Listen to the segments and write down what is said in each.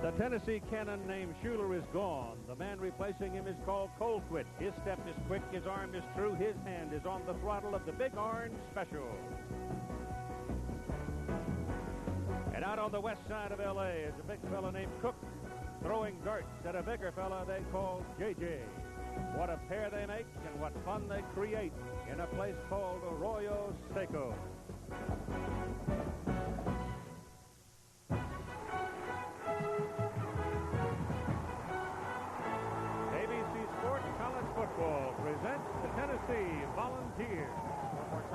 The Tennessee cannon named Schuler is gone. The man replacing him is called Colquitt. His step is quick, his arm is true, his hand is on the throttle of the Big Orange Special. And out on the west side of L.A. is a big fella named Cook throwing darts at a bigger fella they call J.J. What a pair they make and what fun they create in a place called Arroyo Seco. Football presents the Tennessee Volunteers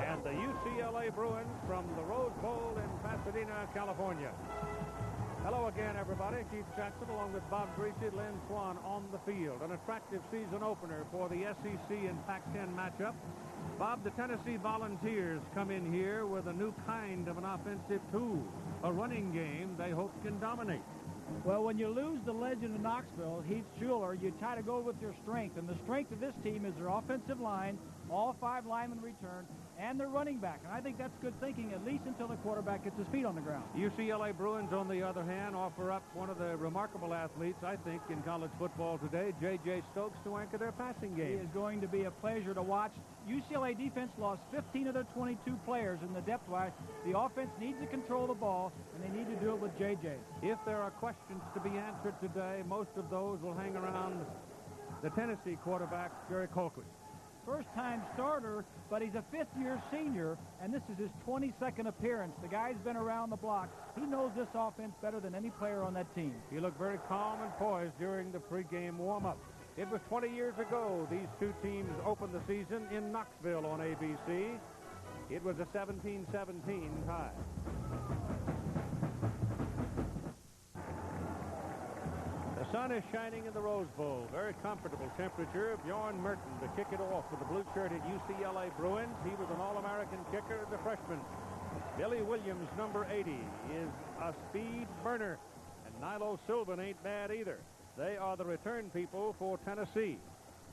and the UCLA Bruins from the Rose Bowl in Pasadena, California. Hello again, everybody. Keith Jackson along with Bob Greasy, Lynn Swan on the field. An attractive season opener for the SEC and Pac-10 matchup. Bob, the Tennessee Volunteers come in here with a new kind of an offensive tool, a running game they hope can dominate. Well, when you lose the legend of Knoxville, Heath Schuler, you try to go with your strength. And the strength of this team is their offensive line, all 5 linemen return, and their running back. And I think that's good thinking, at least until the quarterback gets his feet on the ground. UCLA Bruins, on the other hand, offer up one of the remarkable athletes, I think, in college football today, J.J. Stokes, to anchor their passing game. He is going to be a pleasure to watch. UCLA defense lost 15 of their 22 players in the depth wise. The offense needs to control the ball, and they need to do it with J.J. If there are questions to be answered today, most of those will hang around the Tennessee quarterback, Jerry Colquitt. First-time starter, but he's a fifth-year senior, and this is his 22nd appearance. The guy's been around the block. He knows this offense better than any player on that team. He looked very calm and poised during the pregame warm-up. It was 20 years ago these two teams opened the season in Knoxville on ABC. It was a 17-17 tie. The sun is shining in the Rose Bowl. Very comfortable temperature. Bjorn Merton to kick it off with the blue shirt at UCLA Bruins. He was an All-American kicker as a freshman. Billy Williams, number 80, is a speed burner. And Nilo Sylvan ain't bad either. They are the return people for Tennessee.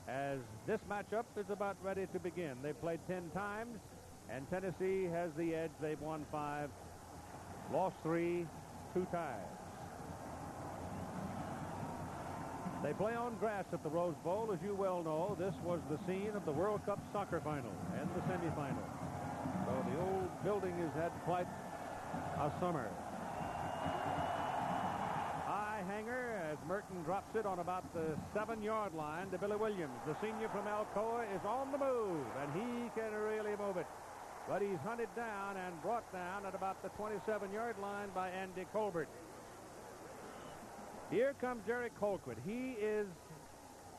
As this matchup is about ready to begin. They've played 10 times, and Tennessee has the edge. They've won 5, lost 3, 2 ties. They play on grass at the Rose Bowl. As you well know, this was the scene of the World Cup soccer final and the semifinal. So the old building has had quite a summer. High hanger as Merton drops it on about the 7-yard line to Billy Williams. The senior from Alcoa is on the move, and he can really move it. But he's hunted down and brought down at about the 27-yard line by Andy Colbert. Here comes Jerry Colquitt. He is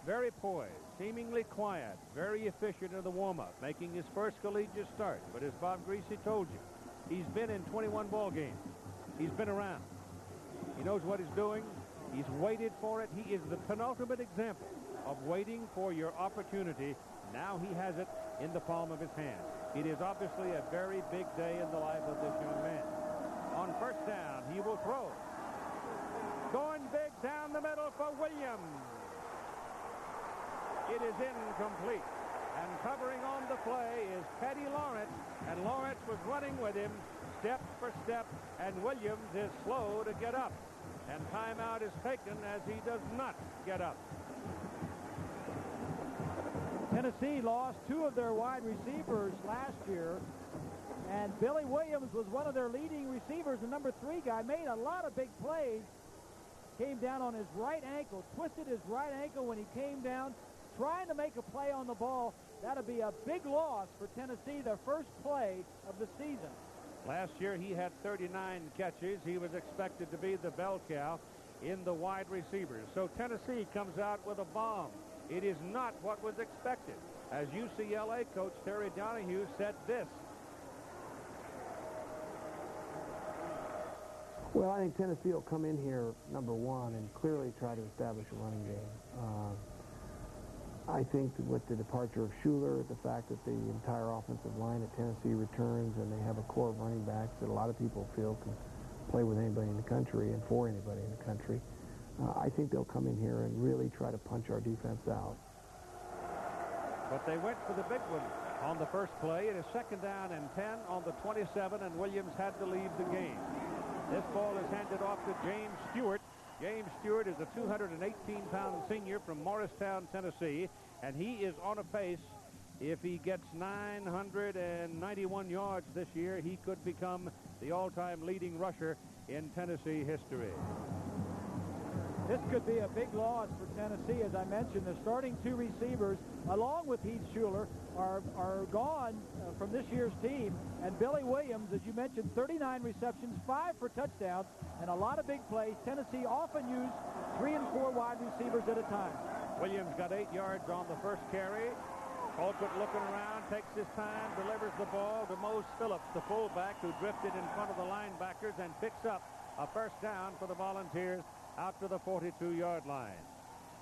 very poised, seemingly quiet, very efficient in the warm-up, making his first collegiate start. But as Bob Greasy told you, he's been in 21 ball games. He's been around. He knows what he's doing. He's waited for it. He is the penultimate example of waiting for your opportunity. Now he has it in the palm of his hand. It is obviously a very big day in the life of this young man. On first down, he will throw. Going big down the middle for Williams. It is incomplete. And covering on the play is Petty Lawrence. And Lawrence was running with him step for step. And Williams is slow to get up. And timeout is taken as he does not get up. Tennessee lost 2 of their wide receivers last year. And Billy Williams was one of their leading receivers. The number 3 guy made a lot of big plays. Came down on his right ankle, twisted his right ankle when he came down, trying to make a play on the ball. That'll be a big loss for Tennessee, their first play of the season. Last year he had 39 catches. He was expected to be the bell cow in the wide receivers. So Tennessee comes out with a bomb. It is not what was expected. As UCLA coach Terry Donahue said this. Well, I think Tennessee will come in here, number 1, and clearly try to establish a running game. I think that with the departure of Schuler, the fact that the entire offensive line at Tennessee returns and they have a core of running backs that a lot of people feel can play with anybody in the country and for anybody in the country, I think they'll come in here and really try to punch our defense out. But they went for the big one on the first play. It is 2nd down and 10 on the 27, and Williams had to leave the game. This ball is handed off to James Stewart. James Stewart is a 218-pound senior from Morristown, Tennessee, and he is on a pace. If he gets 991 yards this year, he could become the all-time leading rusher in Tennessee history. This could be a big loss for Tennessee. As I mentioned, the starting two receivers, along with Heath Schuler, are gone from this year's team. And Billy Williams, as you mentioned, 39 receptions, 5 for touchdowns, and a lot of big plays. Tennessee often used 3 and 4 wide receivers at a time. Williams got 8 yards on the first carry. Colquitt looking around, takes his time, delivers the ball to Mose Phillips, the fullback who drifted in front of the linebackers, and picks up a first down for the Volunteers out to the 42-yard line.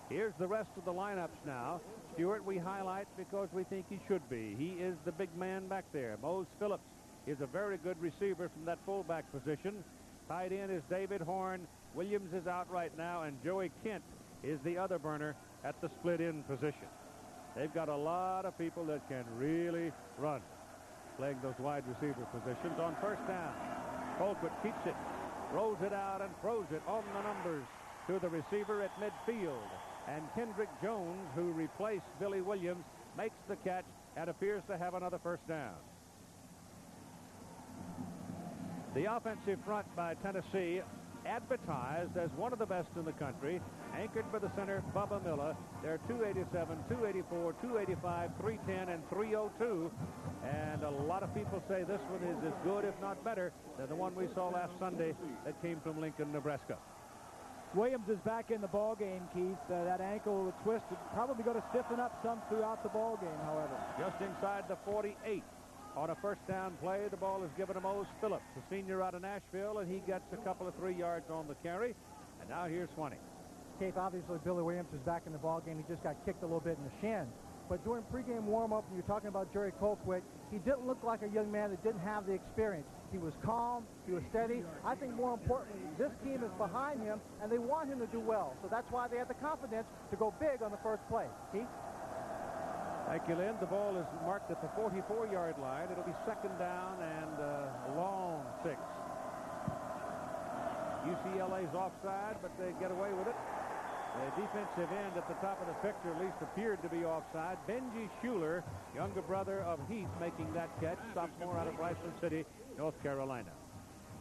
Here's the rest of the lineups now. Stewart we highlight because we think he should be. He is the big man back there. Mose Phillips is a very good receiver from that fullback position. Tight end is David Horn. Williams is out right now, and Joey Kent is the other burner at the split end position. They've got a lot of people that can really run, playing those wide receiver positions. On first down, Colquitt keeps it, rolls it out, and throws it on the numbers to the receiver at midfield. And Kendrick Jones, who replaced Billy Williams, makes the catch and appears to have another first down. The offensive front by Tennessee, advertised as one of the best in the country, anchored by the center, Bubba Miller. They're 287, 284, 285, 310, and 302. And a lot of people say this one is as good, if not better, than the one we saw last Sunday that came from Lincoln, Nebraska. Williams is back in the ball game, Keith. That ankle twist is probably going to stiffen up some throughout the ball game, however. Just inside the 48. On a first down play, the ball is given to Mose Phillips, the senior out of Nashville, and he gets a couple of 3 yards on the carry. And now here's Swanee. Keith, obviously Billy Williams is back in the ball game. He just got kicked a little bit in the shin. But during pregame warm-up, when you're talking about Jerry Colquitt, he didn't look like a young man that didn't have the experience. He was calm, he was steady. I think more importantly, this team is behind him, and they want him to do well. So that's why they have the confidence to go big on the first play. Keith? Thank you, Lynn. The ball is marked at the 44-yard line. It'll be second down and a long 6. UCLA's offside, but they get away with it. The defensive end at the top of the picture at least appeared to be offside. Benji Schuler, younger brother of Heath, making that catch, sophomore out of Bryson City, North Carolina.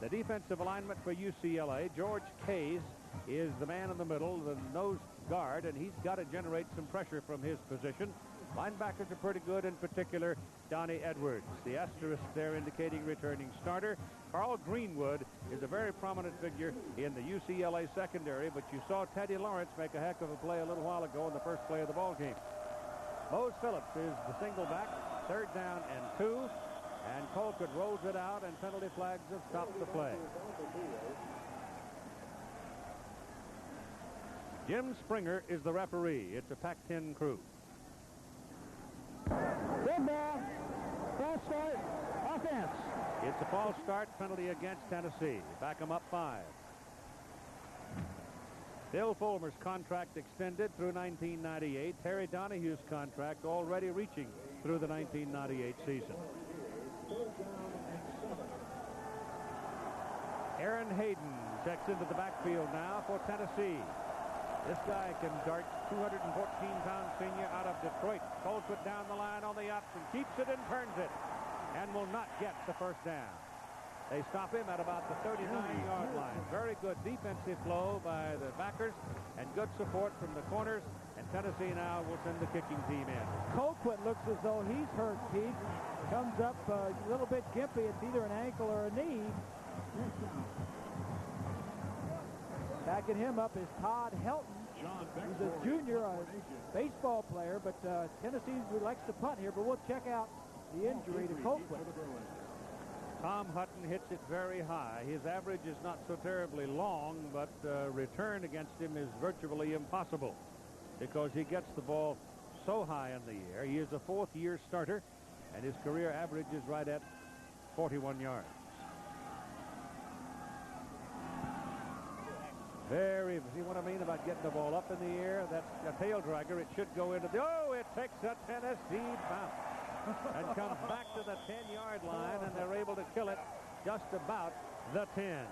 The defensive alignment for UCLA, George Case is the man in the middle, the nose guard, and he's got to generate some pressure from his position. Linebackers are pretty good, in particular Donnie Edwards. The asterisk there indicating returning starter. Carl Greenwood is a very prominent figure in the UCLA secondary, but you saw Teddy Lawrence make a heck of a play a little while ago in the first play of the ball game. Mose Phillips is the single back, third down and 2, and Colquitt rolls it out, and penalty flags have stopped the play. Jim Springer is the referee. It's a Pac-10 crew. Good ball. False start. Offense. It's a false start penalty against Tennessee. Back them up 5. Bill Fulmer's contract extended through 1998. Terry Donahue's contract already reaching through the 1998 season. Aaron Hayden checks into the backfield now for Tennessee. This guy can dart, 214-pound senior out of Detroit. Colquitt down the line on the option, keeps it and turns it, and will not get the first down. They stop him at about the 39-yard line. Very good defensive flow by the backers and good support from the corners, and Tennessee now will send the kicking team in. Colquitt looks as though he's hurt, Pete. Comes up a little bit gimpy. It's either an ankle or a knee. Backing him up is Todd Helton. He's a junior, a baseball player, but Tennessee likes to punt here, but we'll check out the injury to Colquitt. Tom Hutton hits it very high. His average is not so terribly long, but return against him is virtually impossible because he gets the ball so high in the air. He is a 4th-year starter, and his career average is right at 41 yards. See what I mean about getting the ball up in the air? That's a tail dragger. It should go into the, it takes a Tennessee bounce and comes back to the 10-yard line, and they're able to kill it just about the 10.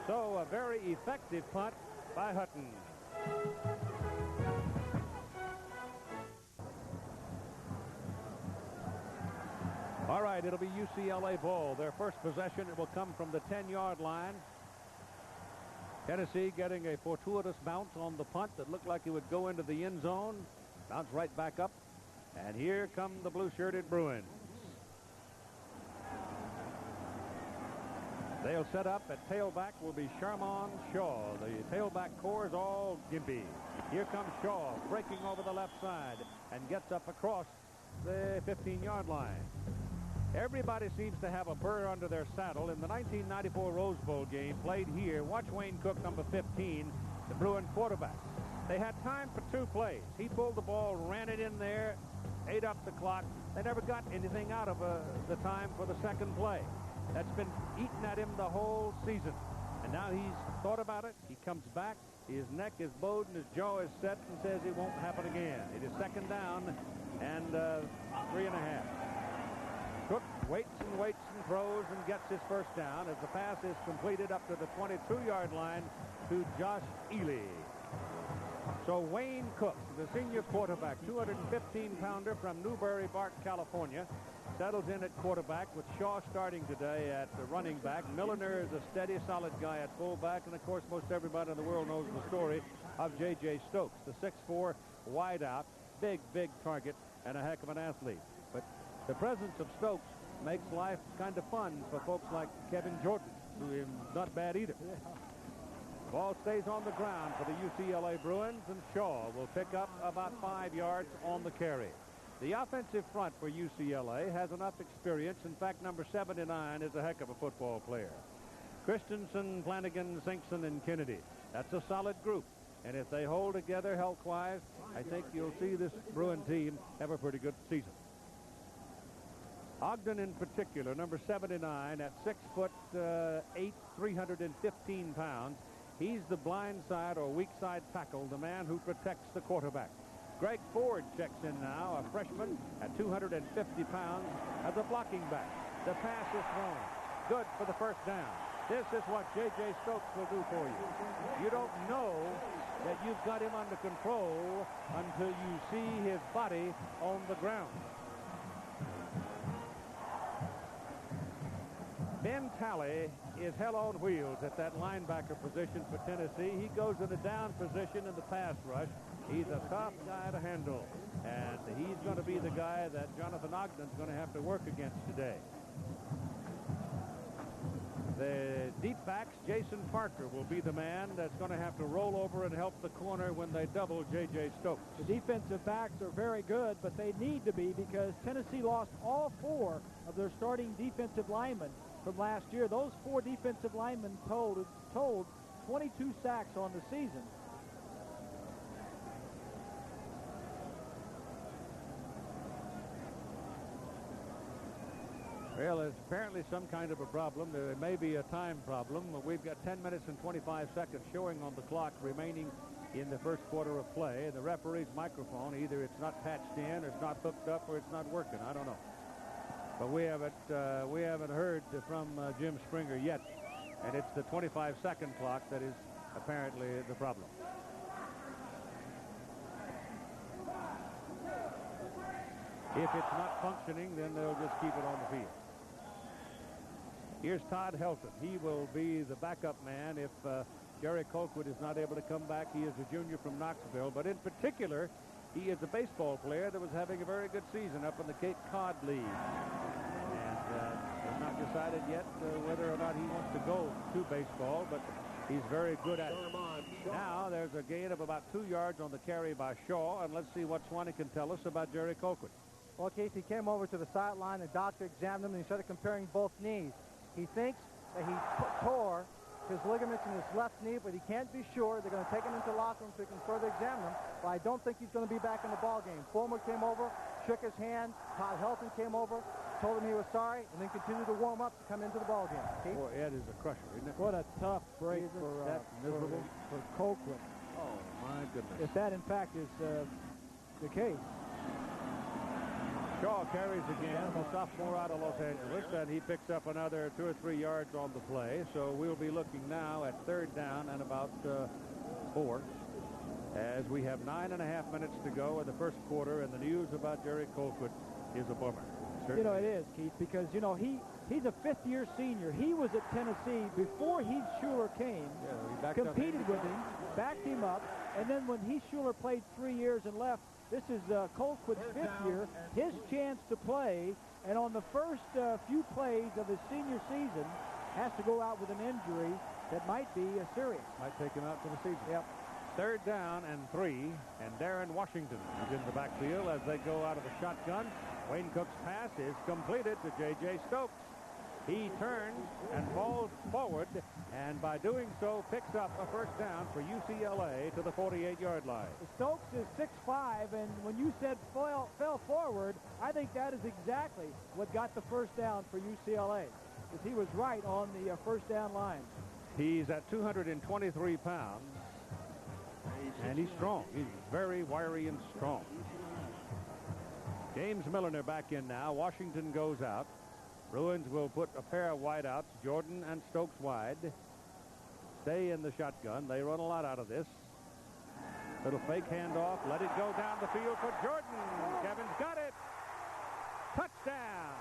So a very effective punt by Hutton. All right, it'll be UCLA ball. Their first possession, it will come from the 10-yard line. Tennessee getting a fortuitous bounce on the punt that looked like it would go into the end zone. Bounce right back up. And here come the blue-shirted Bruins. They'll set up at tailback will be Sherman Shaw. The tailback core is all gimpy. Here comes Shaw breaking over the left side and gets up across the 15-yard line. Everybody seems to have a burr under their saddle. In the 1994 Rose Bowl game played here, watch Wayne Cook, number 15, the Bruin quarterback. They had time for 2 plays. He pulled the ball, ran it in there, ate up the clock. They never got anything out of the time for the second play. That's been eating at him the whole season. And now he's thought about it. He comes back. His neck is bowed and his jaw is set and says it won't happen again. It is second down and 3.5. Cook waits and throws and gets his first down as the pass is completed up to the 22-yard line to Josh Ely. So Wayne Cook, the senior quarterback, 215-pounder from Newbury-Bark, California, settles in at quarterback with Shaw starting today at the running back. Milliner is a steady, solid guy at fullback. And, of course, most everybody in the world knows the story of J.J. Stokes, the 6'4" wideout, big target, and a heck of an athlete. But the presence of Stokes makes life kind of fun for folks like Kevin Jordan, who is not bad either. Ball stays on the ground for the UCLA Bruins, and Shaw will pick up about 5 yards on the carry. The offensive front for UCLA has enough experience. In fact, number 79 is a heck of a football player. Christensen, Flanagan, Sinkson, and Kennedy. That's a solid group. And if they hold together health-wise, I think you'll see this Bruin team have a pretty good season. Ogden in particular, number 79, at 6'8", 315 pounds. He's the blind side or weak side tackle, the man who protects the quarterback. Greg Ford checks in now, a freshman at 250 pounds as a blocking back. The pass is thrown. Good for the first down. This is what J.J. Stokes will do for you. You don't know that you've got him under control until you see his body on the ground. Ben Talley is hell on wheels at that linebacker position for Tennessee. He goes in a down position in the pass rush. He's a tough guy to handle, and he's going to be the guy that Jonathan Ogden's going to have to work against today. The deep backs, Jason Parker, will be the man that's going to have to roll over and help the corner when they double J.J. Stokes. The defensive backs are very good, but they need to be because Tennessee lost all 4 of their starting defensive linemen from last year. Those 4 defensive linemen totaled 22 sacks on the season. Well, there's apparently some kind of a problem. There may be a time problem. We've got 10 minutes and 25 seconds showing on the clock remaining in the first quarter of play. The referee's microphone, either it's not patched in, or it's not hooked up, or it's not working. I don't know. But we haven't heard from Jim Springer yet, and it's the 25-second clock that is apparently the problem. If it's not functioning, then they'll just keep it on the field. Here's Todd Helton. He will be the backup man if Jerry Colquitt is not able to come back. He is a junior from Knoxville, but in particular, he is a baseball player that was having a very good season up in the Cape Cod League. And they've not decided yet whether or not he wants to go to baseball, but he's very good at it. Now there's a gain of about 2 yards on the carry by Shaw, and let's see what Swanee can tell us about Jerry Colquitt. Well, Casey came over to the sideline. The doctor examined him, and he started comparing both knees. He thinks that he tore his ligaments in his left knee, but he can't be sure. They're going to take him into the locker room so he can further examine him. But I don't think he's going to be back in the ball game. Fulmer came over, shook his hand. Todd Helton came over, told him he was sorry, and then continued to warm up to come into the ball game. Keith? Boy, Ed is a crusher, isn't it? What a tough break That's miserable. for Colquitt. Oh, my goodness. If that, in fact, is the case. Shaw carries again, the sophomore out of Los Angeles, and he picks up another 2 or 3 yards on the play. So we'll be looking now at third down and about 4 as we have 9.5 minutes to go in the first quarter, and the news about Jerry Colquitt is a bummer. You know, it is, Keith, because, you know, he's a fifth-year senior. He was at Tennessee before Heath Schuler came, competed with him, backed him up, and then when Heath Schuler played 3 years and left, this is Colquitt's fifth year, his chance to play, and on the first few plays of his senior season, has to go out with an injury that might be serious. Might take him out for the season. Yep. 3rd down and 3, and Darren Washington is in the backfield as they go out of the shotgun. Wayne Cook's pass is completed to J.J. Stokes. He turns and falls forward, and by doing so picks up a first down for UCLA to the 48-yard line. Stokes is 6'5", and when you said fell forward, I think that is exactly what got the first down for UCLA, because he was right on the first down line. He's at 223 pounds, and he's strong. He's very wiry and strong. James Milliner back in now. Washington goes out. Bruins will put a pair of wideouts, Jordan and Stokes wide. Stay in the shotgun. They run a lot out of this. Little fake handoff. Let it go down the field for Jordan. Kevin's got it. Touchdown.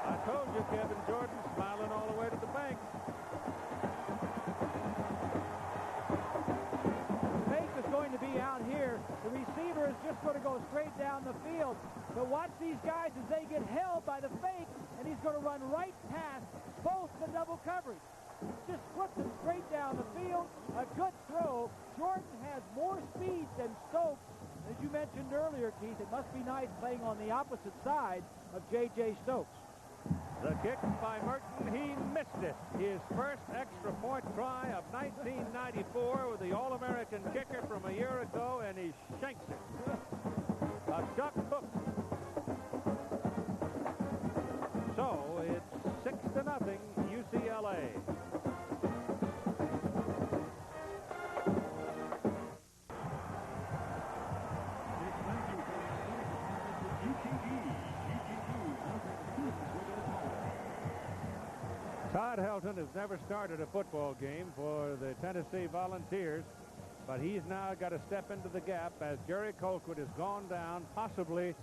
I told you, Kevin Jordan smiling all the way to the bank. The fake is going to be out here. The receiver is just going to go straight down the field. But watch these guys as they get held by the fake, and he's going to run right past both the double coverage. Just flips it straight down the field. A good throw. Jordan has more speed than Stokes. As you mentioned earlier, Keith, it must be nice playing on the opposite side of J.J. Stokes. The kick by Merton, he missed it. His first extra point try of 1994 with the All-American kicker from a year ago, and he shanks it. A duck hook. So it's 6-0 UCLA. Todd Helton has never started a football game for the Tennessee Volunteers, but he's now got to step into the gap as Jerry Colquitt has gone down, possibly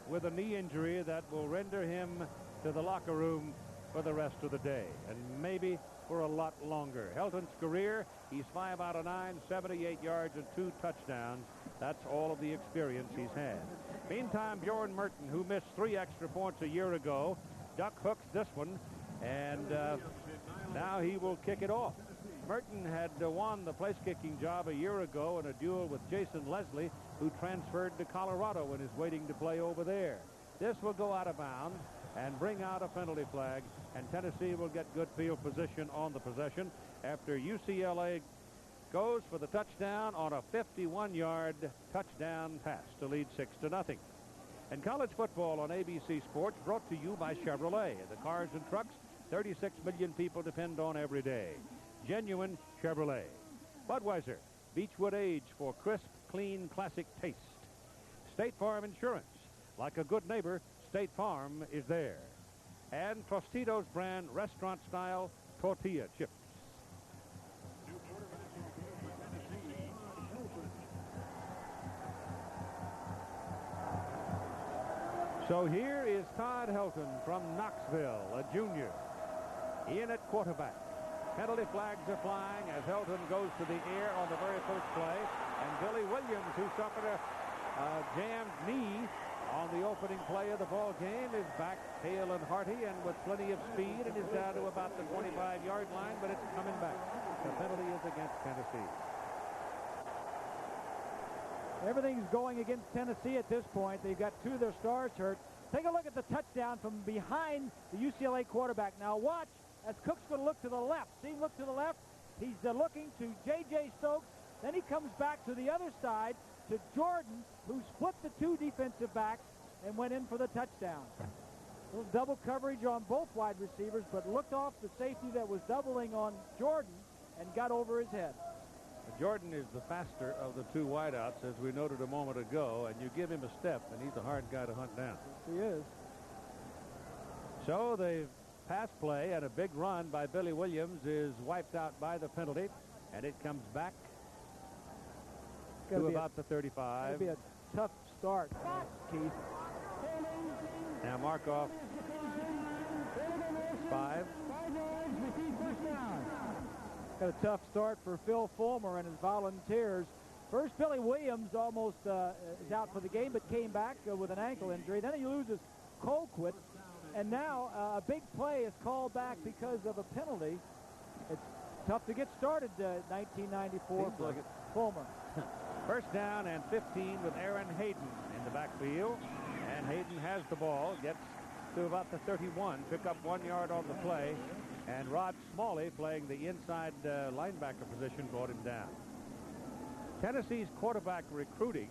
with a knee injury that will render him to the locker room for the rest of the day, and maybe for a lot longer. Helton's career, he's 5 out of 9, 78 yards and 2 touchdowns. That's all of the experience he's had. Meantime, Bjorn Merton, who missed 3 extra points a year ago, duck hooks this one, and now he will kick it off. Merton had won the place-kicking job a year ago in a duel with Jason Leslie, who transferred to Colorado and is waiting to play over there. This will go out of bounds and bring out a penalty flag, and Tennessee will get good field position on the possession after UCLA goes for the touchdown on a 51-yard touchdown pass to lead 6-0. And college football on ABC Sports brought to you by Chevrolet, the cars and trucks 36 million people depend on every day. Genuine Chevrolet. Budweiser, Beechwood Age for crisp, clean, classic taste. State Farm Insurance. Like a good neighbor, State Farm is there. And Tostitos brand restaurant-style tortilla chips. So here is Todd Helton from Knoxville, a junior, in at quarterback. Penalty flags are flying as Helton goes to the air on the very first play, and Billy Williams, who suffered a jammed knee on the opening play of the ball game, is back hale and hearty and with plenty of speed, and is down to about the 25-yard line, but it's coming back. The penalty is against Tennessee. Everything's going against Tennessee at this point. They've got 2 of their stars hurt. Take a look at the touchdown from behind the UCLA quarterback. Now watch as Cook's going to look to the left. See him look to the left? He's looking to J.J. Stokes. Then he comes back to the other side to Jordan, who split the 2 defensive backs and went in for the touchdown. A little double coverage on both wide receivers, but looked off the safety that was doubling on Jordan and got over his head. Jordan is the faster of the two wideouts, as we noted a moment ago, and you give him a step, and he's a hard guy to hunt down. He is. So the pass play and a big run by Billy Williams is wiped out by the penalty, and it comes back to about the 35. It'll be a tough start, Keith. Now mark off 5. Got a tough start for Phil Fulmer and his Volunteers. First, Billy Williams almost is out for the game, but came back with an ankle injury. Then he loses Colquitt, and now a big play is called back because of a penalty. It's tough to get started 1994 for Fulmer. First down and 15 with Aaron Hayden in the backfield. And Hayden has the ball, gets to about the 31, pick up 1 yard on the play. And Rod Smalley, playing the inside linebacker position, brought him down. Tennessee's quarterback recruiting,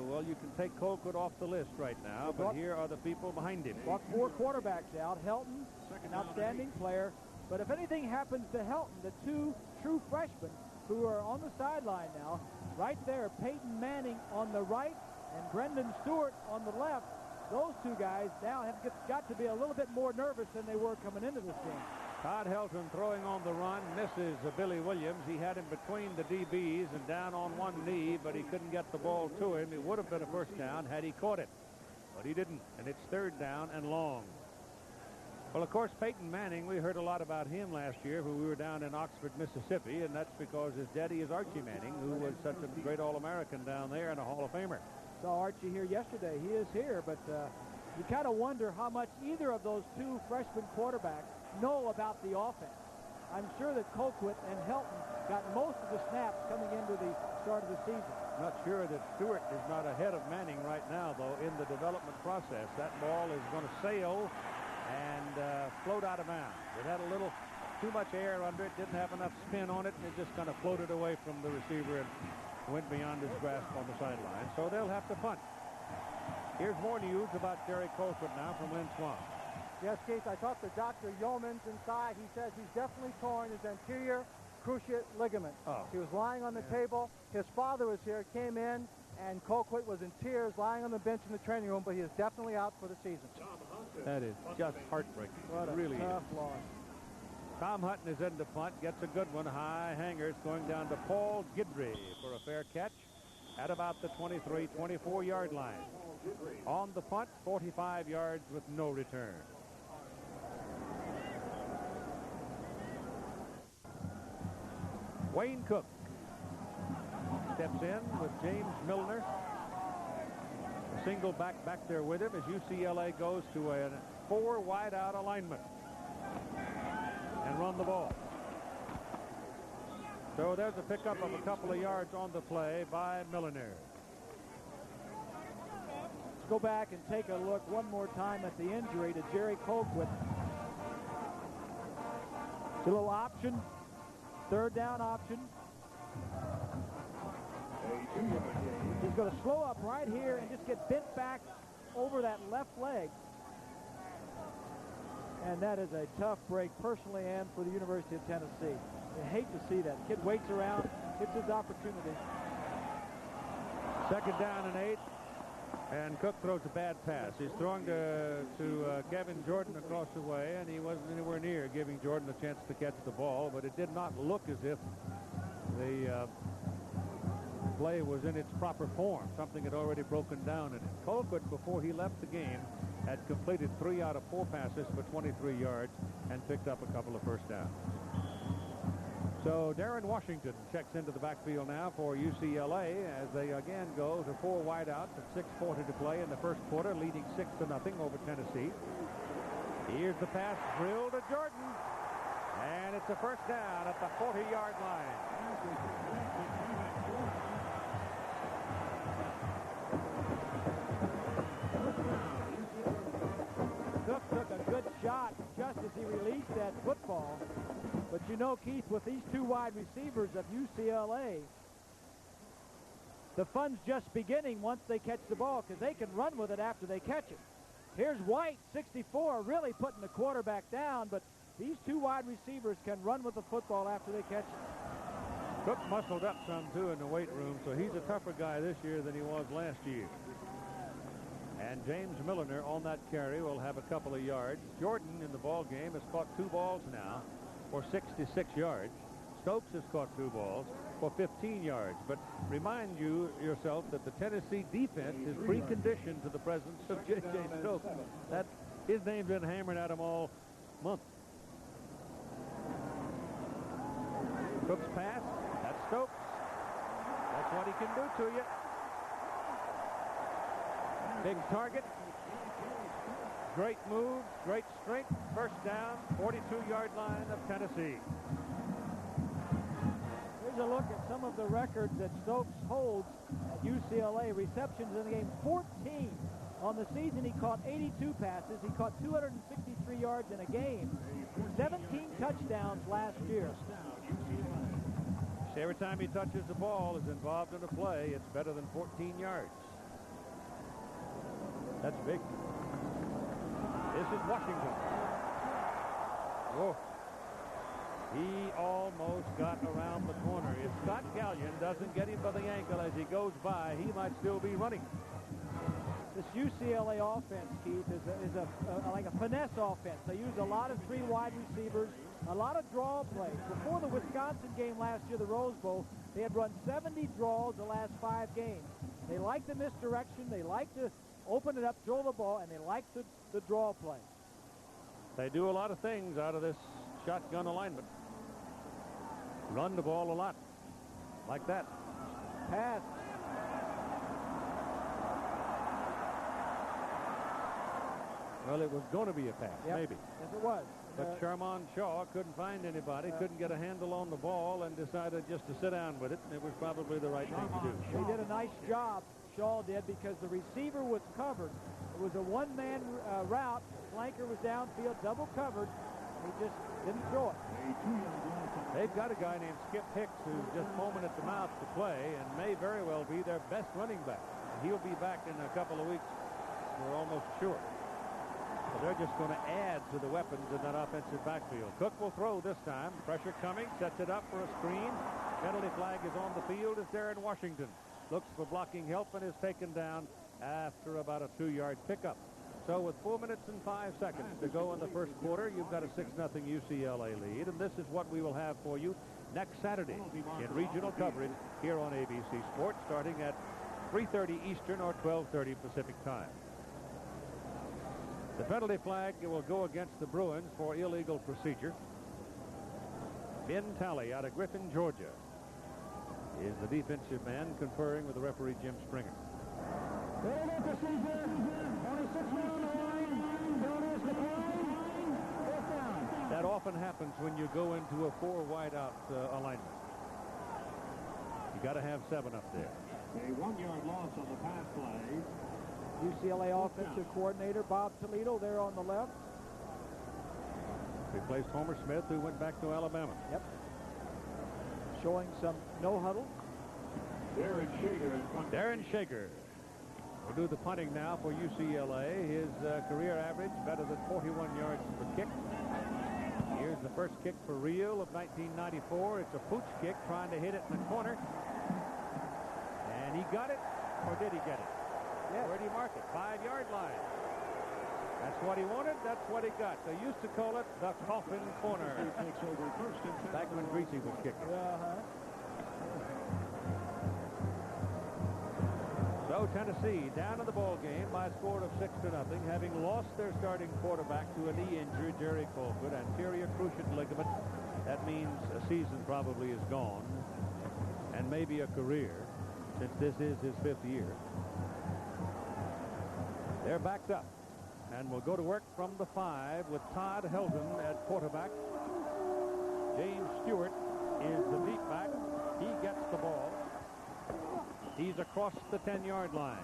well, you can take Colquitt off the list right now, but here are the people behind him. Brought 4 quarterbacks out. Helton, an outstanding player. But if anything happens to Helton, the 2 true freshmen who are on the sideline now, right there, Peyton Manning on the right and Brendan Stewart on the left, those 2 guys now have got to be a little bit more nervous than they were coming into this game. Todd Helton throwing on the run, misses Billy Williams. He had him between the DBs and down on one knee, but he couldn't get the ball to him. It would have been a first down had he caught it, but he didn't, and it's 3rd down and long. Well, of course, Peyton Manning, we heard a lot about him last year when we were down in Oxford, Mississippi, and that's because his daddy is Archie Manning, who was such a great All-American down there and a Hall of Famer. Saw Archie here yesterday. He is here, but you kind of wonder how much either of those 2 freshman quarterbacks know about the offense. I'm sure that Colquitt and Helton got most of the snaps coming into the start of the season. Not sure that Stewart is not ahead of Manning right now, though, in the development process. That ball is going to sail and float out of bounds. It had a little too much air under it, didn't have enough spin on it, and it just kind of floated away from the receiver and went beyond his grasp on the sideline. So they'll have to punt. Here's more news about Jerry Colquitt now from Lynn Swan. Yes, Keith, I talked to Dr. Yeomans inside. He says he's definitely torn his anterior cruciate ligament. Oh. He was lying on the table. His father was here, came in, and Colquitt was in tears lying on the bench in the training room, but he is definitely out for the season. That is just heartbreaking. What a really tough is. loss. Tom Hutton is in the punt, gets a good one. High hangers going down to Paul Guidry for a fair catch at about the 23, 24-yard line. On the punt, 45 yards with no return. Wayne Cook steps in with James Milner. A single back there with him as UCLA goes to a 4 wide-out alignment and run the ball. So there's a pickup of a couple of yards on the play by Milner. Let's go back and take a look one more time at the injury to Jerry Colquitt. It's a little option. 3rd down option. He's going to slow up right here and just get bent back over that left leg. And that is a tough break personally and for the University of Tennessee. I hate to see that. Kid waits around, gets his opportunity. 2nd down and 8. And Cook throws a bad pass. He's throwing to Kevin Jordan across the way, and he wasn't anywhere near giving Jordan a chance to catch the ball, but it did not look as if the play was in its proper form. Something had already broken down in it. Colquitt, before he left the game, had completed 3 out of 4 passes for 23 yards and picked up a couple of first downs. So Darren Washington checks into the backfield now for UCLA as they again go to 4 wideouts at 6:40 to play in the first quarter, leading 6-0 over Tennessee. Here's the pass drill to Jordan, and it's a first down at the 40-yard line. Cook took a good shot just as he released that football. But you know, Keith, with these 2 wide receivers of UCLA, the fun's just beginning once they catch the ball because they can run with it after they catch it. Here's White, 64, really putting the quarterback down, but these 2 wide receivers can run with the football after they catch it. Cook muscled up some, too, in the weight room, so he's a tougher guy this year than he was last year. And James Milliner on that carry will have a couple of yards. Jordan in the ball game has caught 2 balls now for 66 yards. Stokes has caught 2 balls for 15 yards. But remind yourself that the Tennessee defense is preconditioned to the presence of J.J. Stokes. That his name's been hammered at him all month. Cook's pass. That's Stokes. That's what he can do to you. Big target. Great move. Great strength. First down. 42-yard line of Tennessee. Here's a look at some of the records that Stokes holds at UCLA. Receptions in the game, 14. On the season, he caught 82 passes. He caught 263 yards in a game. 17 touchdowns last year. See, every time he touches the ball, is involved in a play, it's better than 14 yards. That's big. This is Washington. Whoa. He almost got around the corner. If Scott Gallion doesn't get him by the ankle as he goes by, he might still be running. This UCLA offense, Keith, is like a finesse offense. They use a lot of 3 wide receivers, a lot of draw plays. Before the Wisconsin game last year, the Rose Bowl, they had run 70 draws the last 5 games. They like the misdirection. They like to open it up, throw the ball, and they like the draw play. They do a lot of things out of this shotgun alignment. Run the ball a lot, like that. Pass. Well, it was going to be a pass, maybe. Yes, it was. But Sherman Shaw couldn't find anybody, couldn't get a handle on the ball, and decided just to sit down with it. It was probably the right thing to do. They did a nice job, Shaw did, because the receiver was covered. It was a one-man route. The flanker was downfield, double covered. He just didn't throw it. They've got a guy named Skip Hicks who's just foaming at the mouth to play and may very well be their best running back. He'll be back in a couple of weeks, we're almost sure. So they're just going to add to the weapons in that offensive backfield. Cook will throw this time. Pressure coming. Sets it up for a screen. Penalty flag is on the field. It's there in Washington. Looks for blocking help and is taken down after about a 2-yard pickup. So with 4 minutes and 5 seconds to go in the first quarter, you've got a 6-0 UCLA lead. And this is what we will have for you next Saturday in regional coverage here on ABC Sports, starting at 3:30 Eastern or 12:30 Pacific time. The penalty flag will go against the Bruins for illegal procedure. Ben Talley out of Griffin, Georgia, is the defensive man conferring with the referee, Jim Springer. Illegal procedure. 26 men on the line. Penalty is declined. 4th down. That often happens when you go into a 4 wideout alignment. You got to have 7 up there. A 1-yard loss on the pass play. UCLA offensive coordinator Bob Toledo there on the left. Replaced Homer Smith, who went back to Alabama. Yep. Showing some no huddle. Darren Shaker will do the punting now for UCLA. His career average better than 41 yards per kick. Here's the first kick for real of 1994. It's a pooch kick trying to hit it in the corner. And he got it, or did he get it? Yes. Where did he mark it? 5-yard line. That's what he wanted. That's what he got. They used to call it the coffin corner. Back when Greasy was kicking. So Tennessee down in the ball game by a score of 6-0, having lost their starting quarterback to a knee injury, Jerry Colquitt, anterior cruciate ligament. That means a season probably is gone, and maybe a career, since this is his 5th year. They're backed up, and will go to work from the 5 with Todd Helton at quarterback. James Stewart is the deep back. He gets the ball. He's across the 10-yard line.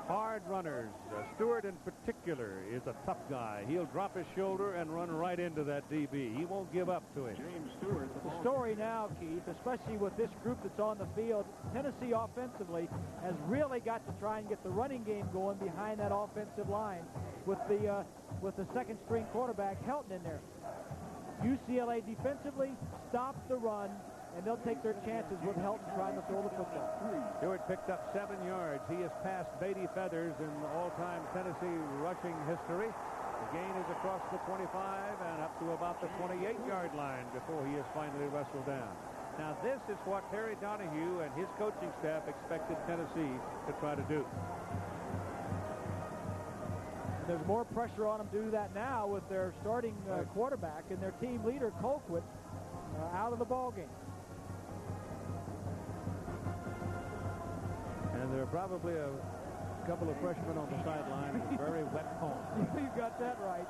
Hard runners. Stewart in particular is a tough guy. He'll drop his shoulder and run right into that DB. He won't give up to him. James Stewart. The story now, Keith, especially with this group that's on the field, Tennessee offensively has really got to try and get the running game going behind that offensive line with the second-string quarterback Helton in there. UCLA defensively stopped the run and they'll take their chances with Helton trying to throw the football. Stewart picked up 7 yards. He has passed Beatty Feathers in all-time Tennessee rushing history. The gain is across the 25 and up to about the 28-yard line before he is finally wrestled down. Now, this is what Terry Donahue and his coaching staff expected Tennessee to try to do. There's more pressure on them to do that now with their starting quarterback and their team leader, Colquitt, out of the ball game. And there are probably a couple of freshmen on the sideline with very wet palms. You got that right.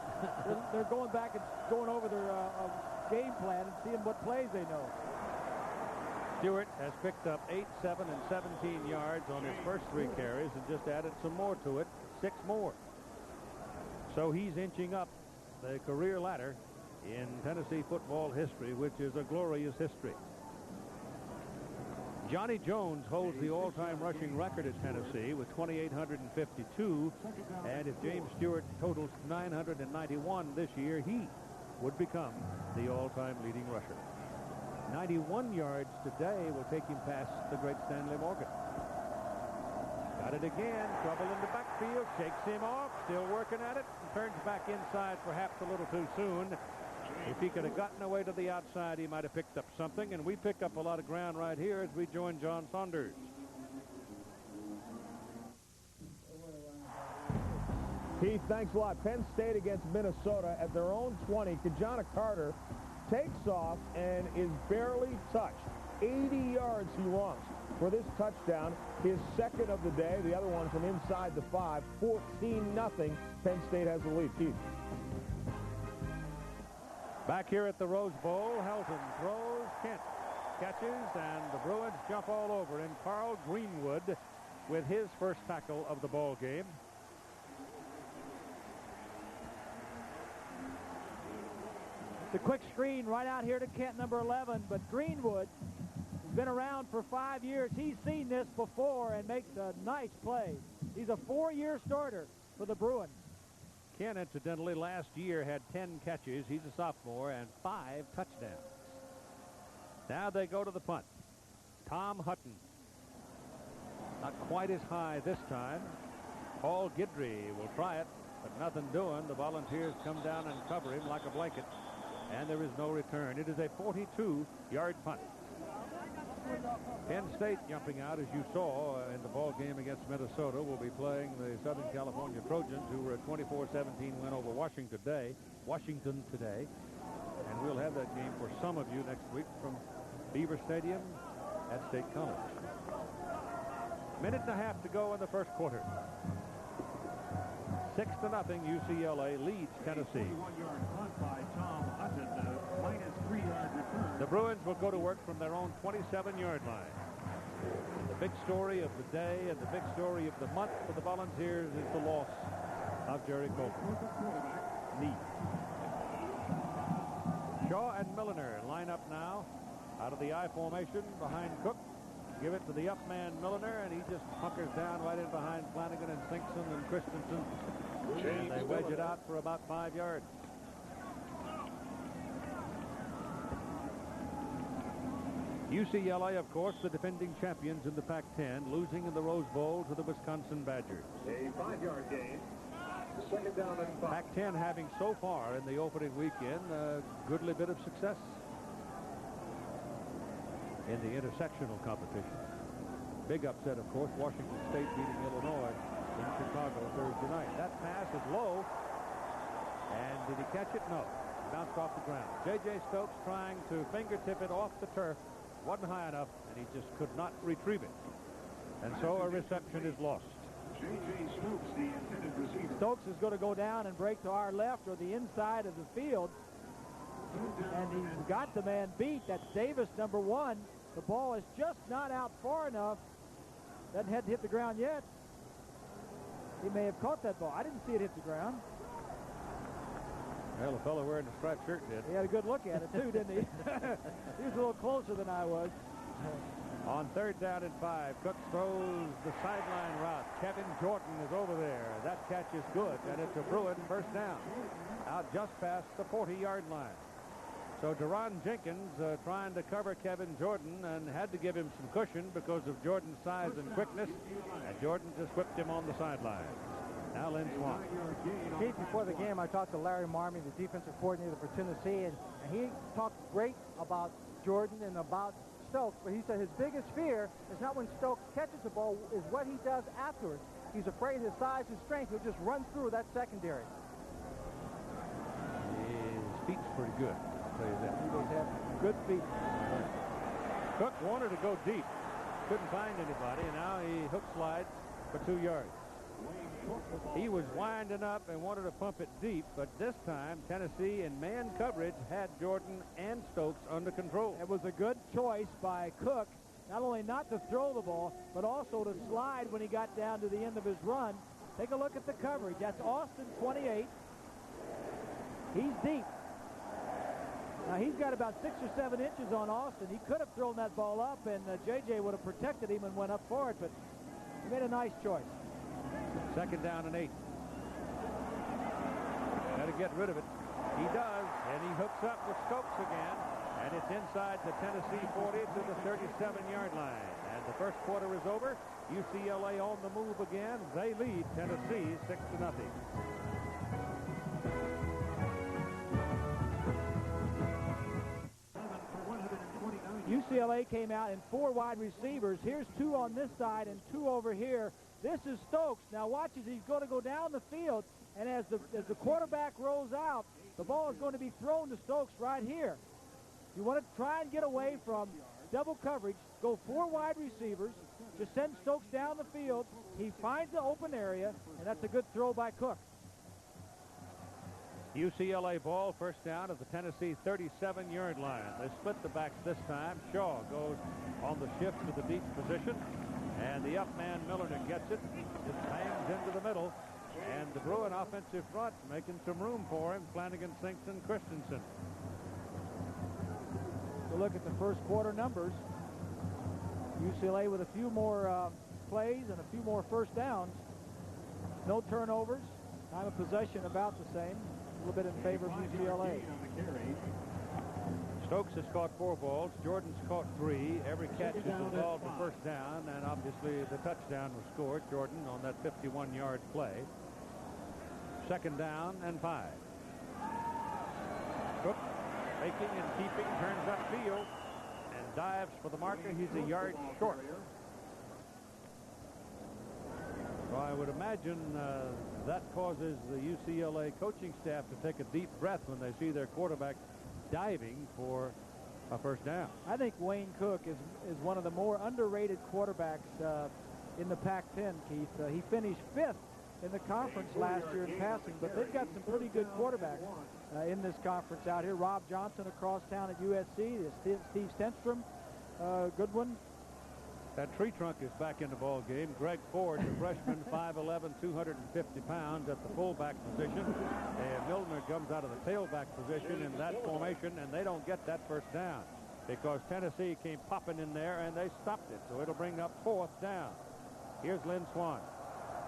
They're going back and going over their game plan and seeing what plays they know. Stewart has picked up 8, 7, and 17 yards on his first 3 carries and just added some more to it, 6 more. So he's inching up the career ladder in Tennessee football history, which is a glorious history. Johnny Jones holds the all-time rushing record at Tennessee with 2,852, and if James Stewart totals 991 this year, he would become the all-time leading rusher. 91 yards today will take him past the great Stanley Morgan. Got it again. Trouble in the backfield. Shakes him off. Still working at it. And turns back inside perhaps a little too soon. If he could have gotten away to the outside, he might have picked up something. And we pick up a lot of ground right here as we join John Saunders. Keith, thanks a lot. Penn State against Minnesota at their own 20. Kajana Carter takes off and is barely touched. 80 yards he wants for this touchdown, his second of the day. The other one from inside the 5. 14-0. Penn State has the lead. Keith. Back here at the Rose Bowl, Helton throws, Kent catches, and the Bruins jump all over him. Carl Greenwood with his first tackle of the ball game. The quick screen right out here to Kent, number 11, but Greenwood has been around for 5 years. He's seen this before and makes a nice play. He's a 4-year starter for the Bruins. Kent, incidentally, last year had 10 catches. He's a sophomore, and 5 touchdowns. Now they go to the punt. Tom Hutton. Not quite as high this time. Paul Guidry will try it, but nothing doing. The Volunteers come down and cover him like a blanket. And there is no return. It is a 42-yard punt. Penn State jumping out, as you saw in the ball game against Minnesota, will be playing the Southern California Trojans, who were a 24-17 win over Washington today. And we'll have that game for some of you next week from Beaver Stadium at State College. Minute and a half to go in the first quarter. 6-0, UCLA leads Tennessee. The Bruins will go to work from their own 27-yard line. The big story of the day and the big story of the month for the Volunteers is the loss of Jerry Colquitt. Knee. Shaw and Milliner line up now out of the I formation behind Cook. Give it to the up man Milliner, and he just hunkers down right in behind Flanagan and Simpson and Christensen. And they wedge it out for about 5 yards. UCLA, of course, the defending champions in the Pac-10, losing in the Rose Bowl to the Wisconsin Badgers. A 5-yard gain. Second down and 5. Pac-10 having so far in the opening weekend a goodly bit of success in the intersectional competition. Big upset, of course, Washington State beating Illinois in Chicago Thursday night. That pass is low, and did he catch it? No. He bounced off the ground. J.J. Stokes trying to fingertip it off the turf. Wasn't high enough, and he just could not retrieve it. And so a reception is lost. J.J. Stokes, the intended receiver. Stokes is going to go down and break to our left or the inside of the field. And he's got the man beat. That's Davis, number 1. The ball is just not out far enough. Doesn't have to hit the ground yet. He may have caught that ball. I didn't see it hit the ground. Well, the fellow wearing the striped shirt did. He had a good look at it, too, didn't he? He was a little closer than I was. On 3rd down and 5, Cook throws the sideline route. Kevin Jordan is over there. That catch is good, and it's a Bruin first down. Out just past the 40-yard line. So Deron Jenkins trying to cover Kevin Jordan and had to give him some cushion because of Jordan's size and quickness. And Jordan just whipped him on the sideline. Now Lynn Swan. Keith, before the game, I talked to Larry Marmie, the defensive coordinator for Tennessee, and he talked great about Jordan and about Stokes, but he said his biggest fear is not when Stokes catches the ball, is what he does afterwards. He's afraid his size and strength will just run through that secondary. His feet's pretty good, I'll tell you that. He does have good feet. Cook wanted to go deep. Couldn't find anybody, and now he hook slides for 2 yards. He was winding up and wanted to pump it deep, but this time Tennessee in man coverage had Jordan and Stokes under control. It was a good choice by Cook, not only not to throw the ball, but also to slide when he got down to the end of his run. Take a look at the coverage. That's Austin, 28. He's deep. Now, he's got about 6 or 7 inches on Austin. He could have thrown that ball up, and J.J. would have protected him and went up for it, but he made a nice choice. 2nd down and 8. Got to get rid of it. He does, and he hooks up with Stokes again, and it's inside the Tennessee 40 to the 37-yard line. And the first quarter is over. UCLA on the move again. They lead Tennessee 6-0. UCLA came out in 4 wide receivers. Here's 2 on this side and 2 over here. This is Stokes. Now watch as he's going to go down the field, and as the quarterback rolls out, the ball is going to be thrown to Stokes right here. You want to try and get away from double coverage, go 4 wide receivers, just send Stokes down the field. He finds the open area, and that's a good throw by Cook. UCLA ball, first down at the Tennessee 37-yard line. They split the backs this time. Shaw goes on the shift to the deep position, and the up man Milliner gets it. Just bangs into the middle, and the Bruin offensive front making some room for him. Flanagan, Singson, Christensen. So look at the first quarter numbers. UCLA with a few more plays and a few more first downs. No turnovers. Time of possession about the same. A little bit in favor of UCLA. Stokes has caught 4 balls. Jordan's caught 3. Every catch is involved for first down, and obviously the touchdown was scored. Jordan on that 51-yard play. 2nd down and 5. Cook making and keeping, turns upfield and dives for the marker. He's a yard short. So I would imagine that causes the UCLA coaching staff to take a deep breath when they see their quarterback diving for a first down. I think Wayne Cook is one of the more underrated quarterbacks in the Pac-10, Keith. He finished 5th in the conference last year in passing, but they've got some pretty good quarterbacks in this conference out here. Rob Johnson across town at USC. Steve Stenstrom, good one. That tree trunk is back in the ball game. Greg Ford, the freshman, 5'11", 250 pounds at the fullback position. And Milner comes out of the tailback position in that formation, and they don't get that first down because Tennessee came popping in there, and they stopped it. So it'll bring up 4th down. Here's Lynn Swan.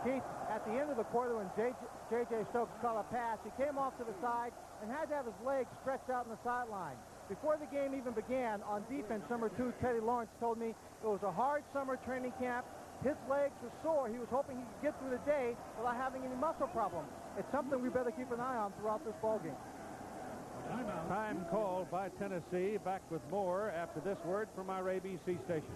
Keith, at the end of the quarter when J.J. Stokes caught a pass, he came off to the side and had to have his legs stretched out on the sideline. Before the game even began, on defense, number 2, Teddy Lawrence, told me it was a hard summer training camp. His legs were sore. He was hoping he could get through the day without having any muscle problems. It's something we better keep an eye on throughout this ballgame. Time called by Tennessee. Back with more after this word from our ABC stations.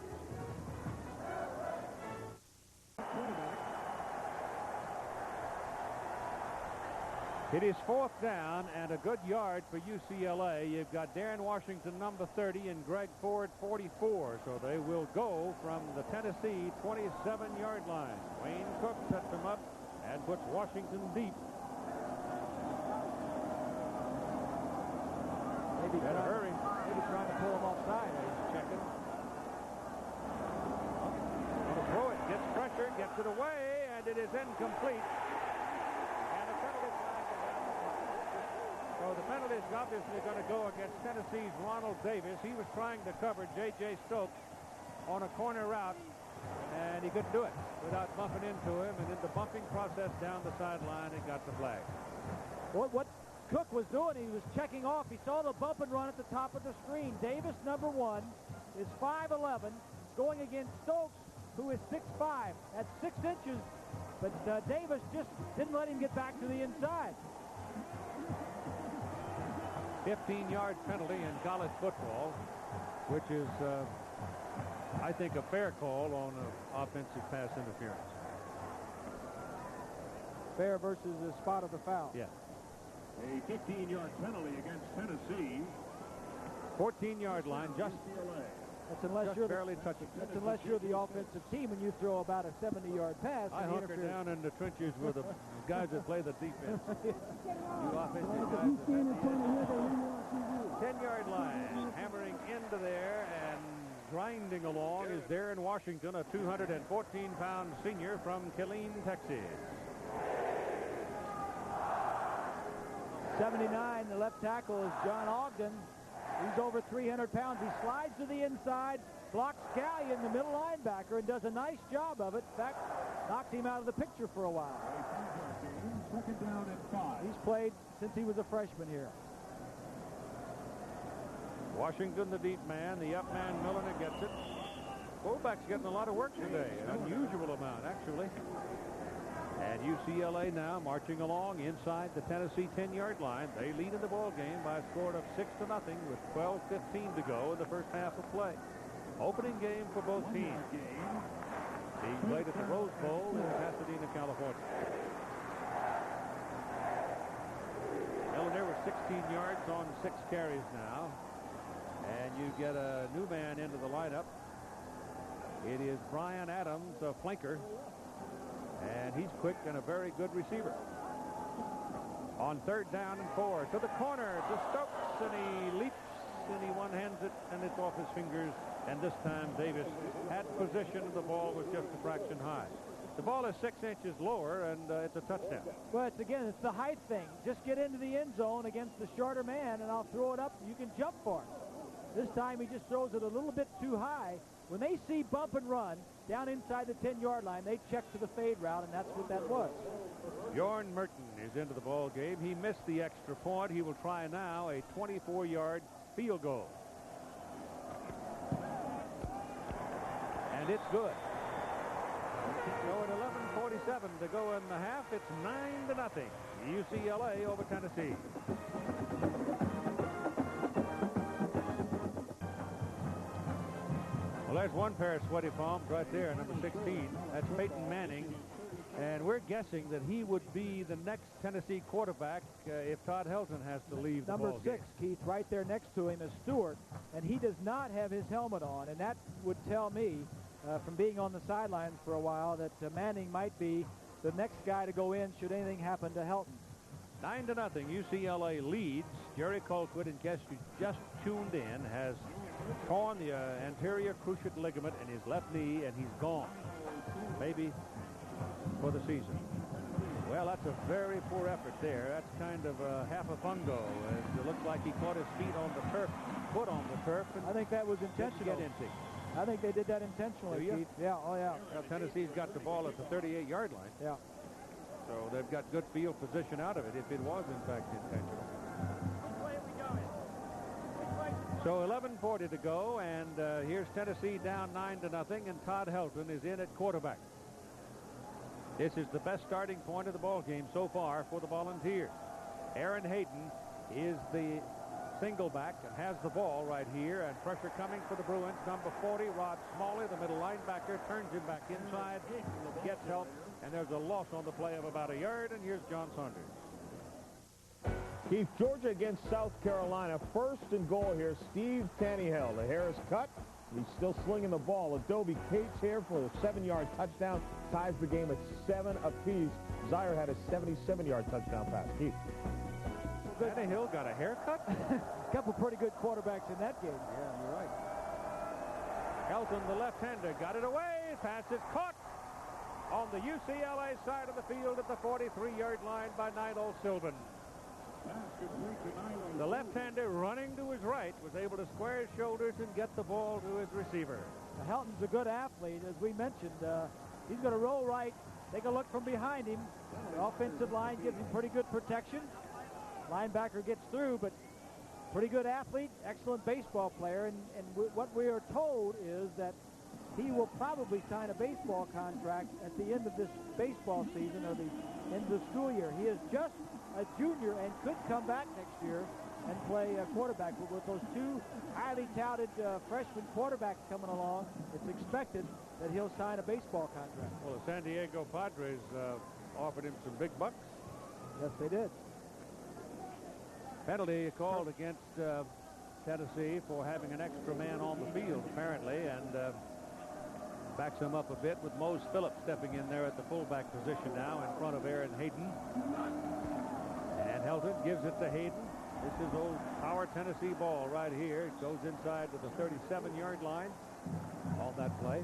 It is 4th down and a good yard for UCLA. You've got Darren Washington, number 30, and Greg Ford, 44. So they will go from the Tennessee 27-yard line. Wayne Cook sets them up and puts Washington deep. Maybe hurry. Maybe trying to pull him offside. He's checking. On the throw, it gets pressure, gets it away, and it is incomplete. So the penalty is obviously going to go against Tennessee's Ronald Davis. He was trying to cover J.J. Stokes on a corner route, and he couldn't do it without bumping into him. And in the bumping process down the sideline, he got the flag. What Cook was doing, he was checking off. He saw the bump and run at the top of the screen. Davis, number 1, is 5'11", going against Stokes, who is 6'5". That's 6 inches, but Davis just didn't let him get back to the inside. 15-yard penalty in college football, which is, I think, a fair call on offensive pass interference. Fair versus the spot of the foul. Yeah. A 15-yard penalty against Tennessee. 14-yard line, just barely touching. That's unless you're the offensive team and you throw about a 70-yard pass. I hunker down in the trenches with the guys that play the defense. You offensive guys. 10-yard line, hammering into there and grinding along is Darren Washington, a 214-pound senior from Killeen, Texas. 79, the left tackle is John Ogden. He's over 300 pounds. He slides to the inside, blocks Scallion, the middle linebacker, and does a nice job of it. In fact, knocks him out of the picture for a while. Second down and 5. He's played since he was a freshman here. Washington, the deep man, the up man, Milliner gets it. Fullback's getting a lot of work today, an unusual amount, actually. And UCLA now marching along inside the Tennessee 10-yard line. They lead in the ball game by a score of 6-0 with 12:15 to go in the first half of play. Opening game for both teams. Being played at the Rose Bowl in Pasadena, California. Milliner with 16 yards on 6 carries now. And you get a new man into the lineup. It is Brian Adams, a flanker. And he's quick and a very good receiver. On 3rd down and 4, to the corner, to Stokes, and he leaps, and he one-hands it, and it's off his fingers. And this time Davis had possession, and the ball was just a fraction high. The ball is 6 inches lower, and it's a touchdown. Well, it's the height thing. Just get into the end zone against the shorter man, and I'll throw it up. You can jump for it. This time he just throws it a little bit too high. When they see bump and run down inside the 10-yard line, they check to the fade route, and that's what that was. Bjorn Merton is into the ball game. He missed the extra point. He will try now a 24-yard field goal. And it's good. So at 11:47 to go in the half, it's 9-0. UCLA over Tennessee. Well, there's one pair of sweaty palms right there, number 16. That's Peyton Manning. And we're guessing that he would be the next Tennessee quarterback if Todd Helton has to leave the ball Number 6, game. Keith, right there next to him is Stewart, and he does not have his helmet on, and that would tell me from being on the sidelines for a while that Manning might be the next guy to go in should anything happen to Helton. 9-0, UCLA leads. Jerry Colquitt, in case you just tuned in, has torn the anterior cruciate ligament in his left knee, and he's gone. Maybe for the season. Well, that's a very poor effort there. That's kind of half a fungo. It looks like he caught his feet on the turf, foot on the turf. And I think that was intentional. Get into. I think they did that intentionally, Keith. Yeah, oh yeah. Well, Tennessee's got the ball at the 38-yard line. Yeah. So they've got good field position out of it if it was, in fact, intentional. So 11:40 to go, and here's Tennessee down 9-0, and Todd Helton is in at quarterback. This is the best starting point of the ball game so far for the Volunteers. Aaron Hayden is the single back and has the ball right here, and pressure coming for the Bruins. Number 40, Rod Smalley, the middle linebacker, turns him back inside, gets help, and there's a loss on the play of about a yard, and here's John Saunders. Keith, Georgia against South Carolina. 1st and goal here. Steve Tannehill. The hair is cut. He's still slinging the ball. Adobe Cates here for a 7-yard touchdown. Ties the game at 7 apiece. Zaire had a 77-yard touchdown pass. Keith. Tannehill got a haircut? A couple pretty good quarterbacks in that game. Yeah, you're right. Helton, the left-hander, got it away. Pass is caught on the UCLA side of the field at the 43-yard line by Nilo Sylvan. The left-hander running to his right was able to square his shoulders and get the ball to his receiver. Now, Helton's a good athlete, as we mentioned. He's going to roll right, take a look from behind him. The offensive line gives him pretty good protection. linebacker gets through, but pretty good athlete, excellent baseball player, and what we are told is that he will probably sign a baseball contract at the end of this baseball season or the end of the school year. He is just a junior and could come back next year and play quarterback. But with those two highly touted freshman quarterbacks coming along, it's expected that he'll sign a baseball contract. Well, the San Diego Padres offered him some big bucks. Yes, they did. Penalty called against Tennessee for having an extra man on the field, apparently, and backs him up a bit with Mose Phillips stepping in there at the fullback position now in front of Aaron Hayden. And Helton gives it to Hayden. This is old Power Tennessee ball right here. It goes inside to the 37-yard line on that play.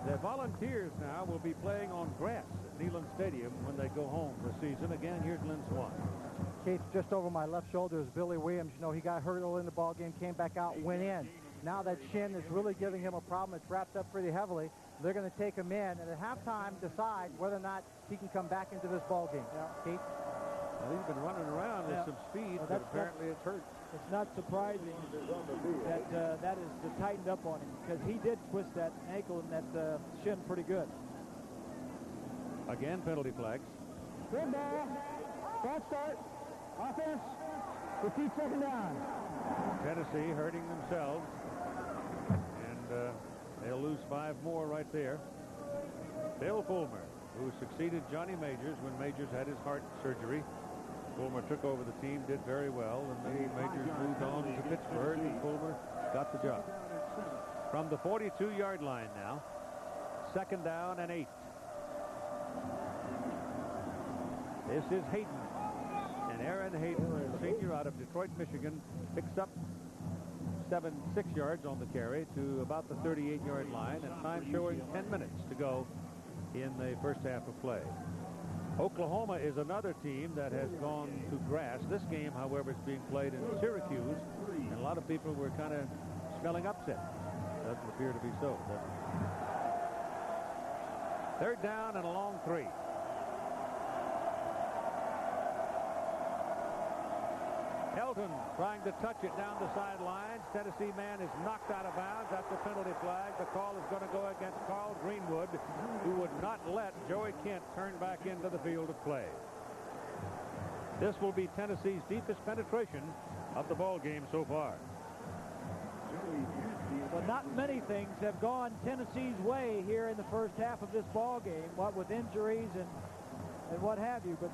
The Volunteers now will be playing on grass at Neyland Stadium when they go home this season. Again, here's Lynn Swan. Keith, just over my left shoulder is Billy Williams. You know, he got hurt early in the ball game, came back out, went in. Now that shin is really giving him a problem. It's wrapped up pretty heavily. They're going to take him in and at halftime decide whether or not he can come back into this ball game. Yeah. Keith? Well, he's been running around with some speed, but apparently it's hurt. It's not surprising that that is tightened up on him because he did twist that ankle and that shin pretty good. Again, penalty flags. Good ball. Ball start. Offense. Repeat second down. Tennessee hurting themselves. And they'll lose 5 more right there. Bill Fulmer, who succeeded Johnny Majors when Majors had his heart surgery. Fulmer took over the team, did very well, and then Majors moved on to Pittsburgh, and Fulmer got the job. From the 42-yard line now, second down and 8. This is Hayden. And Aaron Hayden, senior out of Detroit, Michigan, picks up 6 yards on the carry to about the 38-yard line, and time showing 10 minutes to go in the first half of play. Oklahoma is another team that has gone to grass. This game, however, is being played in Syracuse, and a lot of people were kind of smelling upset. Doesn't appear to be so. Third down and a long 3. Helton trying to touch it down the sidelines. Tennessee man is knocked out of bounds. That's a penalty flag. The call is going to go against Carl Greenwood, who would not let Joey Kent turn back into the field of play. This will be Tennessee's deepest penetration of the ball game so far. But not many things have gone Tennessee's way here in the first half of this ball game, what with injuries and what have you. But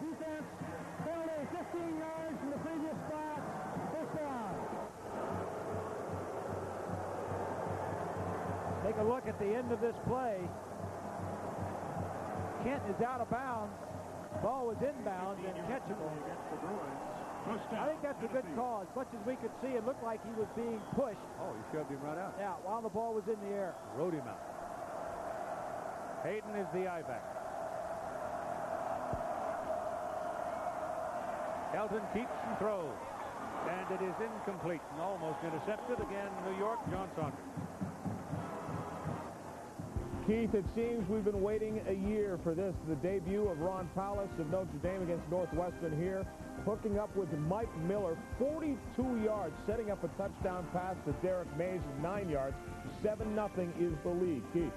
defense, penalty, 15 yards from the previous spot, first down. Take a look at the end of this play. Kent is out of bounds. Ball was inbounds and catchable. I think that's a good call. As much as we could see, it looked like he was being pushed. Oh, he shoved him right out. Yeah, while the ball was in the air. Rode him out. Hayden is the I-back. Helton keeps and throws. And it is incomplete and almost intercepted. Again, New York, John Saunders. Keith, it seems we've been waiting a year for this. The debut of Ron Powlus of Notre Dame against Northwestern here. Hooking up with Mike Miller, 42 yards, setting up a touchdown pass to Derek Mays, 9 yards. 7-0 is the lead. Keith.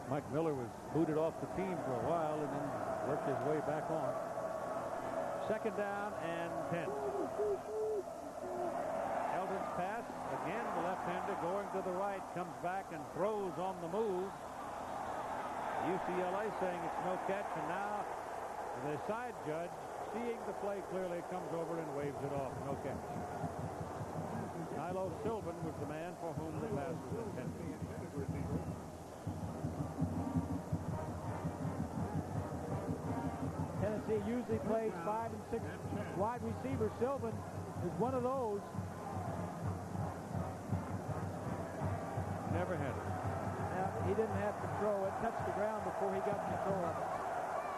Mike Miller was booted off the team for a while and then worked his way back on. Second down and 10. Helton's pass, again the left-hander going to the right, comes back and throws on the move. UCLA saying it's no catch, and now the side judge, seeing the play clearly, comes over and waves it off. No catch. Nilo Sylvan was the man for whom the pass was intended. Tennessee usually plays 5 and 6 wide receivers. Sylvan is one of those. Never had it. He didn't have control. It touched the ground before he got control of it.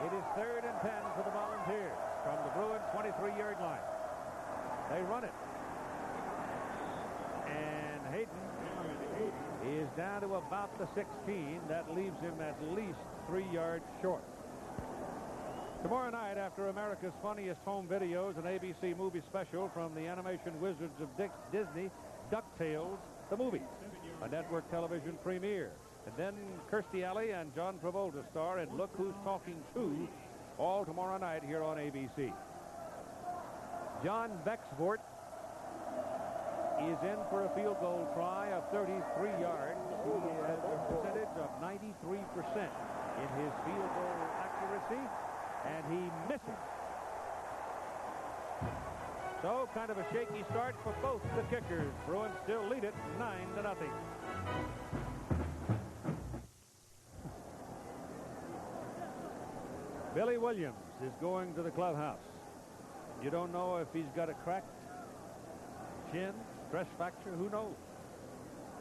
It is 3rd and 10 for the Volunteers from the Bruins 23-yard line. They run it. And Hayden is down to about the 16. That leaves him at least 3 yards short. Tomorrow night, after America's Funniest Home Videos, an ABC movie special from the animation wizards of Disney, DuckTales, the movie, a network television premiere. And then Kirstie Alley and John Travolta star in Look Who's Talking 2, all tomorrow night here on ABC. John Bexford is in for a field goal try of 33 yards. He has a percentage of 93% in his field goal accuracy, and he misses. So kind of a shaky start for both the kickers. Bruins still lead it 9-0. Billy Williams is going to the clubhouse. You don't know if he's got a cracked shin, stress fracture, who knows?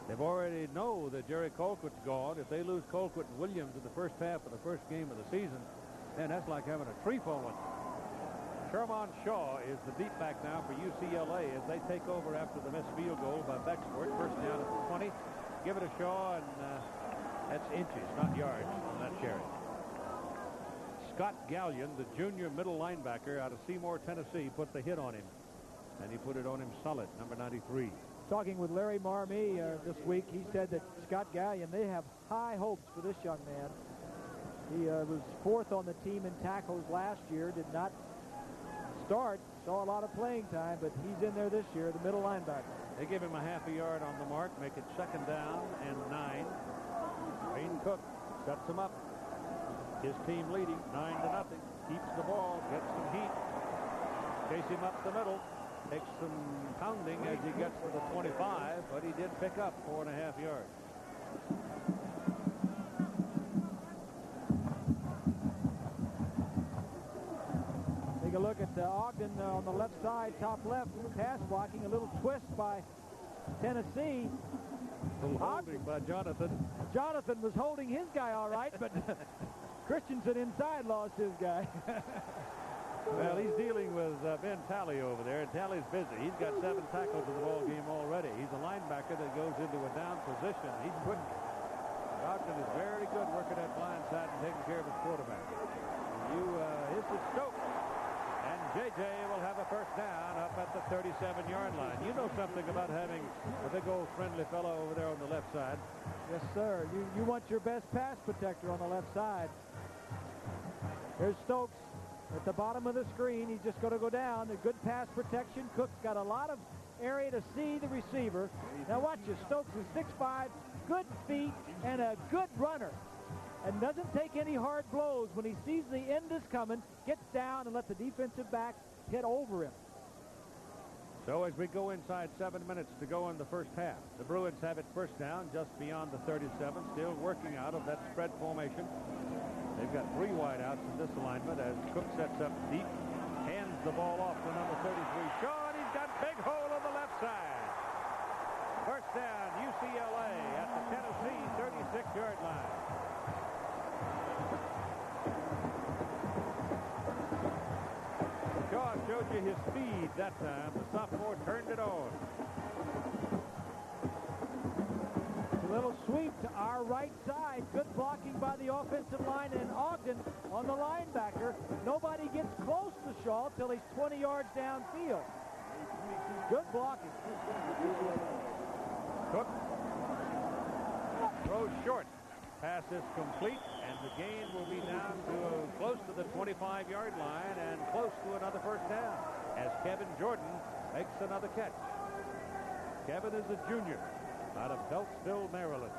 They've already know that Jerry Colquitt's gone. If they lose Colquitt and Williams in the first half of the first game of the season, then that's like having a tree falling. Sherman Shaw is the deep back now for UCLA as they take over after the missed field goal by Bexford. First down at the 20. Give it a Shaw, and that's inches, not yards on that carry. Scott Gallion, the junior middle linebacker out of Seymour, Tennessee, put the hit on him. And he put it on him solid, number 93. Talking with Larry Marmee this week, he said that Scott Gallion, they have high hopes for this young man. He was fourth on the team in tackles last year, did not start, saw a lot of playing time, but he's in there this year, the middle linebacker. They give him a half a yard on the mark, make it 2nd down and 9. Wayne Cook sets him up. His team leading 9-0. Keeps the ball, gets some heat. Chase him up the middle. Takes some pounding as he gets to the 25, but he did pick up 4.5 yards. Take a look at Ogden on the left side, top left, pass blocking, a little twist by Tennessee. Holding by Jonathan. Jonathan was holding his guy all right, but Christensen inside lost his guy. Well, he's dealing with Ben Talley over there, and Talley's busy. He's got 7 tackles in the ball game already. He's a linebacker that goes into a down position. He's quick. Ogden is very good working that blind side and taking care of his quarterback. This is Stokes. And J.J. will have a first down up at the 37-yard line. You know something about having a big old friendly fellow over there on the left side. Yes, sir. You want your best pass protector on the left side. Here's Stokes at the bottom of the screen. He's just going to go down. A good pass protection. Cook's got a lot of area to see the receiver. Now watch this. Stokes is 6'5", good feet, and a good runner. And doesn't take any hard blows. When he sees the end is coming, gets down and let the defensive back get over him. So as we go inside 7 minutes to go in the first half, the Bruins have it first down just beyond the 37, still working out of that spread formation. They've got 3 wideouts in this alignment as Cook sets up deep, hands the ball off to number 33, Shaw, and he's got big hole on the left side. First down, UCLA at the Tennessee 36-yard line. Shaw showed you his speed that time. The sophomore turned it on. A little sweep to our right side. Good blocking by the offensive line, and Ogden on the linebacker. Nobody gets close to Shaw till he's 20 yards downfield. Good blocking. Cook throws short. Pass is complete, and the gain will be down to close to the 25-yard line and close to another first down as Kevin Jordan makes another catch. Kevin is a junior out of Beltsville, Maryland.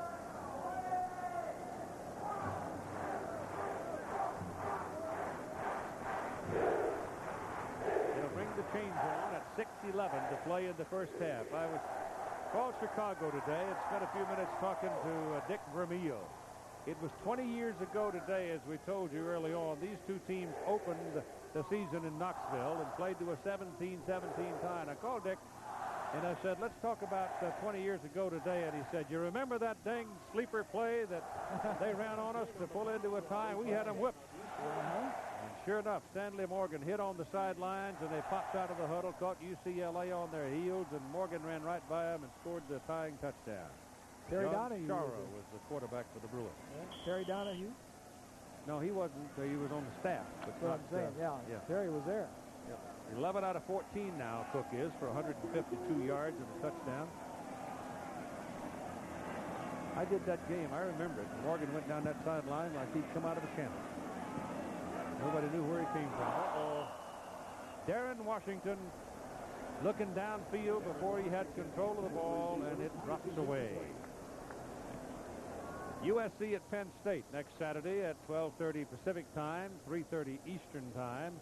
It'll bring the change on at 6:11 to play in the first half. I was called Chicago today and spent a few minutes talking to Dick Vermeil. It was 20 years ago today, as we told you early on. These two teams opened the season in Knoxville and played to a 17-17 tie. And I called Dick and I said, let's talk about 20 years ago today. And he said, you remember that dang sleeper play that they ran on us to pull into a tie? We had them whipped. And sure enough, Stanley Morgan hit on the sidelines, and they popped out of the huddle, caught UCLA on their heels, and Morgan ran right by them and scored the tying touchdown. Terry John Donahue Charo was the quarterback for the Bruins. Yeah. Terry Donahue. No, he wasn't. He was on the staff. But That's what I'm saying. Yeah. Terry was there. 11 out of 14 now, Cook is, for 152 yards and a touchdown. I did that game. I remember it. Morgan went down that sideline like he'd come out of a channel. Nobody knew where he came from. Uh-oh. Darren Washington looking downfield before he had control of the ball, and it drops away. USC at Penn State next Saturday at 12:30 Pacific time, 3:30 Eastern time.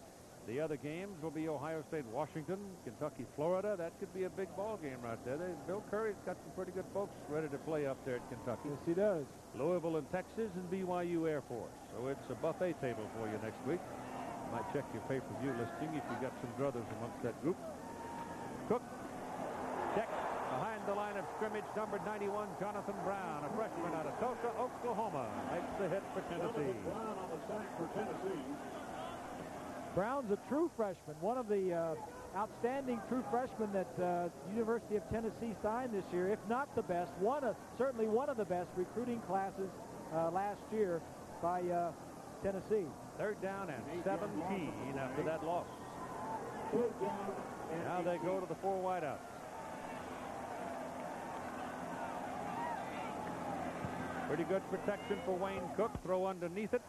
The other games will be Ohio State, Washington, Kentucky, Florida. That could be a big ball game right there. Bill Curry's got some pretty good folks ready to play up there at Kentucky. Yes, he does. Louisville and Texas and BYU Air Force. So it's a buffet table for you next week. You might check your pay-per-view listing if you got some brothers amongst that group. Cook, check behind the line of scrimmage, number 91, Jonathan Brown, a freshman out of Tulsa, Oklahoma, makes the hit for Tennessee. Brown on the sack for Tennessee. Brown's a true freshman, one of the outstanding true freshmen that University of Tennessee signed this year, if not the best, certainly one of the best recruiting classes last year by Tennessee. Third down and 17 after that loss. Now they go to the 4 wideouts. Pretty good protection for Wayne Cook. Throw underneath it.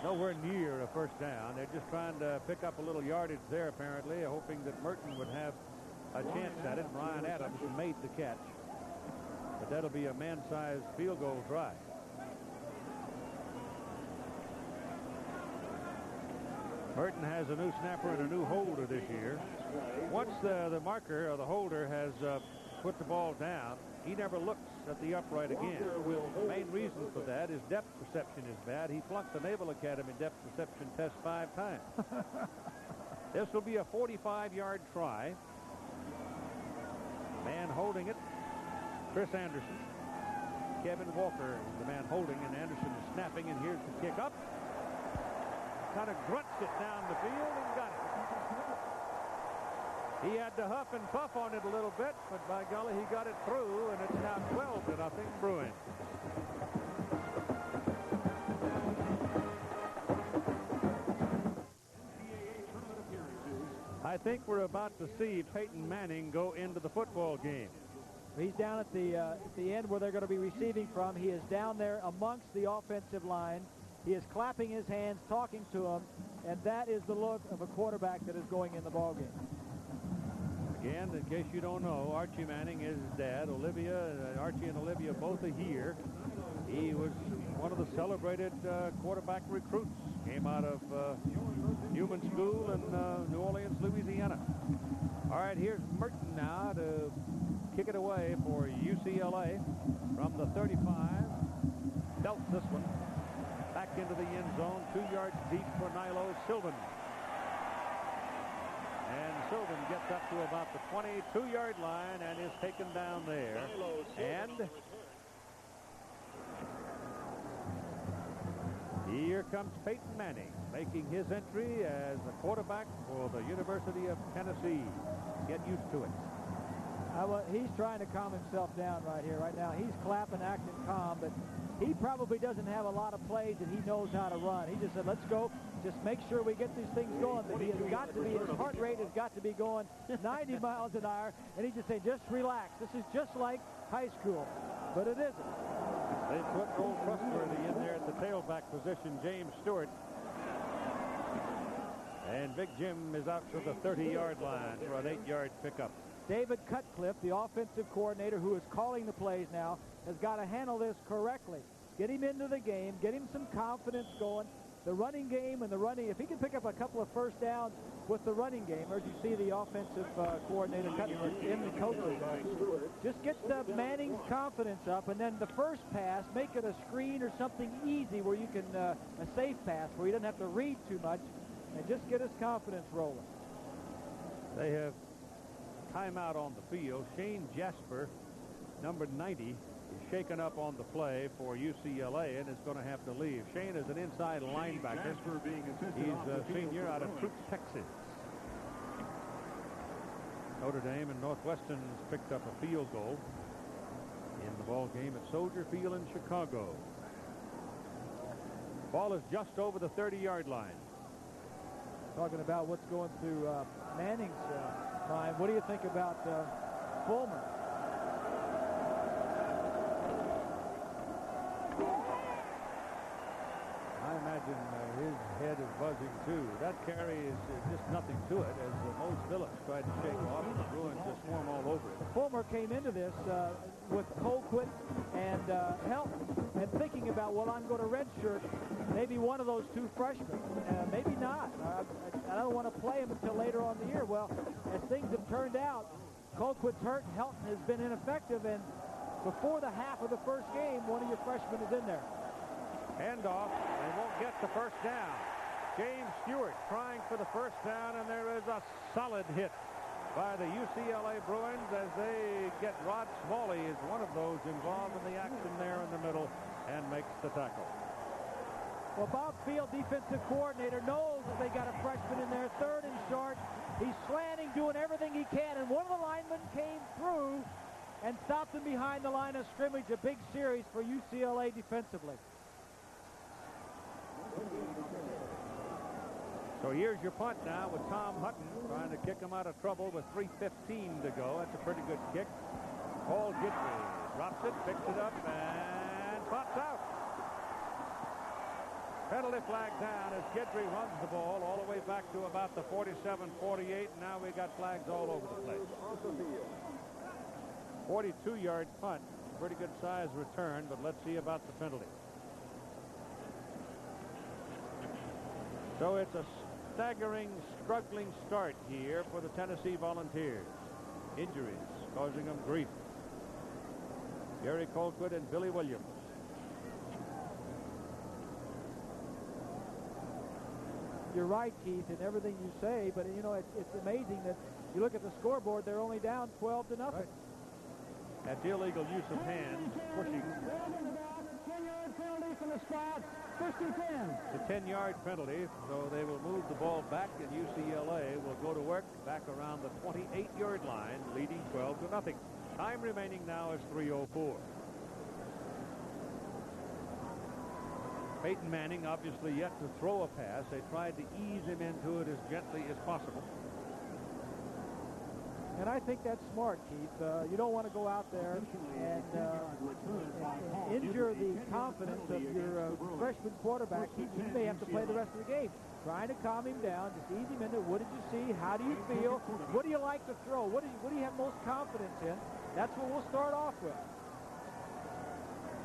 Nowhere near a first down. They're just trying to pick up a little yardage there, apparently, hoping that Merton would have a chance at it. Ryan Adams made the catch. But that'll be a man-sized field goal try. Merton has a new snapper and a new holder this year. Once the marker or the holder has put the ball down, he never looks at the upright again. The main reason for that is depth perception is bad. He flunked the Naval Academy depth perception test 5 times. This will be a 45-yard try. Man holding it, Chris Anderson. Kevin Walker is the man holding, and Anderson is snapping, and here's the kick up. Kind of grunts it down the field and got it. He had to huff and puff on it a little bit, but by golly, he got it through, and it's now 12-0 Bruins. I think we're about to see Peyton Manning go into the football game. He's down at the end where they're going to be receiving from. He is down there amongst the offensive line. He is clapping his hands, talking to them, and that is the look of a quarterback that is going in the ball game. Again, in case you don't know, Archie Manning is his dad. Archie and Olivia both are here. He was one of the celebrated quarterback recruits. Came out of Newman School in New Orleans, Louisiana. All right, here's Merton now to kick it away for UCLA from the 35. Belts this one. Back into the end zone, 2 yards deep for Nilo Sylvan. And Sylvan gets up to about the 22-yard line and is taken down there. And here comes Peyton Manning making his entry as a quarterback for the University of Tennessee. Get used to it. He's trying to calm himself down right here, right now. He's clapping, acting calm, but he probably doesn't have a lot of plays that he knows how to run. He just said, let's go. Just make sure we get these things going. But he has got to be, his heart rate has got to be going 90 miles an hour. And he just said, just relax. This is just like high school. But it isn't. They put old trustworthy in there at the tailback position, James Stewart. And Big Jim is out to the 30-yard line for an 8-yard pickup. David Cutcliffe, the offensive coordinator who is calling the plays now, has got to handle this correctly. Get him into the game, get him some confidence going. The running game and the running, if he can pick up a couple of first downs with the running game, or as you see the offensive coordinator Cutcliffe in the coaches, just get Manning's confidence up, and then the first pass, make it a screen or something easy where you can, a safe pass where he doesn't have to read too much, and just get his confidence rolling. They have timeout on the field. Shane Jasper, number 90, is shaken up on the play for UCLA and is going to have to leave. Shane is an inside linebacker. He's a senior out of Troop, Texas. Notre Dame and Northwestern's picked up a field goal in the ball game at Soldier Field in Chicago. Ball is just over the 30-yard line. Talking about what's going through Manning's mind. What do you think about Fulmer? I imagine his head is buzzing too. That carry is just nothing to it, as Mose Phillips tried to shake off, and the Bruins just swarm all over it. Fulmer came into this with Colquitt and Helton, and thinking about, well, I'm going to redshirt maybe one of those two freshmen. Maybe not. I don't want to play him until later on in the year. Well, as things have turned out, Colquitt's hurt, Helton has been ineffective, and before the half of the first game, one of your freshmen is in there. Handoff, they won't get the first down. James Stewart trying for the first down, and there is a solid hit by the UCLA Bruins as they get Rod Smalley is one of those involved in the action there in the middle and makes the tackle. Well, Bob Field, defensive coordinator, knows that they got a freshman in there, third and short. He's slanting, doing everything he can, and one of the linemen came through and stopped him behind the line of scrimmage. A big series for UCLA defensively. So here's your punt now with Tom Hutton trying to kick him out of trouble with 3:15 to go. That's a pretty good kick. Paul Gidley drops it, picks it up, and pops out. Penalty flag down as Gidley runs the ball all the way back to about the 47-48. Now we got flags all over the place. 42-yard punt. Pretty good size return, but let's see about the penalty. So it's a staggering, struggling start here for the Tennessee Volunteers. Injuries causing them grief. Gary Colquitt and Billy Williams. You're right, Keith, in everything you say, but you know it's amazing that you look at the scoreboard, they're only down 12-0. Right. That's illegal use of hands, pushing. 10-yard penalty from the spot. First and 10. The 10-yard penalty, so they will move the ball back, and UCLA will go to work back around the 28-yard line, leading 12-0. Time remaining now is 3:04. Peyton Manning obviously yet to throw a pass. They tried to ease him into it as gently as possible. And I think that's smart, Keith. You don't want to go out there and injure the confidence of your freshman quarterback. He may have to play the rest of the game. Trying to calm him down, just ease him into it. What did you see? How do you feel? What do you like to throw? What do you have most confidence in? That's what we'll start off with.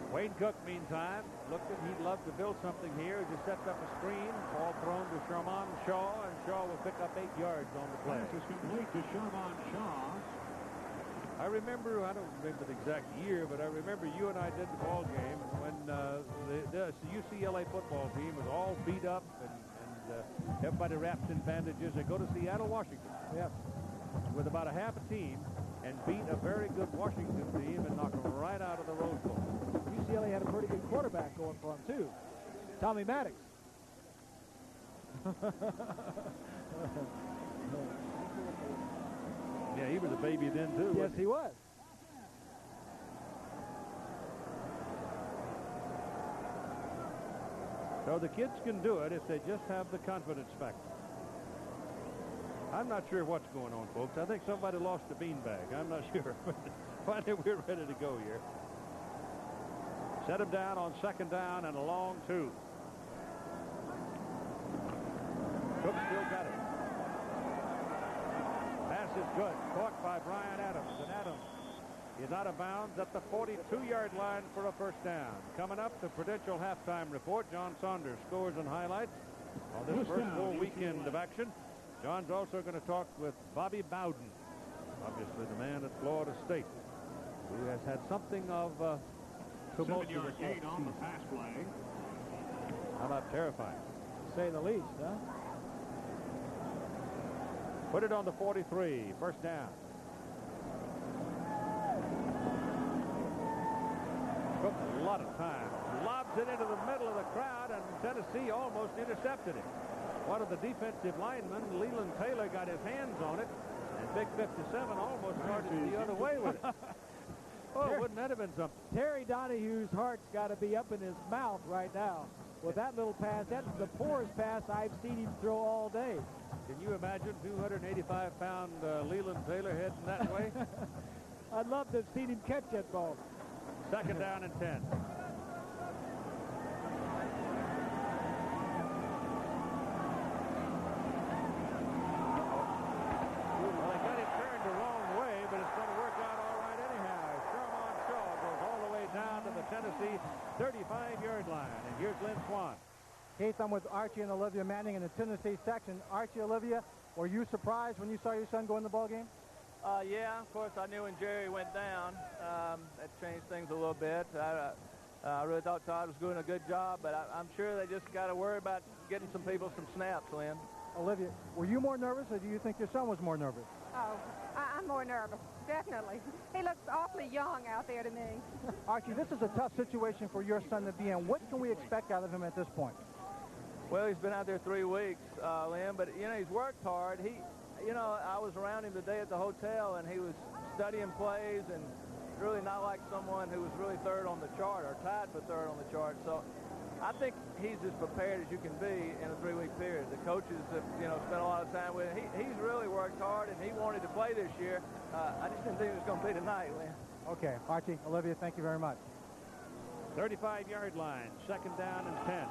Wayne Cook, meantime, looked at he'd love to build something here. He just sets up a screen. Ball thrown to Sherman Shaw, and Shaw will pick up 8 yards on the play. Pass is complete to Sherman Shaw. I remember, I don't remember the exact year, but I remember you and I did the ball game when the UCLA football team was all beat up and everybody wrapped in bandages. They go to Seattle, Washington. Yep. With about a half a team and beat a very good Washington team and knock them right out of the Rose Bowl. UCLA had a pretty good quarterback going for him, too. Tommy Maddox. Yeah, he was a baby then, too. Yes, he was. So the kids can do it if they just have the confidence factor. I'm not sure what's going on, folks. I think somebody lost a beanbag. I'm not sure. Finally, we're ready to go here. Set him down on second down and a long 2. Cook still got it. Pass is good. Caught by Brian Adams. And Adams is out of bounds at the 42-yard line for a first down. Coming up, the Prudential halftime report. John Saunders scores and highlights on this first full weekend of action. John's also going to talk with Bobby Bowden, obviously the man at Florida State, who has had something of tumultuous 7-yard gain on the pass play. How about terrifying? To say the least, huh? Put it on the 43. First down. Took a lot of time. Lobs it into the middle of the crowd, and Tennessee almost intercepted it. One of the defensive linemen, Leland Taylor, got his hands on it, and Big 57 almost started the other way with it. Oh, wouldn't that have been something? Terry Donahue's heart's got to be up in his mouth right now. Well, that little pass, that's the poorest pass I've seen him throw all day. Can you imagine 285-pound Leland Taylor heading that way? I'd love to have seen him catch that ball. Second down and 10. Well, they got it turned the wrong way, but it's going to work out all right anyhow. Sherman Shaw goes all the way down to the Tennessee 35-yard line. And here's Lynn Swan. Keith, I'm with Archie and Olivia Manning in the Tennessee section. Archie, Olivia, were you surprised when you saw your son go in the ball game? Yeah, of course, I knew when Jerry went down. That changed things a little bit. I really thought Todd was doing a good job, but I'm sure they just got to worry about getting some people some snaps, Lynn. Olivia, were you more nervous, or do you think your son was more nervous? Oh, I'm more nervous, definitely. He looks awfully young out there to me. Archie, this is a tough situation for your son to be in. What can we expect out of him at this point? Well, he's been out there 3 weeks, Lynn, but, you know, he's worked hard. You know, I was around him today at the hotel, and he was studying plays and really not like someone who was really third on the chart or tied for third on the chart. So I think he's as prepared as you can be in a 3-week period. The coaches have, you know, spent a lot of time with him. He's really worked hard, and he wanted to play this year. I just didn't think it was going to be tonight, Lynn. Okay, Archie, Olivia, thank you very much. 35-yard line, second down and 10.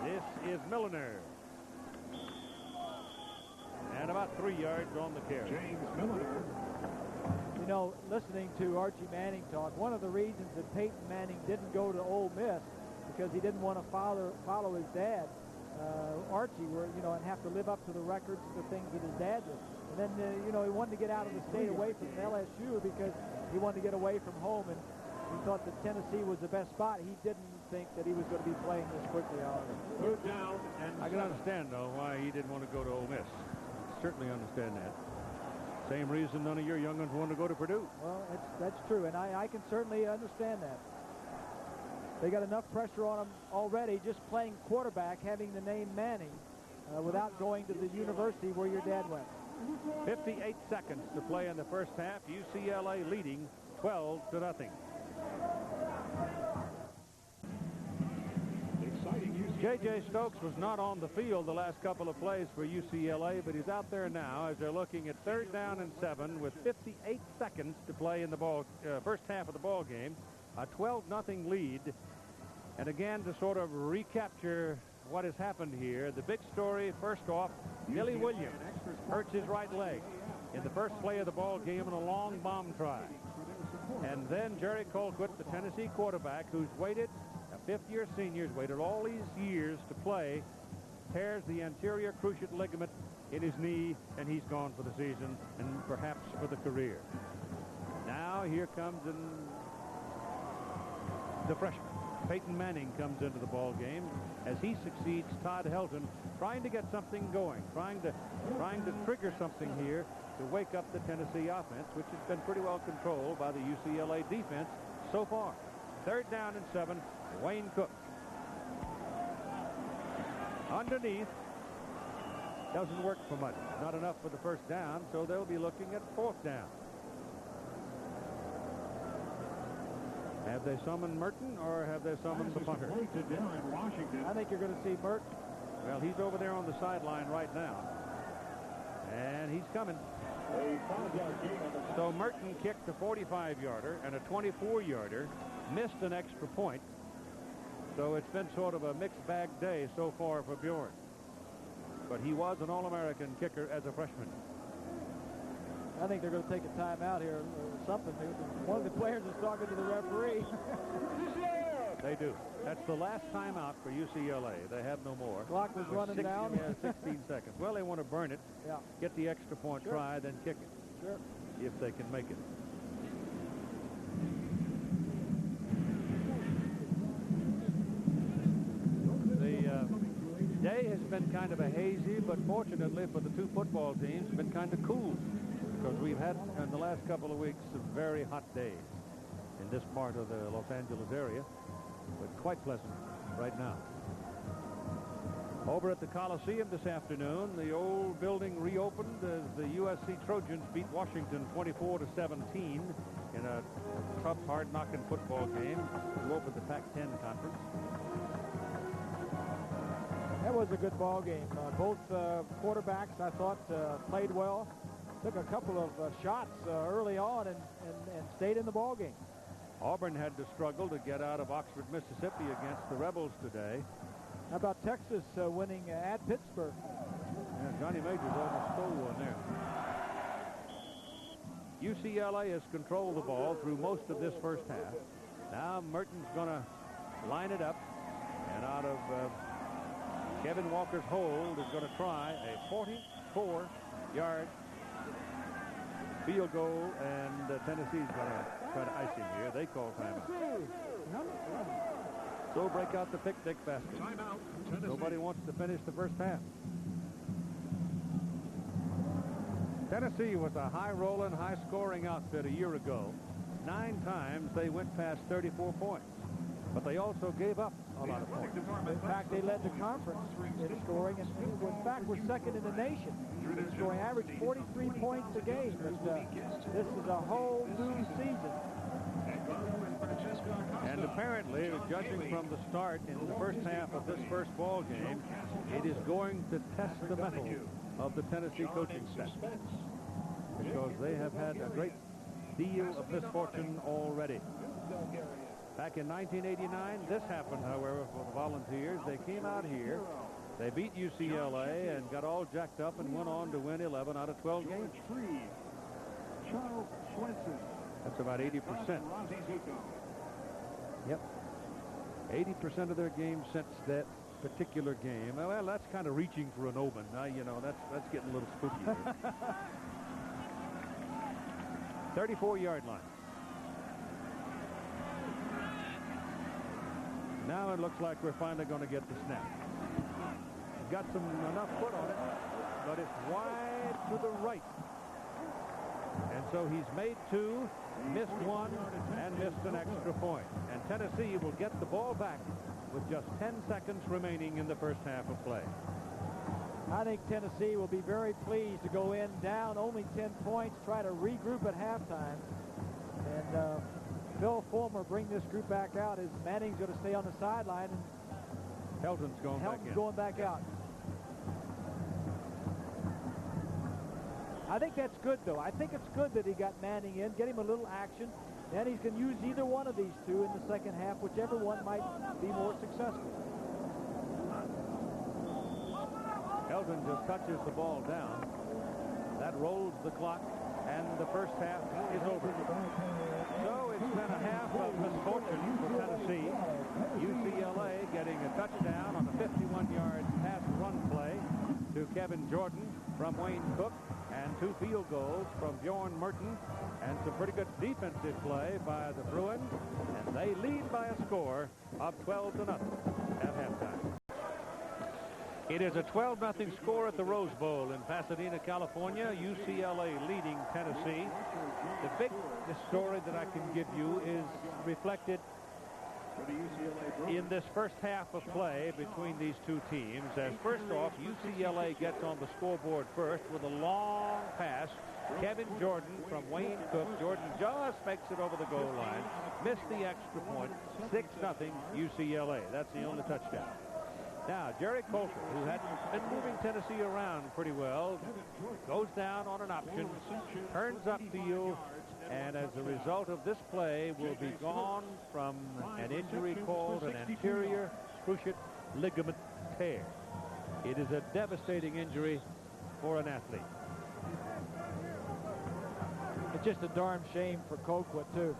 This is Milliner. And about 3 yards on the carry. James Milliner. You know, listening to Archie Manning talk, one of the reasons that Peyton Manning didn't go to Ole Miss because he didn't want to follow his dad, Archie, and have to live up to the records, the things that his dad did. And then, he wanted to get out of the state away from LSU because he wanted to get away from home, and he thought that Tennessee was the best spot. He didn't think that he was going to be playing this quickly. Third down and I can understand, though, why he didn't want to go to Ole Miss. Certainly understand that. Same reason none of your young ones want to go to Purdue. Well, that's true, and I can certainly understand that. They got enough pressure on him already just playing quarterback, having the name Manning, without going to the university where your dad went. 58 seconds to play in the first half. UCLA leading 12-0. J.J. Stokes was not on the field the last couple of plays for UCLA, but he's out there now as they're looking at third down and 7 with 58 seconds to play in the first half of the ball game. A 12-0 lead. And again, to sort of recapture what has happened here, the big story, first off, Billy Williams hurts his right leg in the first play of the ball game in a long bomb try. And then Jerry Colquitt, the Tennessee quarterback, who's waited, a fifth-year senior, has waited all these years to play, tears the anterior cruciate ligament in his knee, and he's gone for the season and perhaps for the career. Now here comes the freshman. Peyton Manning comes into the ball game as he succeeds Todd Helton, trying to get something going, trying to trigger something here to wake up the Tennessee offense, which has been pretty well controlled by the UCLA defense so far. Third down and 7, Wayne Cook. Underneath, doesn't work for much. Not enough for the first down, so they'll be looking at fourth down. Have they summoned Merton, or have they summoned the punter? I think you're going to see Merton. Well, he's over there on the sideline right now. And he's coming. So Merton kicked a 45-yarder and a 24-yarder, missed an extra point. So it's been sort of a mixed bag day so far for Bjorn. But he was an All-American kicker as a freshman. I think they're going to take a timeout here or something. One of the players is talking to the referee. They do. That's the last timeout for UCLA. They have no more. Clock was running down. 16 seconds. Well, they want to burn it, get the extra point try, then kick it. Sure. If they can make it. The day has been kind of a hazy, but fortunately for the two football teams, been kind of cool. Because we've had, in the last couple of weeks, some very hot days in this part of the Los Angeles area, but quite pleasant right now. Over at the Coliseum this afternoon, the old building reopened as the USC Trojans beat Washington 24-17 in a tough, hard-knocking football game to open the Pac-10 conference. was a good ball game. Both quarterbacks, I thought, played well. Took a couple of shots early on and stayed in the ball game. Auburn had to struggle to get out of Oxford, Mississippi against the Rebels today. How about Texas winning at Pittsburgh? Yeah, Johnny Majors almost stole one there. UCLA has controlled the ball through most of this first half. Now Merton's going to line it up, and out of Kevin Walker's hold is going to try a 44-yard field goal, and Tennessee's going to try to ice him here. They call timeout. So break out the picnic basket. Nobody wants to finish the first half. Tennessee was a high-rolling, high-scoring outfit a year ago. 9 times they went past 34 points. But they also gave up a lot of points. In fact, they led the conference in scoring, and in fact, we're second in the nation in scoring. Average 43 points a game. But this is a whole new season. And apparently, judging from the start in the first half of this first ball game, it is going to test the mettle of the Tennessee coaching staff, because they have had a great deal of misfortune already. Back in 1989, this happened, however, for the Volunteers. They came out here, they beat UCLA and got all jacked up and went on to win 11 out of 12 games. That's about 80%. Yep. 80% of their games since that particular game. Well, that's kind of reaching for an omen. Now, you know, that's getting a little spooky. 34-yard line. Now it looks like we're finally going to get the snap. Got enough foot on it, but it's wide to the right. And so he's made 2, missed 1, and missed an extra point. And Tennessee will get the ball back with just 10 seconds remaining in the first half of play. I think Tennessee will be very pleased to go in down only 10 points, try to regroup at halftime. And Phil Fulmer bring this group back out as Manning's going to stay on the sideline. And Helton's going back out. I think that's good, though. I think it's good that he got Manning in, get him a little action. Then he's going to use either one of these two in the second half, whichever one might be more successful. Helton just touches the ball down. That rolls the clock, and the first half is over. So it's been a half of misfortune for Tennessee. UCLA getting a touchdown on a 51-yard pass run play to Kevin Jordan from Wayne Cook, and 2 field goals from Bjorn Merton, and some pretty good defensive play by the Bruins, and they lead by a score of 12-0 at halftime. It is a 12-0 score at the Rose Bowl in Pasadena, California. UCLA leading Tennessee. The story that I can give you is reflected in this first half of play between these two teams. As first off, UCLA gets on the scoreboard first with a long pass. Kevin Jordan from Wayne Cook. Jordan just makes it over the goal line. Missed the extra point. 6-0 UCLA. That's the only touchdown. Now, Jerry Coulter, who had been moving Tennessee around pretty well, goes down on an option, turns upfield, and as a result of this play will be gone from an injury called an anterior cruciate ligament tear. It is a devastating injury for an athlete. It's just a darn shame for Colquitt, too.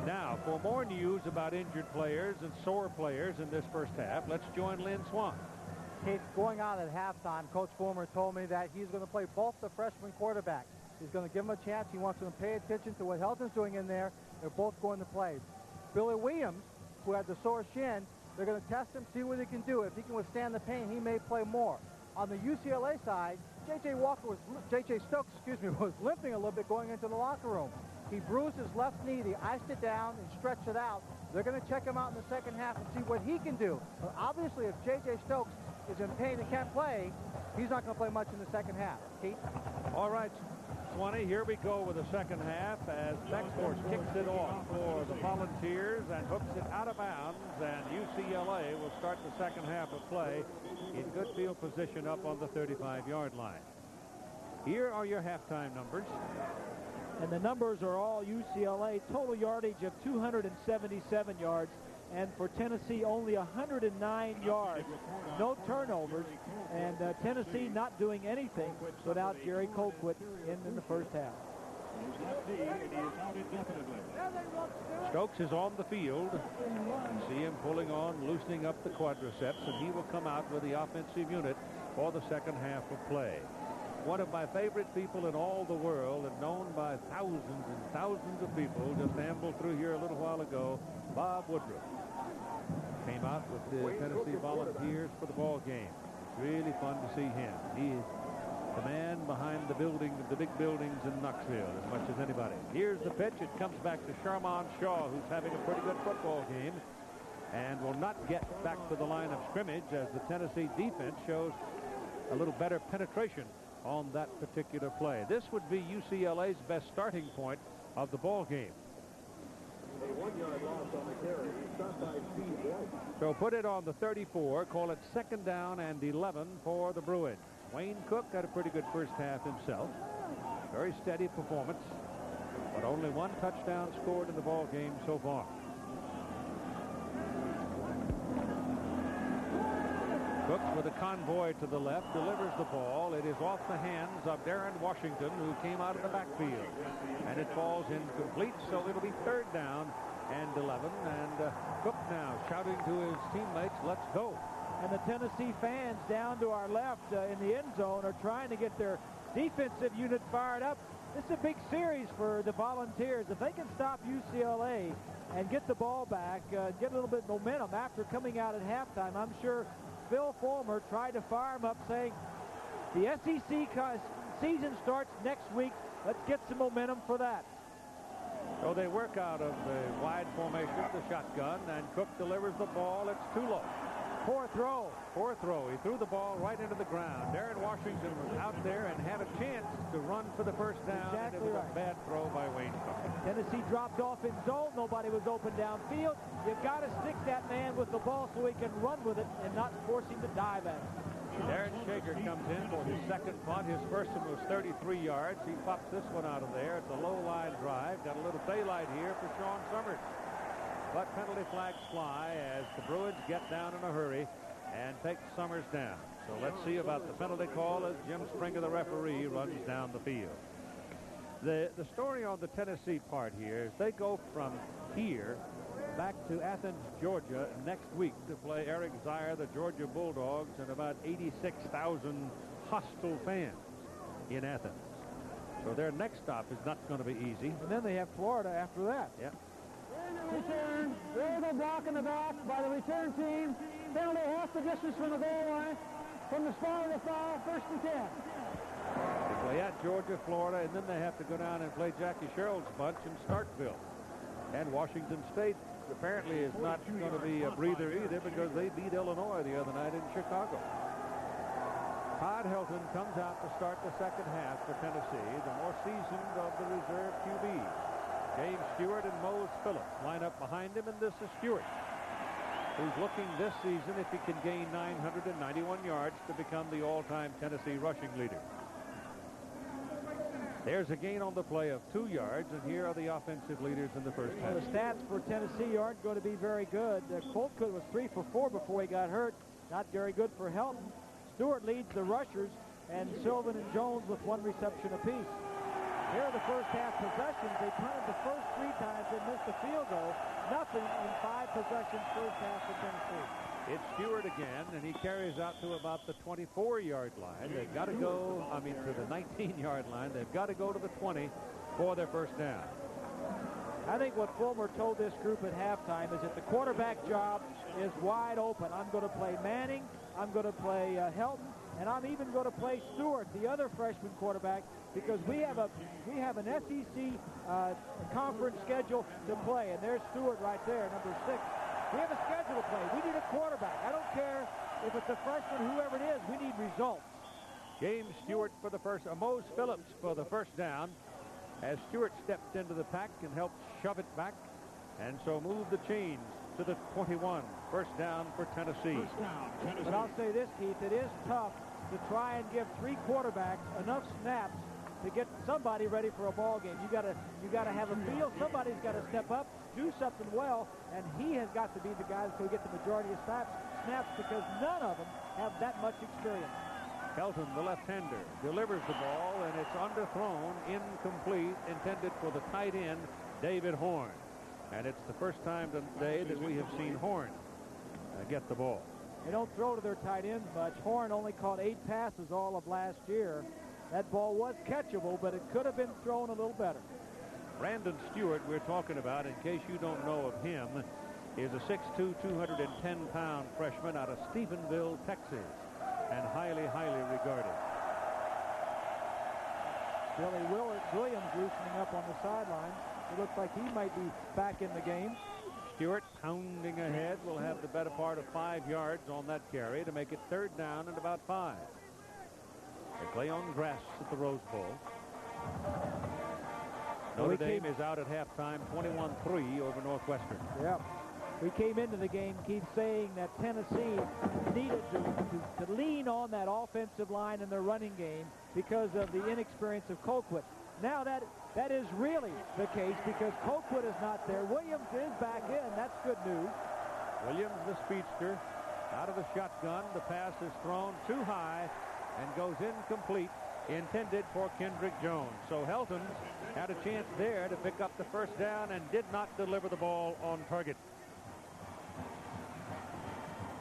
Now, for more news about injured players and sore players in this first half, let's join Lynn Swan. Keith, going on at halftime, Coach Fulmer told me that he's going to play both the freshman quarterbacks. He's going to give them a chance. He wants them to pay attention to what Helton's doing in there. They're both going to play. Billy Williams, who had the sore shin, they're going to test him, see what he can do. If he can withstand the pain, he may play more. On the UCLA side, J.J. Stokes, was limping a little bit going into the locker room. He bruised his left knee. They iced it down and stretched it out. They're going to check him out in the second half and see what he can do. But obviously, if J.J. Stokes is in pain and can't play, he's not going to play much in the second half. Keith? All right. 20. Here we go with the second half as Bexford kicks it off for the Volunteers and hooks it out of bounds, and UCLA will start the second half of play in good field position up on the 35-yard line. Here are your halftime numbers. And the numbers are all UCLA. Total yardage of 277 yards. And for Tennessee, only 109 yards. No turnovers. And Tennessee not doing anything without Jerry Colquitt in the first half. Stokes is on the field. You see him pulling on, loosening up the quadriceps, and he will come out with the offensive unit for the second half of play. One of my favorite people in all the world and known by thousands and thousands of people, just ambled through here a little while ago, Bob Woodruff. Came out with the Tennessee Volunteers for the ball game. It's really fun to see him. He is the man behind the building, the big buildings in Knoxville as much as anybody. Here's the pitch. It comes back to Sherman Shaw, who's having a pretty good football game and will not get back to the line of scrimmage as the Tennessee defense shows a little better penetration on that particular play. This would be UCLA's best starting point of the ball game. A 1-yard loss on the carry. Stopped by Steve White. So put it on the 34. Call it second down and 11 for the Bruins. Wayne Cook had a pretty good first half himself. Very steady performance, but only one touchdown scored in the ball game so far. Cooks with a convoy to the left delivers the ball. It is off the hands of Darren Washington, who came out of the backfield, and it falls incomplete, so it'll be third down and 11. And Cook now shouting to his teammates, let's go. And the Tennessee fans down to our left in the end zone are trying to get their defensive unit fired up. This is a big series for the Volunteers. If they can stop UCLA and get the ball back, get a little bit of momentum after coming out at halftime, I'm sure Phil Fulmer tried to fire him up, saying the SEC season starts next week. Let's get some momentum for that. So they work out of the wide formation, the shotgun, and Cook delivers the ball. It's too low. Poor throw. Poor throw. He threw the ball right into the ground. Darren Washington was out there and had a chance to run for the first down. Exactly and it was right. a bad throw by Wayne Cook. Tennessee dropped off in zone. Nobody was open downfield. You've got to stick that man with the ball so he can run with it and not force him to dive at it. Darren Shager comes in for his second punt. His first one was 33 yards. He pops this one out of there. It's a low-line drive. Got a little daylight here for Sean Summers. But penalty flags fly as the Bruins get down in a hurry and take Summers down. So let's see about the penalty call as Jim Springer, the referee, runs down the field. The story on the Tennessee part here is they go from here back to Athens, Georgia next week to play Eric Zier, the Georgia Bulldogs, and about 86,000 hostile fans in Athens. So their next stop is not going to be easy. And then they have Florida after that. Yeah. Return. Illegal block in the back by the return team. Penalty half the distance from the goal line. From the spot of the foul, 1st and 10. They play at Georgia, Florida, and then they have to go down and play Jackie Sherrill's bunch in Starkville. And Washington State apparently is not going to be a breather either because they beat Illinois the other night in Chicago. Todd Helton comes out to start the second half for Tennessee, the more seasoned of the reserve QBs. James Stewart and Mose Phillips line up behind him, and this is Stewart, who's looking this season if he can gain 991 yards to become the all-time Tennessee rushing leader. There's a gain on the play of 2 yards, and here are the offensive leaders in the first half. Well, the stats for Tennessee aren't going to be very good. Colquitt was 3 for 4 before he got hurt. Not very good for Helton. Stewart leads the rushers, and Sylvan and Jones with 1 reception apiece. Here are the first half possessions. They punted the first 3 times. They missed a field goal. Nothing in 5 possessions first half for Tennessee. It's Stewart again, and he carries out to about the 24-yard line. They've got to go, to the 19-yard line. They've got to go to the 20 for their first down. I think what Fulmer told this group at halftime is that the quarterback job is wide open. I'm going to play Manning. I'm going to play Helton. And I'm even going to play Stewart, the other freshman quarterback, because we have an SEC conference schedule to play. And there's Stewart right there, number 6. We have a schedule to play. We need a quarterback. I don't care if it's a freshman, whoever it is. We need results. James Stewart for the first, Mose Phillips for the first down, as Stewart stepped into the pack and helped shove it back, and so moved the chains to the 21. First down for Tennessee. But I'll say this, Keith, it is tough to try and give three quarterbacks enough snaps to get somebody ready for a ball game. You gotta have a feel. Somebody's got to step up, do something well, and he has got to be the guy that's going to get the majority of snaps because none of them have that much experience. Kelton, the left-hander, delivers the ball, and it's underthrown, incomplete, intended for the tight end, David Horn. And it's the first time today that we have seen Horn get the ball. They don't throw to their tight ends much. Horn only caught 8 passes all of last year. That ball was catchable, but it could have been thrown a little better. Brandon Stewart, we're talking about, in case you don't know of him, is a 6'2", 210-pound freshman out of Stephenville, Texas, and highly, highly regarded. Billy Williams loosening up on the sideline. It looks like he might be back in the game. Stewart pounding ahead will have the better part of 5 yards on that carry to make it third down and about 5. They play on grass at the Rose Bowl. Notre Dame is out at halftime, 21-3 over Northwestern. Yeah. We came into the game, Keith, saying that Tennessee needed to lean on that offensive line in their running game because of the inexperience of Colquitt. Now that is really the case because Colquitt is not there. Williams is back in. That's good news. Williams, the speedster, out of the shotgun. The pass is thrown too high and goes incomplete, intended for Kendrick Jones. So Helton had a chance there to pick up the first down and did not deliver the ball on target.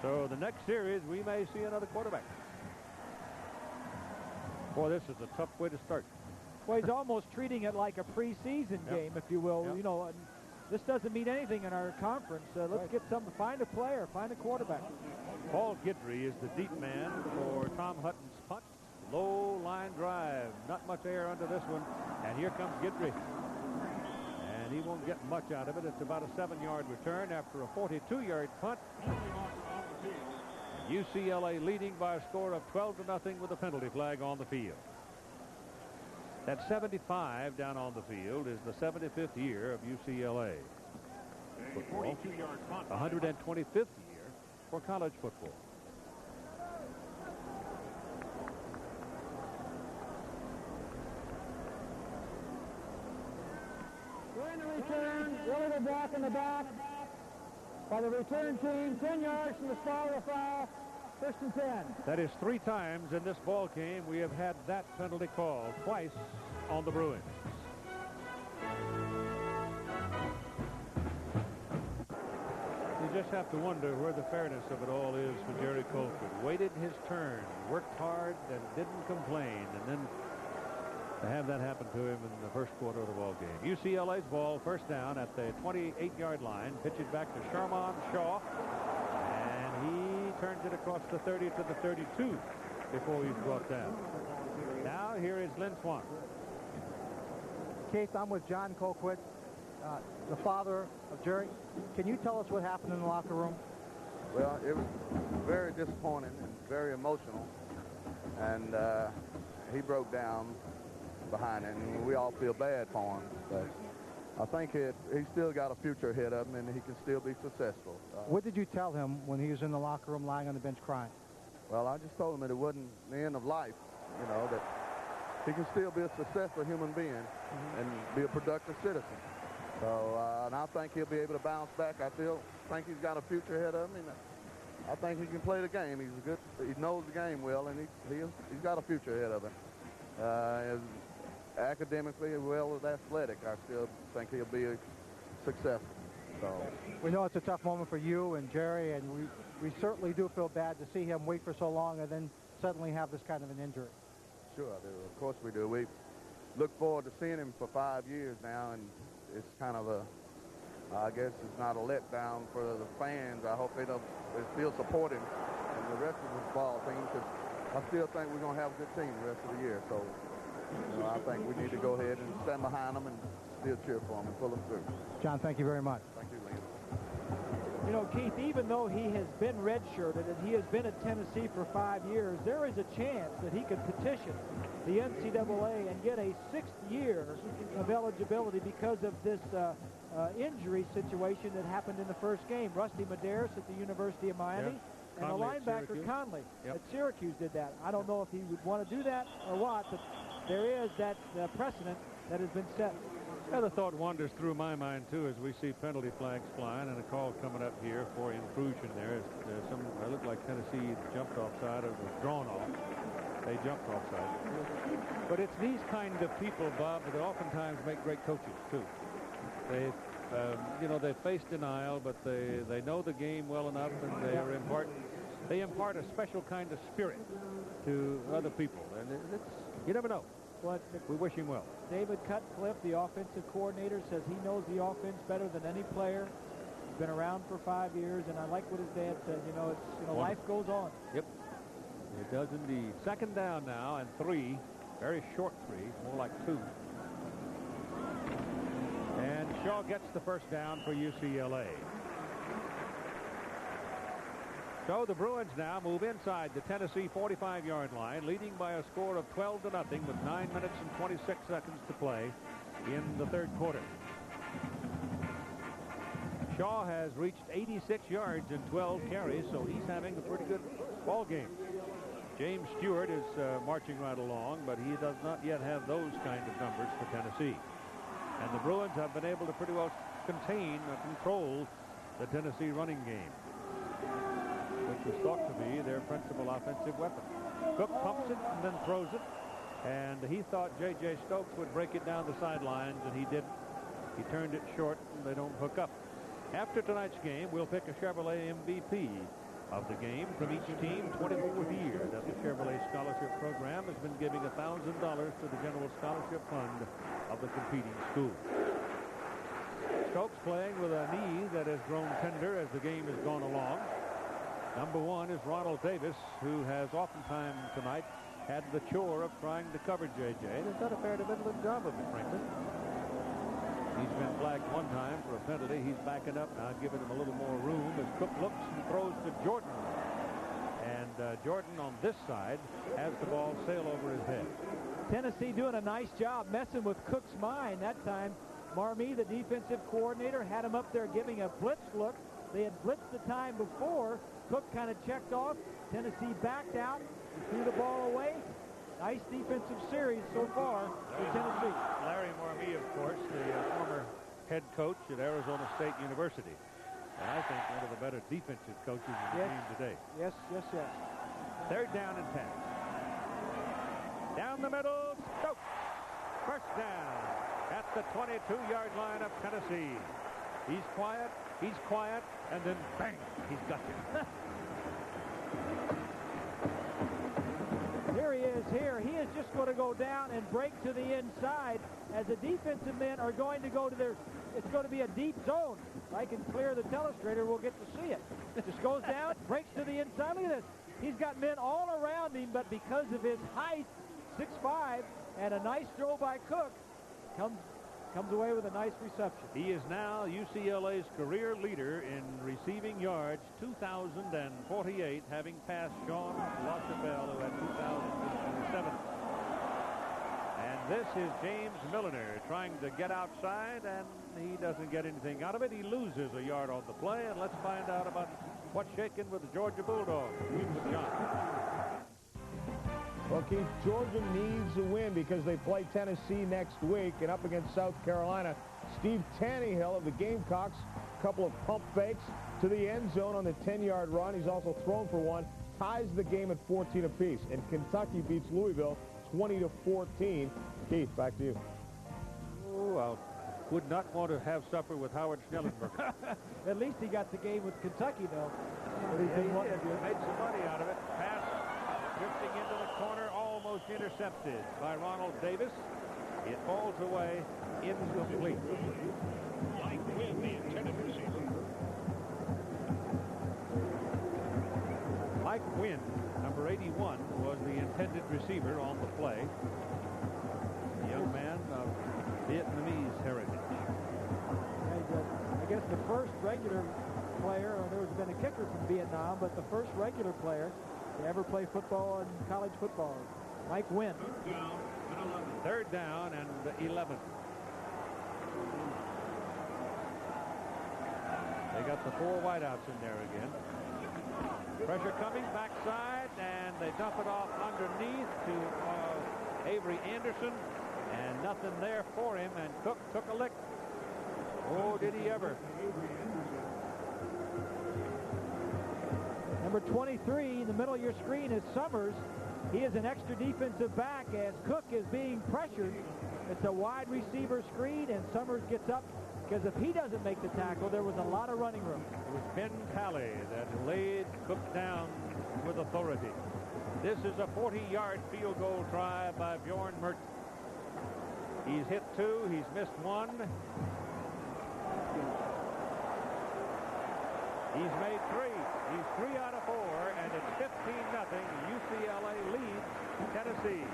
So the next series, we may see another quarterback. Boy, this is a tough way to start. Well, he's almost treating it like a preseason game, if you will. You know, this doesn't mean anything in our conference. Let's get something. Find a player. Find a quarterback. Paul Guidry is the deep man for Tom Hutton's punt. Low line drive. Not much air under this one. And here comes Guidry. And he won't get much out of it. It's about a 7-yard return after a 42-yard punt. UCLA leading by a score of 12-0 with a penalty flag on the field. That 75 down on the field is the 75th year of UCLA football. 125th year for college football. Going to return, really the block in the back by the return team, 10 yards from the spot of the foul, 1st and 10. That is 3 times in this ball game we have had that penalty called, twice on the Bruins. You just have to wonder where the fairness of it all is for Jerry Colquitt. Waited his turn, worked hard, and didn't complain, and then to have that happen to him in the first quarter of the ball game. UCLA's ball, first down at the 28-yard line. Pitch it back to Sherman Shaw, and he turns it across the 30 to the 32 before he's brought down. Now here is Lynn Swan. Keith, I'm with John Colquitt, the father of Jerry. Can you tell us what happened in the locker room? Well, it was very disappointing and very emotional, and he broke down behind it, and we all feel bad for him. But I think he's still got a future ahead of him, and he can still be successful. What did you tell him when he was in the locker room lying on the bench crying? Well, I just told him that it wasn't the end of life, you know, that he can still be a successful human being and be a productive citizen. So, and I think he'll be able to bounce back. I think he's got a future ahead of him, and I think he can play the game. He knows the game well, and he's got a future ahead of him. As academically as well as athletic, I still think he'll be successful. So we know it's a tough moment for you and Jerry, and we certainly do feel bad to see him wait for so long and then suddenly have this kind of an injury. Sure, I do. Of course we do. We look forward to seeing him for 5 years now, and it's kind of I guess it's not a letdown for the fans. I hope they still support him and the rest of the ball team, because I still think we're going to have a good team the rest of the year. So, you know, I think we need to go ahead and stand behind them and still cheer for them and pull them through. John, thank you very much. Thank you, Liam. You know, Keith, even though he has been redshirted and he has been at Tennessee for 5 years, there is a chance that he could petition the NCAA and get a 6th year of eligibility because of this injury situation that happened in the first game. Rusty Medeiros at the University of Miami. Yep. And Conley the linebacker, Syracuse. Conley, Yep. at Syracuse did that. I don't know if he would want to do that or what, but there is that precedent that has been set. Yeah, the thought wanders through my mind, too, as we see penalty flags flying and a call coming up here for intrusion there. It looked like Tennessee jumped offside or was drawn off. They jumped offside. But it's these kind of people, Bob, that oftentimes make great coaches, too. They, they face denial, but they know the game well enough, and they impart a special kind of spirit to other people. And you never know. But we wish him well. David Cutcliffe, the offensive coordinator, says he knows the offense better than any player. He's been around for 5 years, and I like what his dad said. Life goes on. Yep, it does indeed. Second down now and 3, very short 3, more like 2. And Shaw gets the first down for UCLA. So the Bruins now move inside the Tennessee 45-yard line, leading by a score of 12-0 with 9 minutes and 26 seconds to play in the third quarter. Shaw has reached 86 yards in 12 carries, so he's having a pretty good ball game. James Stewart is marching right along, but he does not yet have those kind of numbers for Tennessee. And the Bruins have been able to pretty well contain or control the Tennessee running game, which was thought to be their principal offensive weapon. Cook pumps it and then throws it, and he thought J.J. Stokes would break it down the sidelines, and he didn't. He turned it short, and they don't hook up. After tonight's game, we'll pick a Chevrolet MVP of the game from each team. 24th year that the Chevrolet Scholarship Program has been giving $1,000 to the General Scholarship Fund of the competing schools. Stokes playing with a knee that has grown tender as the game has gone along. Number 1 is Ronald Davis, who has oftentimes tonight had the chore of trying to cover J.J. They've done a fair to middling job of it, frankly. He's been flagged one time for a penalty. He's backing up now, giving him a little more room as Cook looks and throws to Jordan. And Jordan on this side has the ball sail over his head. Tennessee doing a nice job messing with Cook's mind that time. Marmee, the defensive coordinator, had him up there giving a blitz look. They had blitzed the time before. Cook kind of checked off. Tennessee backed out and threw the ball away. Nice defensive series so far for Tennessee. Larry Marmee, of course, the former head coach at Arizona State University. And I think one of the better defensive coaches in the game today. Yes. Third down and 10. Down the middle, Stokes. First down at the 22-yard line of Tennessee. He's quiet, and then bang, he's got you. Here he is here. He is just going to go down and break to the inside as the defensive men are going to go to their, it's going to be a deep zone. If I can clear the telestrator, we'll get to see it. Just goes down, breaks to the inside. Look at this. He's got men all around him, but because of his height, 6'5", and a nice throw by Cook, comes away with a nice reception. He is now UCLA's career leader in receiving yards, 2,048, having passed Sean LaChapelle, who had 2,027. And this is James Milliner trying to get outside, and he doesn't get anything out of it. He loses a yard on the play, and let's find out about what's shaking with the Georgia Bulldogs. With John. Well, Keith, Georgia needs a win because they play Tennessee next week, and up against South Carolina. Steve Tannehill of the Gamecocks, a couple of pump fakes to the end zone on the 10-yard run. He's also thrown for one, ties the game at 14 apiece, and Kentucky beats Louisville 20-14. Keith, back to you. Oh, I would not want to have supper with Howard Schnellenberger. At least he got the game with Kentucky, though. But he made some money out of it. Pass drifting into the corner, almost intercepted by Ronald Davis. It falls away, incomplete. Mike Quinn, the intended receiver. Mike Quinn, number 81, was the intended receiver on the play. A young man of Vietnamese heritage. I guess the first regular player, or there's been a kicker from Vietnam, but the first regular player to ever play football in college football. Mike Wynn. Third down and 11. They got the 4 wideouts in there again. Pressure coming backside, and they dump it off underneath to Avery Anderson, and nothing there for him, and Cook took a lick. Oh, did he ever. Number 23 in the middle of your screen is Summers. He is an extra defensive back as Cook is being pressured. It's a wide receiver screen, and Summers gets up because if he doesn't make the tackle, there was a lot of running room. It was Ben Talley that laid Cook down with authority. This is a 40-yard field goal try by Bjorn Merton. He's hit 2, he's missed 1. He's made 3. He's 3 out of 4, and it's 15-0. UCLA leads Tennessee.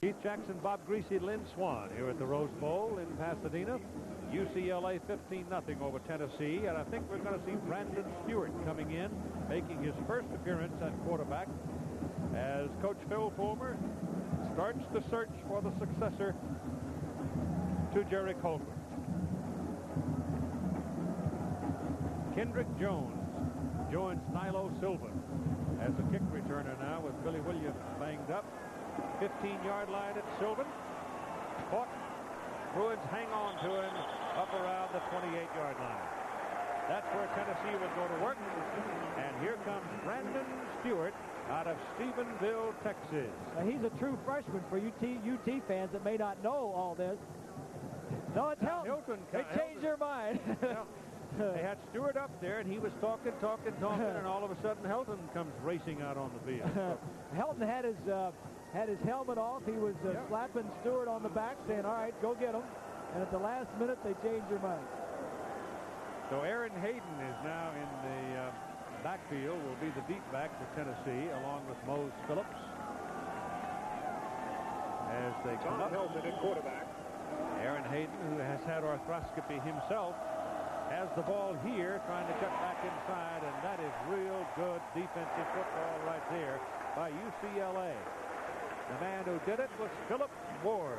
Keith Jackson, Bob Greasy, Lynn Swan here at the Rose Bowl in Pasadena. UCLA 15-0 over Tennessee, and I think we're going to see Brandon Stewart coming in, making his first appearance at quarterback as Coach Phil Fulmer starts the search for the successor to Jerry Colquitt. Kendrick Jones joins Nilo Silva as a kick returner now with Billy Williams banged up. 15-yard line at Sylvan. Caught. Bruins hang on to him up around the 28-yard line. That's where Tennessee would go to work. And here comes Brandon Stewart out of Stephenville, Texas. Now, he's a true freshman for UT fans that may not know all this. No, it's Hilton. They changed their mind. They had Stewart up there, and he was talking, and all of a sudden Helton comes racing out on the field. Helton had his helmet off. He was slapping Stewart on the back, saying, all right, go get him. And at the last minute, they changed their mind. So Aaron Hayden is now in the backfield, will be the deep back for Tennessee, along with Mose Phillips. As they come up. Helton at quarterback. Aaron Hayden, who has had arthroscopy himself, has the ball here, trying to cut back inside, and that is real good defensive football right there by UCLA. The man who did it was Philip Ward.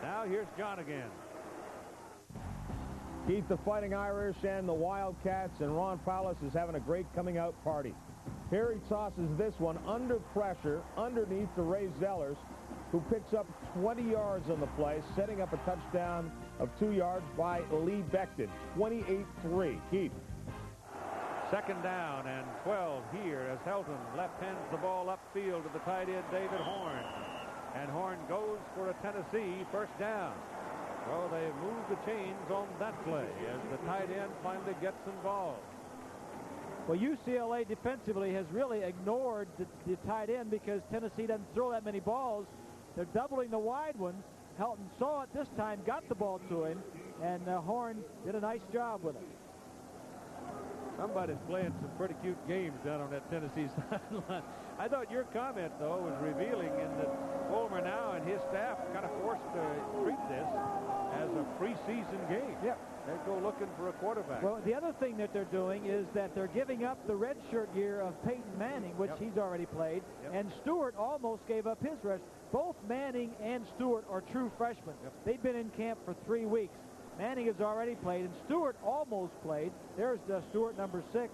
Now here's John again. Keith, the Fighting Irish and the Wildcats, and Ron Powless is having a great coming out party. Here he tosses this one under pressure underneath to Ray Zellers, who picks up 20 yards on the play, setting up a touchdown of 2 yards by Lee Becton. 28-3. Keith. Second down and 12 here as Helton left hands the ball upfield to the tight end David Horn. And Horn goes for a Tennessee first down. Well, they moved the chains on that play as the tight end finally gets involved. Well, UCLA defensively has really ignored the tight end because Tennessee doesn't throw that many balls. They're doubling the wide ones. Helton saw it this time, got the ball to him, and Horn did a nice job with it. Somebody's playing some pretty cute games down on that Tennessee sideline. I thought your comment, though, was revealing in that Fulmer now and his staff kind of forced to treat this as a preseason game. Yep. They go looking for a quarterback. Well, the other thing that they're doing is that they're giving up the redshirt year of Peyton Manning, which he's already played, and Stewart almost gave up his rest. Both Manning and Stewart are true freshmen. They've been in camp for 3 weeks. Manning has already played, and Stewart almost played. There's Stewart, number 6.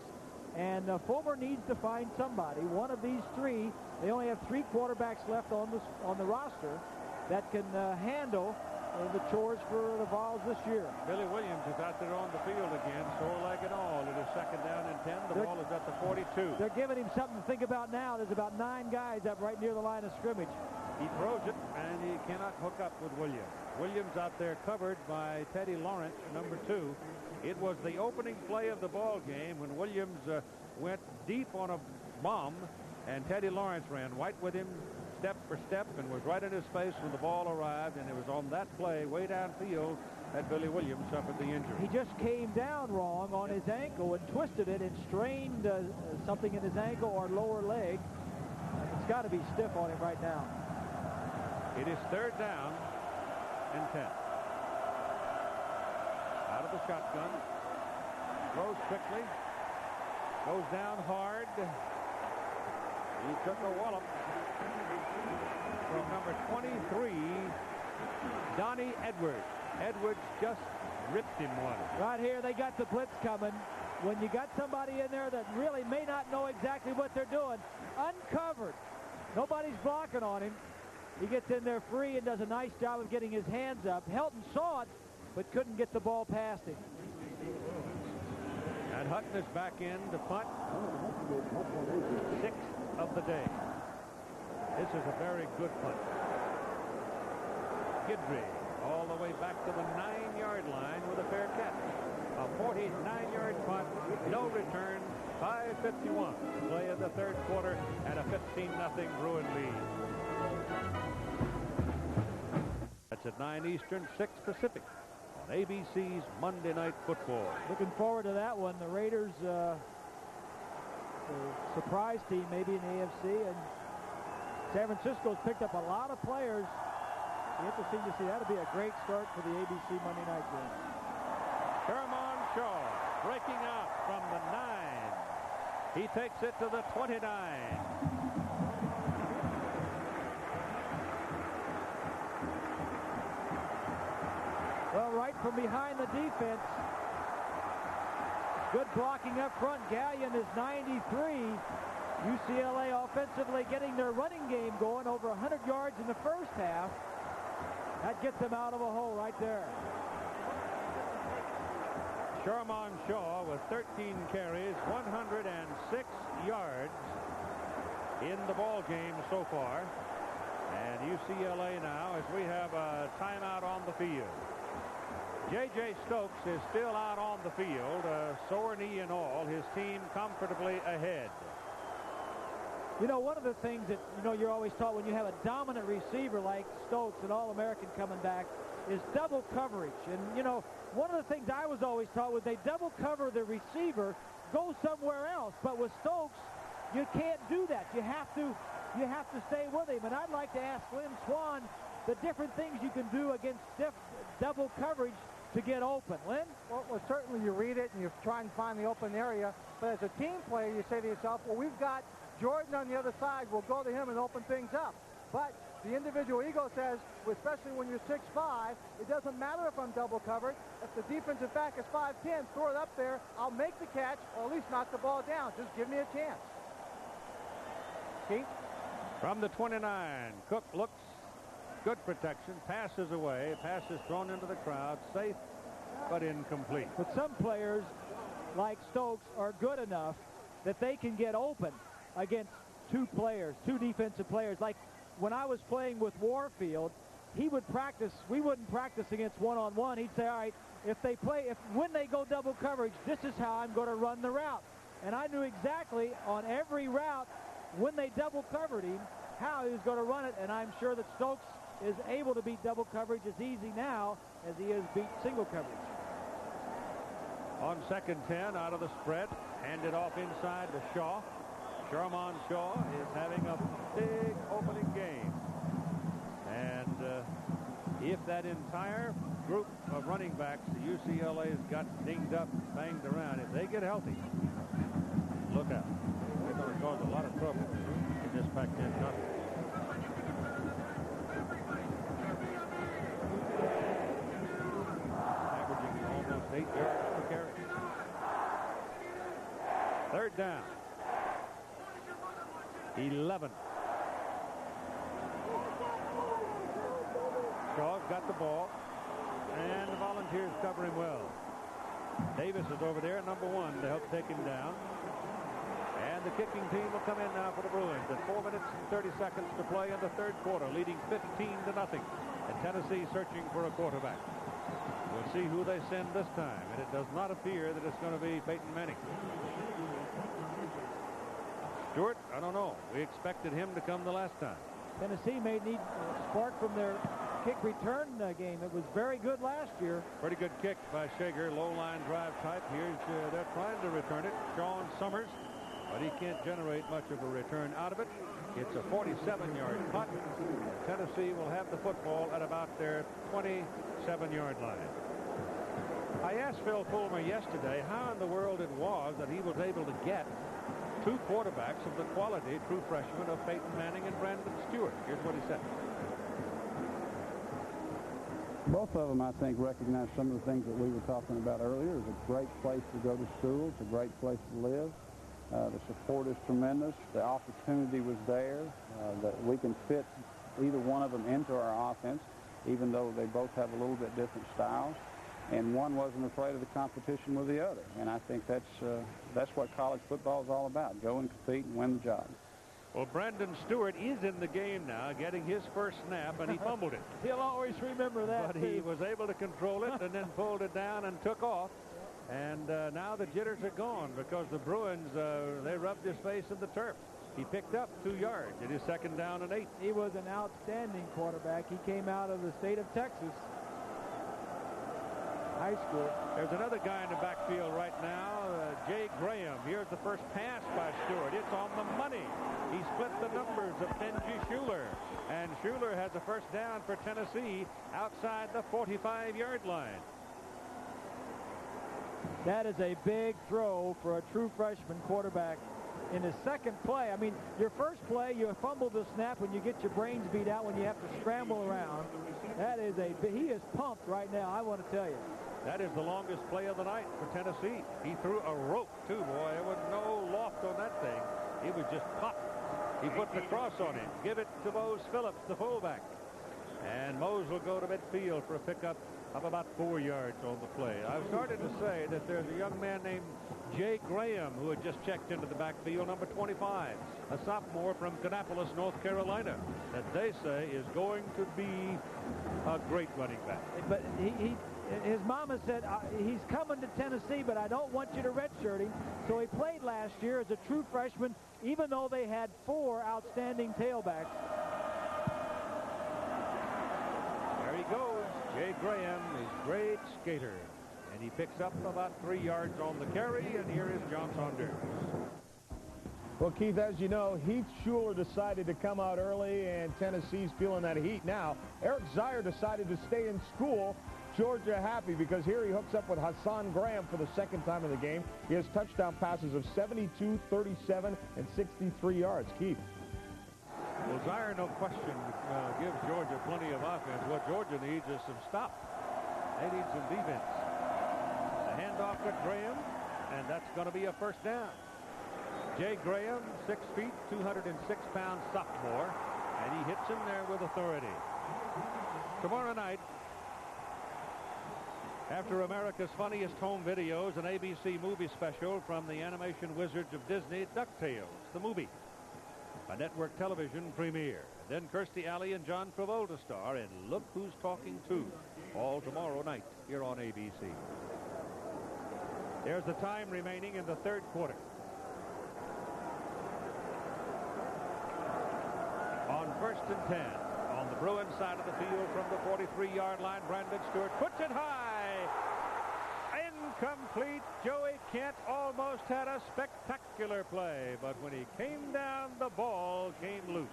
And Fulmer needs to find somebody. One of these 3. They only have 3 quarterbacks left on the roster that can handle the chores for the Vols this year. Billy Williams is out there on the field again, sore leg and all. It is second down and 10. The ball is at the 42. They're giving him something to think about now. There's about 9 guys up right near the line of scrimmage. He throws it, and he cannot hook up with Williams. Williams out there covered by Teddy Lawrence, number 2. It was the opening play of the ball game when Williams went deep on a bomb, and Teddy Lawrence ran right with him step for step and was right in his face when the ball arrived, and it was on that play way downfield that Billy Williams suffered the injury. He just came down wrong on his ankle and twisted it and strained something in his ankle or lower leg. It's got to be stiff on him right now. It is third down and 10. Out of the shotgun. Throws quickly. Goes down hard. He took a wallop from number 23, Donnie Edwards. Edwards just ripped him one. Right here, they got the blitz coming. When you got somebody in there that really may not know exactly what they're doing, uncovered. Nobody's blocking on him. He gets in there free and does a nice job of getting his hands up. Helton saw it, but couldn't get the ball past him. And Hutton is back in to punt. 6th of the day. This is a very good punt. Guidry all the way back to the 9-yard line with a fair catch. A 49-yard punt, no return, 5:51 to play in the third quarter, and a 15-0 Bruin lead. That's at 9 Eastern, 6 Pacific on ABC's Monday Night Football. Looking forward to that one. The Raiders, the surprise team maybe in the AFC, and San Francisco's picked up a lot of players. Interesting to see. That'll be a great start for the ABC Monday night game. Sherman Shaw breaking out from the 9. He takes it to the 29. Well, right from behind the defense. Good blocking up front. Gallion is 93. UCLA offensively getting their running game going, over 100 yards in the first half. That gets them out of a hole right there. Sherman Shaw with 13 carries, 106 yards in the ball game so far. And UCLA now, as we have a timeout on the field. J.J. Stokes is still out on the field, sore knee and all. His team comfortably ahead. You know, one of the things that, you're always taught when you have a dominant receiver like Stokes, an All-American coming back, is double coverage. And, one of the things I was always taught was they double cover the receiver, go somewhere else. But with Stokes, you can't do that. You have to stay with him. And I'd like to ask Lynn Swan the different things you can do against double coverage to get open. Lynn? Well, certainly you read it and you try and find the open area. But as a team player, you say to yourself, well, we've got Jordan on the other side. We'll go to him and open things up. But the individual ego says, especially when you're 6'5", it doesn't matter if I'm double covered. If the defensive back is 5'10", throw it up there. I'll make the catch, or at least knock the ball down. Just give me a chance. Keith? From the 29, Cook looks. Good protection. Passes away. Passes thrown into the crowd. Safe, but incomplete. But some players, like Stokes, are good enough that they can get open against two defensive players. Like when I was playing with Warfield, he would practice. We wouldn't practice against one-on-one. He'd say, all right, when they go double coverage, this is how I'm going to run the route. And I knew exactly on every route when they double covered him how he was going to run it. And I'm sure that Stokes is able to beat double coverage as easy now as he is beat single coverage. On 2nd 10, out of the spread, handed off inside to Shaw. Sherman Shaw is having a big opening game. And if that entire group of running backs the UCLA's got dinged up, banged around, if they get healthy, look out. They're going to cause a lot of trouble in this Pac-10 conference. Averaging almost 8 yards per carry. 3rd down. 11. Shaw's got the ball, and the Volunteers cover him well. Davis is over there, number 1, to help take him down. And the kicking team will come in now for the Bruins at 4 minutes and 30 seconds to play in the third quarter, leading 15-0. And Tennessee searching for a quarterback. We'll see who they send this time, and it does not appear that it's going to be Peyton Manning. Stewart, I don't know. We expected him to come the last time. Tennessee may need a spark from their kick return game. It was very good last year. Pretty good kick by Shager. Low line drive type. Here's they're trying to return it. Sean Summers but he can't generate much of a return out of it. It's a 47-yard punt. Tennessee will have the football at about their 27-yard line. I asked Phil Fulmer yesterday how in the world it was that he was able to get two quarterbacks of the quality true freshmen of Peyton Manning and Brandon Stewart. Here's what he said. Both of them, I think, recognize some of the things that we were talking about earlier. It's a great place to go to school. It's a great place to live. The support is tremendous. The opportunity was there. That we can fit either one of them into our offense, even though they both have a little bit different styles. And one wasn't afraid of the competition with the other. And I think that's what college football is all about. Go and compete and win the job. Well, Brandon Stewart is in the game now, getting his first snap, and he fumbled it. He'll always remember that. But he was able to control it and then pulled it down and took off. And now the jitters are gone because the Bruins, they rubbed his face in the turf. He picked up 2 yards. It is 2nd down and 8. He was an outstanding quarterback. He came out of the state of Texas high school. There's another guy in the backfield right now, Jay Graham. Here's the first pass by Stewart. It's on the money. He split the numbers of Benji Schuler. And Schuler has a first down for Tennessee outside the 45-yard line. That is a big throw for a true freshman quarterback. In his second play, I mean, your first play, you fumble the snap when you get your brains beat out when you have to scramble around. That is he is pumped right now, I want to tell you. That is the longest play of the night for Tennessee. He threw a rope, too, boy. There was no loft on that thing. It was just pop. He put the cross on him. Give it to Mose Phillips, the fullback. And Mose will go to midfield for a pickup of about 4 yards on the play. I've started to say that there's a young man named Jay Graham who had just checked into the backfield, number 25, a sophomore from Kannapolis, North Carolina, that they say is going to be a great running back. But his mama said, he's coming to Tennessee, but I don't want you to redshirt him. So he played last year as a true freshman, even though they had 4 outstanding tailbacks. There he goes, Jay Graham, a great skater. And he picks up about 3 yards on the carry, and here is John Saunders. Well, Keith, as you know, Heath Schuler decided to come out early, and Tennessee's feeling that heat now. Eric Zier decided to stay in school. Georgia happy because here he hooks up with Hassan Graham for the 2nd time in the game. He has touchdown passes of 72, 37, and 63 yards. Keith. Well, Zier, no question, gives Georgia plenty of offense. What Georgia needs is some stop. They need some defense. The handoff to Graham, and that's going to be a first down. Jay Graham, 6 feet, 206-pound sophomore, and he hits him there with authority. Tomorrow night, after America's Funniest Home Videos, an ABC movie special from the animation wizards of Disney, DuckTales, the movie, a network television premiere. Then Kirstie Alley and John Travolta star in Look Who's Talking To, all tomorrow night here on ABC. There's the time remaining in the 3rd quarter. On 1st and 10, on the Bruins side of the field from the 43-yard line, Brandon Stewart puts it high. Incomplete. Joey Kent almost had a spectacular play, but when he came down, the ball came loose.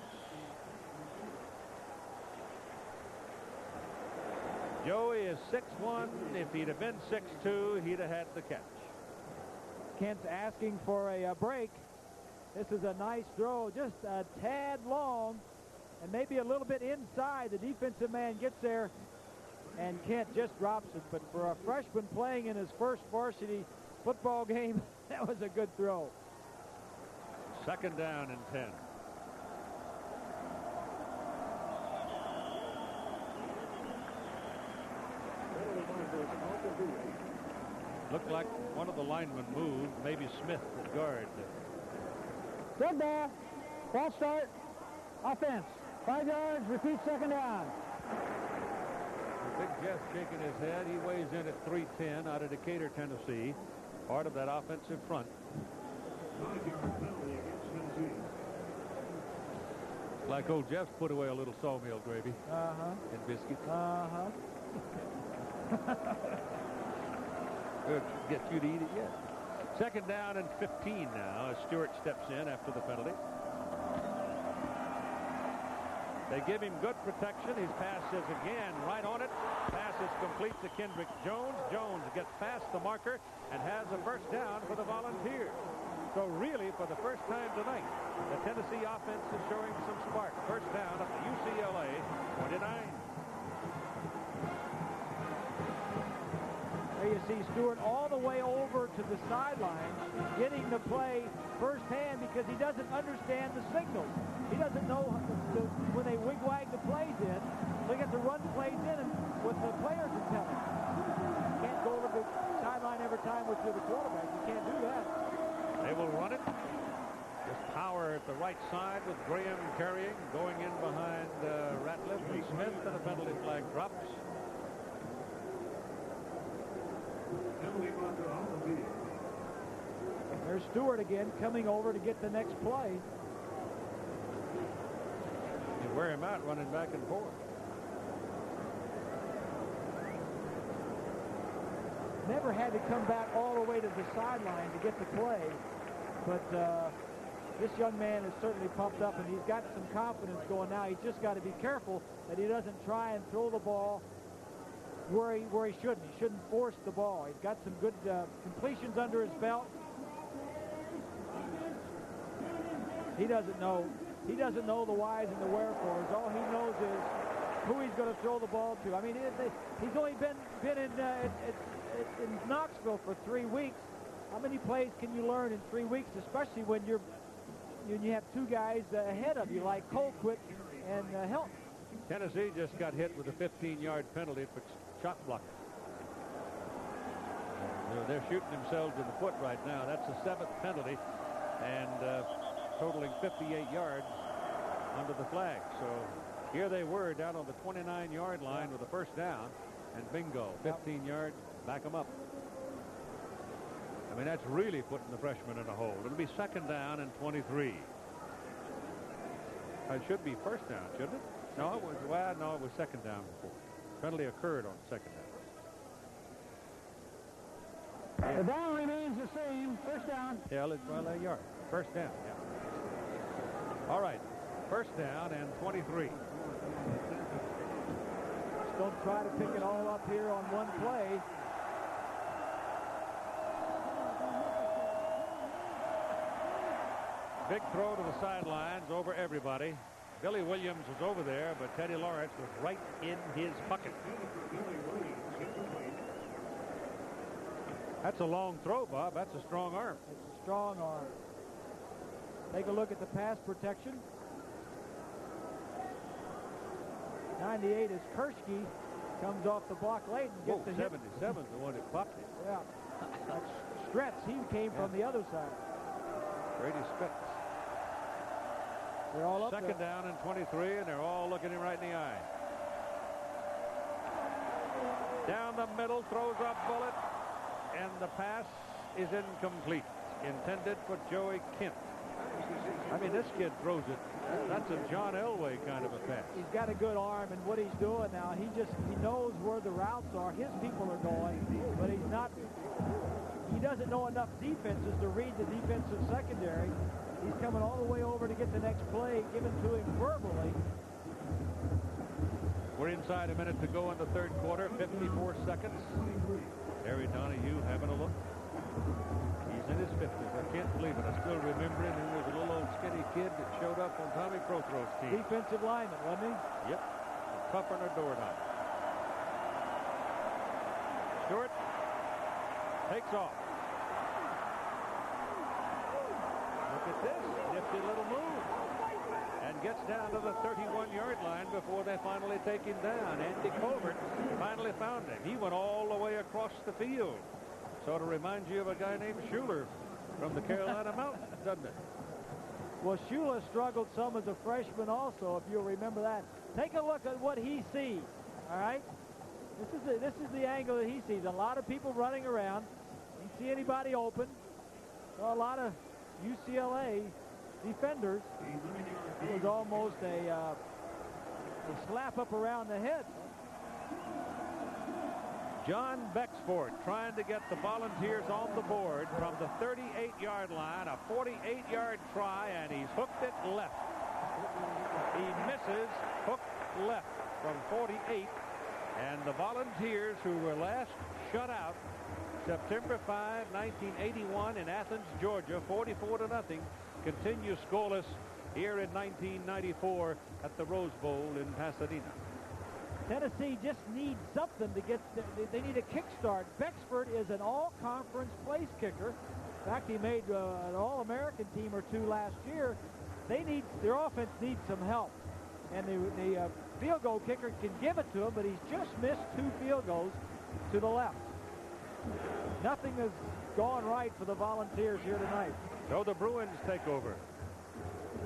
Joey is 6'1". If he'd have been 6'2", he'd have had the catch. Kent's asking for a break. This is a nice throw, just a tad long, and maybe a little bit inside. The defensive man gets there, and Kent just drops it. But for a freshman playing in his first varsity football game, that was a good throw. 2nd down and 10. Looked like one of the linemen moved, maybe Smith at guard. Good ball. Ball start. Offense. 5 yards. Repeat 2nd down. Big Jeff shaking his head. He weighs in at 310 out of Decatur, Tennessee. Part of that offensive front. Like old Jeff's put away a little sawmill gravy. And biscuits. We'll get you to eat it yet. Second down and 15 now as Stewart steps in after the penalty. They give him good protection. His pass is again right on it. Pass is complete to Kendrick Jones. Jones gets past the marker and has a first down for the Volunteers. So really, for the first time tonight, the Tennessee offense is showing some spark. First down at the UCLA 29. There you see Stewart all the way over to the sideline, getting the play firsthand because he doesn't understand the signals. He doesn't know when they wig-wag the plays in, so he gets to run plays in and what the players are telling him. You can't go to the sideline every time with you're the quarterback. You can't do that. They will run it. Just power at the right side with Graham carrying, going in behind Ratliff and Smith, and a penalty flag drops. There's Stewart again coming over to get the next play. You wear him out running back and forth. Never had to come back all the way to the sideline to get the play, but this young man is certainly pumped up, and he's got some confidence going now. He's just got to be careful that he doesn't try and throw the ball where he shouldn't. He shouldn't force the ball. He's got some good completions under his belt. He doesn't know the whys and the wherefores. All he knows is who he's going to throw the ball to. I mean, he's only been in Knoxville for 3 weeks. How many plays can you learn in 3 weeks, especially when you have two guys ahead of you like Colquitt and Hilton? Tennessee just got hit with a 15-yard penalty for shot blocking. They're shooting themselves in the foot right now. That's the 7th penalty, and totaling 58 yards under the flag. So here they were down on the 29-yard line with a first down, and bingo, 15 yards, back them up. I mean, that's really putting the freshman in a hole. It'll be second down and 23. It should be first down, shouldn't it? No, it was second down before. Penalty occurred on second down. The down remains the same. First down. Yeah, well, a yard. First down, yeah. All right, first down and 23. Just don't try to pick it all up here on one play. Big throw to the sidelines over everybody. Billy Williams was over there, but Teddy Lawrence was right in his pocket. That's a long throw, Bob. That's a strong arm. It's a strong arm. Take a look at the pass protection. 98 is Kershke. Comes off the block late and gets the hit. 77's the one that popped it. Yeah. That's Stretz. He came from the other side. Brady Spitz. They're all up Second there. down and 23, and they're all looking him right in the eye. Down the middle, throws a bullet, and the pass is incomplete. Intended for Joey Kent. I mean, this kid throws it. That's a John Elway kind of a pass. He's got a good arm, and what he's doing now, he knows where the routes are. His people are going, but he doesn't know enough defenses to read the defensive secondary. He's coming all the way over to get the next play given to him verbally. We're inside a minute to go in the third quarter, 54 seconds. Harry Donahue having a look. He's in his 50s. I can't believe it. I still remember him. He was a little old skinny kid that showed up on Tommy Prothro's team. Defensive lineman, wasn't he? Yep. Tougher than a doorknob. Stewart takes off. Look at this nifty little move. And gets down to the 31-yard line before they finally take him down. Andy Colbert finally found him. He went all the way across the field. Sort of reminds you of a guy named Schuler from the Carolina Mountains, doesn't it? Well, Schuler struggled some as a freshman also, if you'll remember that. Take a look at what he sees, all right? This is the angle that he sees. A lot of people running around. You see anybody open. So a lot of UCLA defenders. It was almost a slap up around the head. John Bexford trying to get the Volunteers on the board from the 38-yard line, a 48-yard try, and he's hooked it left. He misses, hooked left from 48, and the Volunteers, who were last shut out September 5, 1981 in Athens, Georgia, 44-0, continue scoreless here in 1994 at the Rose Bowl in Pasadena. Tennessee just needs something to get, they need a kickstart. Bexford is an all-conference place kicker. In fact, he made an All-American team or two last year. Their offense needs some help. And the field goal kicker can give it to him, but he's just missed 2 field goals to the left. Nothing has gone right for the Volunteers here tonight. So the Bruins take over.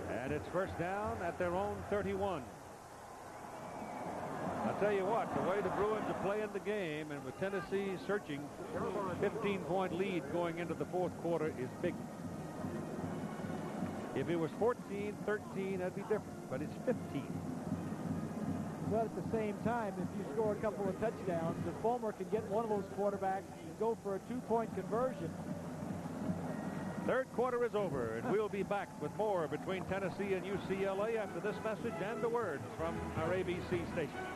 And it's first down at their own 31. I'll tell you what, the way the Bruins are playing the game, and with Tennessee searching 15-point lead going into the fourth quarter, is big. If it was 14, 13, that'd be different, but it's 15. But at the same time, if you score a couple of touchdowns, if Fulmer can get one of those quarterbacks and go for a 2-point conversion. Third quarter is over, and we'll be back with more between Tennessee and UCLA after this message and the words from our ABC station.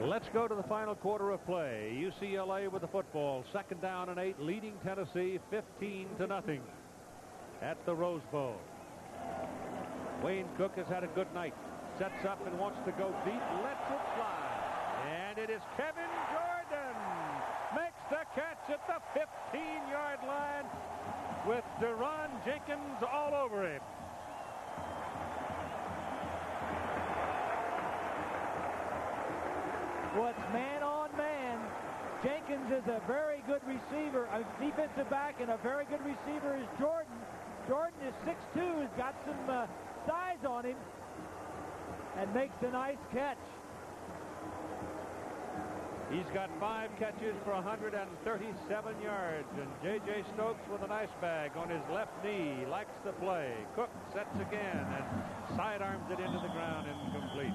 Let's go to the final quarter of play. UCLA with the football, 2nd down and 8, leading Tennessee 15-0 at the Rose Bowl. Wayne Cook has had a good night. Sets up and wants to go deep, lets it fly. And it is Kevin Jordan. Makes the catch at the 15-yard line with Deron Jenkins all over him. Well, it's man on man. Jenkins is a very good receiver, a defensive back, and a very good receiver is Jordan. Jordan is 6'2", has got some size on him, and makes a nice catch. He's got 5 catches for 137 yards, and J.J. Stokes with a nice bag on his left knee. Likes the play. Cook sets again and sidearms it into the ground, incomplete.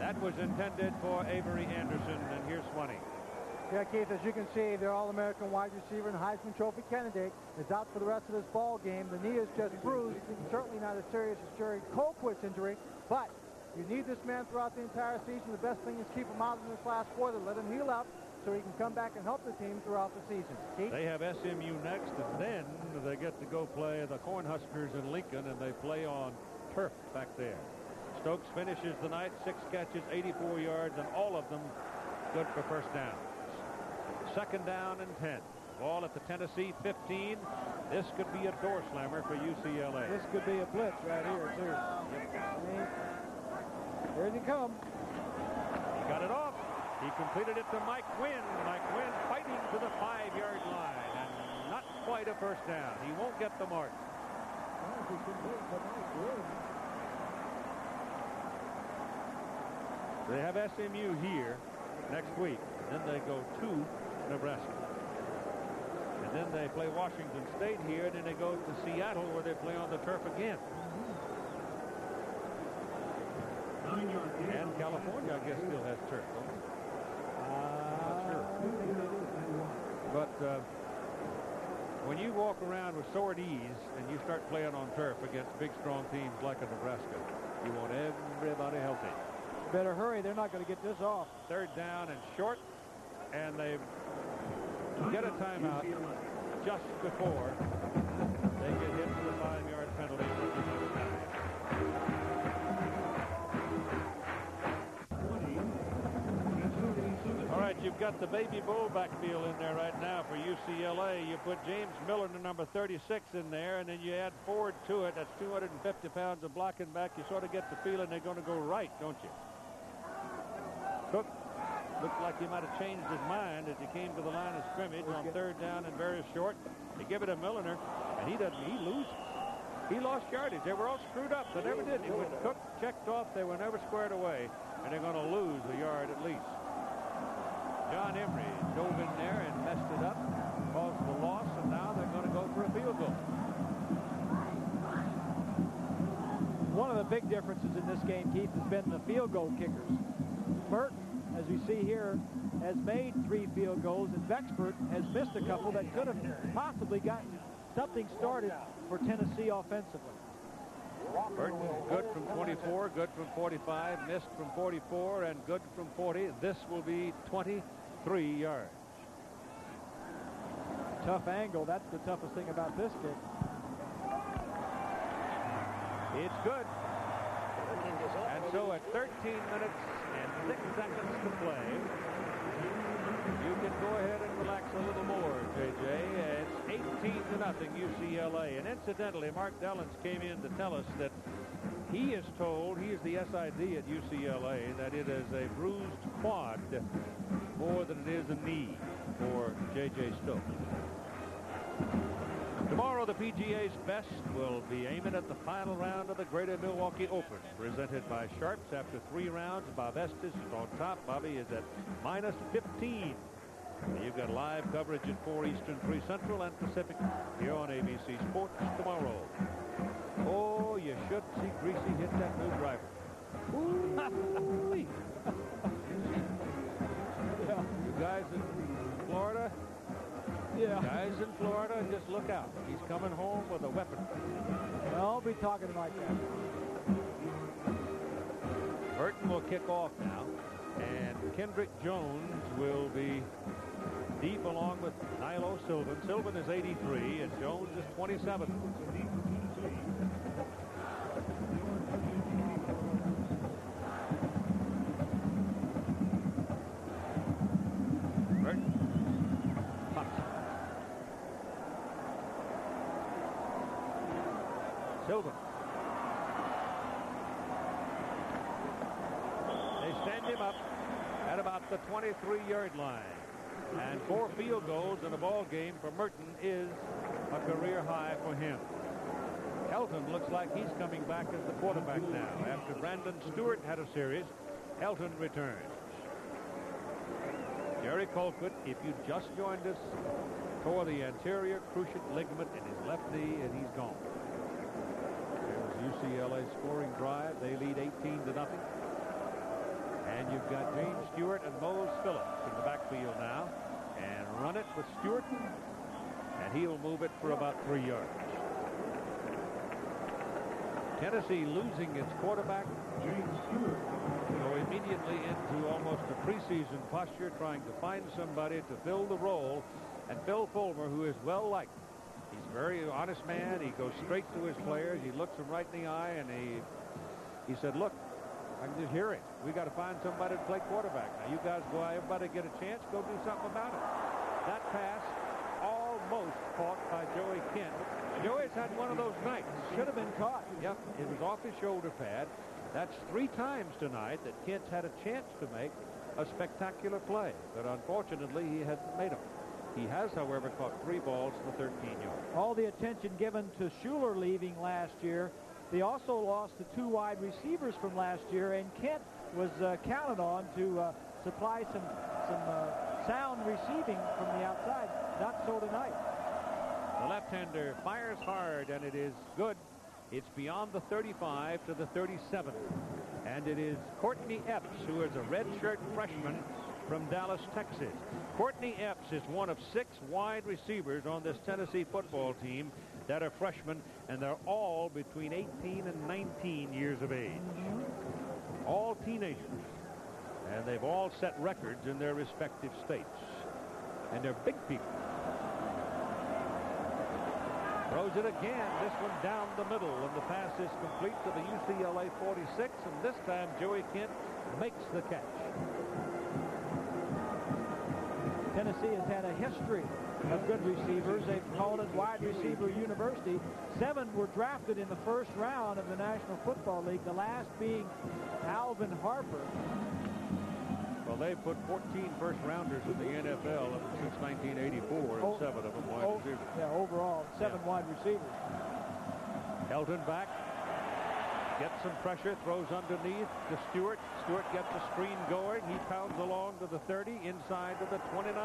That was intended for Avery Anderson, and here's Swanee. Yeah, Keith, as you can see, their All-American wide receiver and Heisman Trophy candidate is out for the rest of this ball game. The knee is just bruised. Certainly not as serious as Jerry Colquitt's injury, but you need this man throughout the entire season. The best thing is keep him out in this last quarter. Let him heal up so he can come back and help the team throughout the season. Keith? They have SMU next, and then they get to go play the Cornhuskers in Lincoln, and they play on turf back there. Stokes finishes the night, 6 catches, 84 yards, and all of them good for first down. 2nd down and 10. Ball at the Tennessee 15. This could be a door slammer for UCLA. This could be a blitz right here, too. Here they come. He got it off. He completed it to Mike Quinn. Mike Quinn fighting to the 5-yard line, and not quite a first down. He won't get the mark. They have SMU here next week. Then they go to Nebraska. And then they play Washington State here, and then they go to Seattle where they play on the turf again. And California, I guess, still has turf, don't they? Not sure. But when you walk around with sore knees and you start playing on turf against big, strong teams like a Nebraska, you want everybody healthy. Better hurry. They're not going to get this off. 3rd down and short, and they get a timeout just before they get hit with a 5-yard penalty. All right, you've got the baby bull backfield in there right now for UCLA. You put James Miller, the number 36, in there, and then you add Ford to it. That's 250 pounds of blocking back. You sort of get the feeling they're going to go right, don't you? Cook looked like he might have changed his mind as he came to the line of scrimmage on 3rd down and very short. They give it to Milliner, and he loses. He lost yardage. They were all screwed up. They never did. When Cook checked off, they were never squared away, and they're going to lose a yard at least. John Emery dove in there and messed it up. caused the loss, and now they're going to go for a field goal. One of the big differences in this game, Keith, has been the field goal kickers. Merton, as we see here, has made 3 field goals, and Bexford has missed a couple that could have possibly gotten something started for Tennessee offensively. Burton, good from 24, good from 45, missed from 44, and good from 40. This will be 23 yards. Tough angle. That's the toughest thing about this kick. It's good. And so at 13 minutes and 6 seconds to play, you can go ahead and relax a little more, JJ. It's 18-0 UCLA. And incidentally, Mark Dellins came in to tell us that he is told, he is the SID at UCLA, that it is a bruised quad more than it is a knee for J.J. Stokes. Tomorrow, the PGA's best will be aiming at the final round of the Greater Milwaukee Open, presented by Sharps. After 3 rounds, Bob Estes is on top. Bobby is at -15. You've got live coverage at 4 Eastern, 3 Central, and Pacific here on ABC Sports tomorrow. Oh, you should see Greasy hit that new driver. You guys in Florida? Yeah. Guys in Florida, just look out. He's coming home with a weapon. Don't be talking like that. Burton will kick off now, and Kendrick Jones will be deep along with Nilo Sylvan. Sylvan is 83, and Jones is 27. Burton. Punt. Sylvan. They stand him up at about the 23-yard line. And 4 field goals in a ball game for Merton is a career high for him. Elton looks like he's coming back as the quarterback now. After Brandon Stewart had a series, Elton returns. Jerry Colquitt, if you just joined us, tore the anterior cruciate ligament in his left knee, and he's gone. There's UCLA scoring drive. They lead 18-0. And you've got James Stewart and Mose Phillips in the backfield now. And run it with Stewart. And he'll move it for about 3 yards. Tennessee losing its quarterback. Go immediately into almost a preseason posture, trying to find somebody to fill the role. And Bill Fulmer, who is well liked. He's a very honest man. He goes straight to his players. He looks them right in the eye, and he said, look, I can just hear it. We got to find somebody to play quarterback. Now, you guys go out, everybody get a chance, go do something about it. That pass almost caught by Joey Kent. Joey's had one of those nights. Should have been caught. Yep, it was off his shoulder pad. That's 3 times tonight that Kent's had a chance to make a spectacular play. But unfortunately, he hasn't made them. He has, however, caught 3 balls for 13 yards. All the attention given to Schuler leaving last year. They also lost the 2 wide receivers from last year, and Kent was counted on to supply some sound receiving from the outside. Not so tonight. The left-hander fires hard, and it is good. It's beyond the 35 to the 37. And it is Courtney Epps, who is a redshirt freshman from Dallas, Texas. Courtney Epps is one of 6 wide receivers on this Tennessee football team that are freshmen, and they're all between 18 and 19 years of age. All teenagers. And they've all set records in their respective states. And they're big people. Throws it again. This one down the middle, and the pass is complete to the UCLA 46, and this time Joey Kent makes the catch. Tennessee has had a history of good receivers. They've called it wide receiver university. 7 were drafted in the first round of the National Football League, the last being Alvin Harper. Well, they've put 14 first-rounders in the NFL since 1984, and 7 of them wide receivers. Yeah, overall, 7 wide receivers. Elton back. Gets some pressure, throws underneath to Stewart. Stewart gets a screen going. He pounds along to the 30, inside to the 29.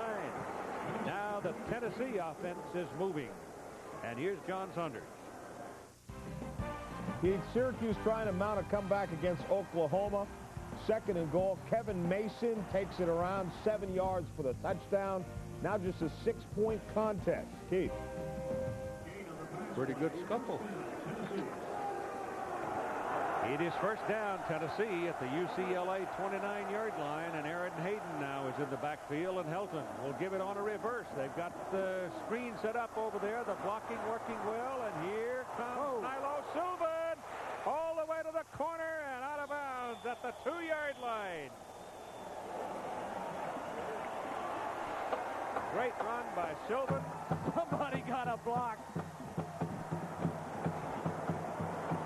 Now the Tennessee offense is moving. And here's John Saunders. Syracuse trying to mount a comeback against Oklahoma. 2nd and goal. Kevin Mason takes it around 7 yards for the touchdown. Now just a 6-point contest. Keith. Pretty good scuffle. It is first down, Tennessee at the UCLA 29-yard line, and Aaron Hayden now is in the backfield, and Helton will give it on a reverse. They've got the screen set up over there, the blocking working well, and here comes Nilo Sylvan all the way to the corner and out of bounds at the 2-yard line. Great run by Sylvan. Somebody got a block.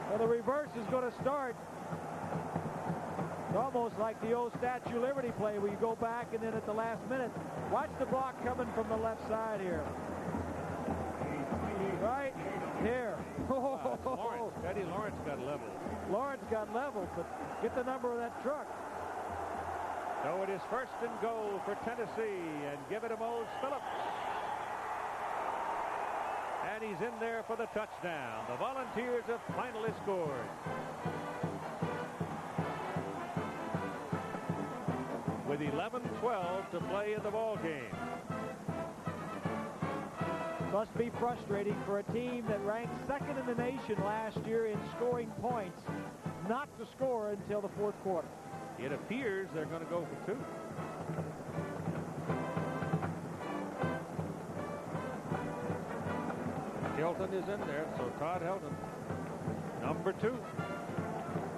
Well, the reverse is going to start. It's almost like the old Statue of Liberty play where you go back and then at the last minute. Watch the block coming from the left side here. Right here. Lawrence. Eddie Lawrence got level. Lawrence got level, but get the number of that truck. So it is first and goal for Tennessee, and give it to Mose Phillips. And he's in there for the touchdown. The Volunteers have finally scored. With 11-12 to play in the ball game. Must be frustrating for a team that ranked 2nd in the nation last year in scoring points not to score until the 4th quarter. It appears they're going to go for 2. Hilton is in there, so Todd Helton, number 2,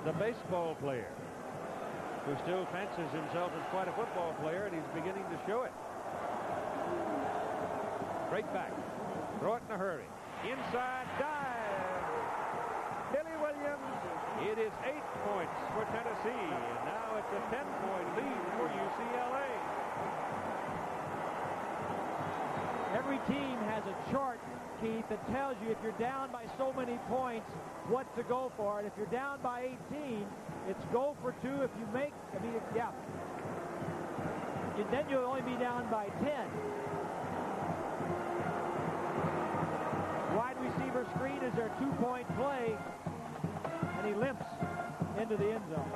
the baseball player, who still fancies himself as quite a football player, and he's beginning to show it. Straight back, throw it in a hurry, inside dive, Billy Williams. It is 8 points for Tennessee, and now it's a 10-point lead for UCLA. Every team has a chart, Keith, that tells you if you're down by so many points, what to go for. And if you're down by 18, it's go for 2. If you make, then you'll only be down by 10. Wide receiver screen is their 2-point play, and he limps into the end zone.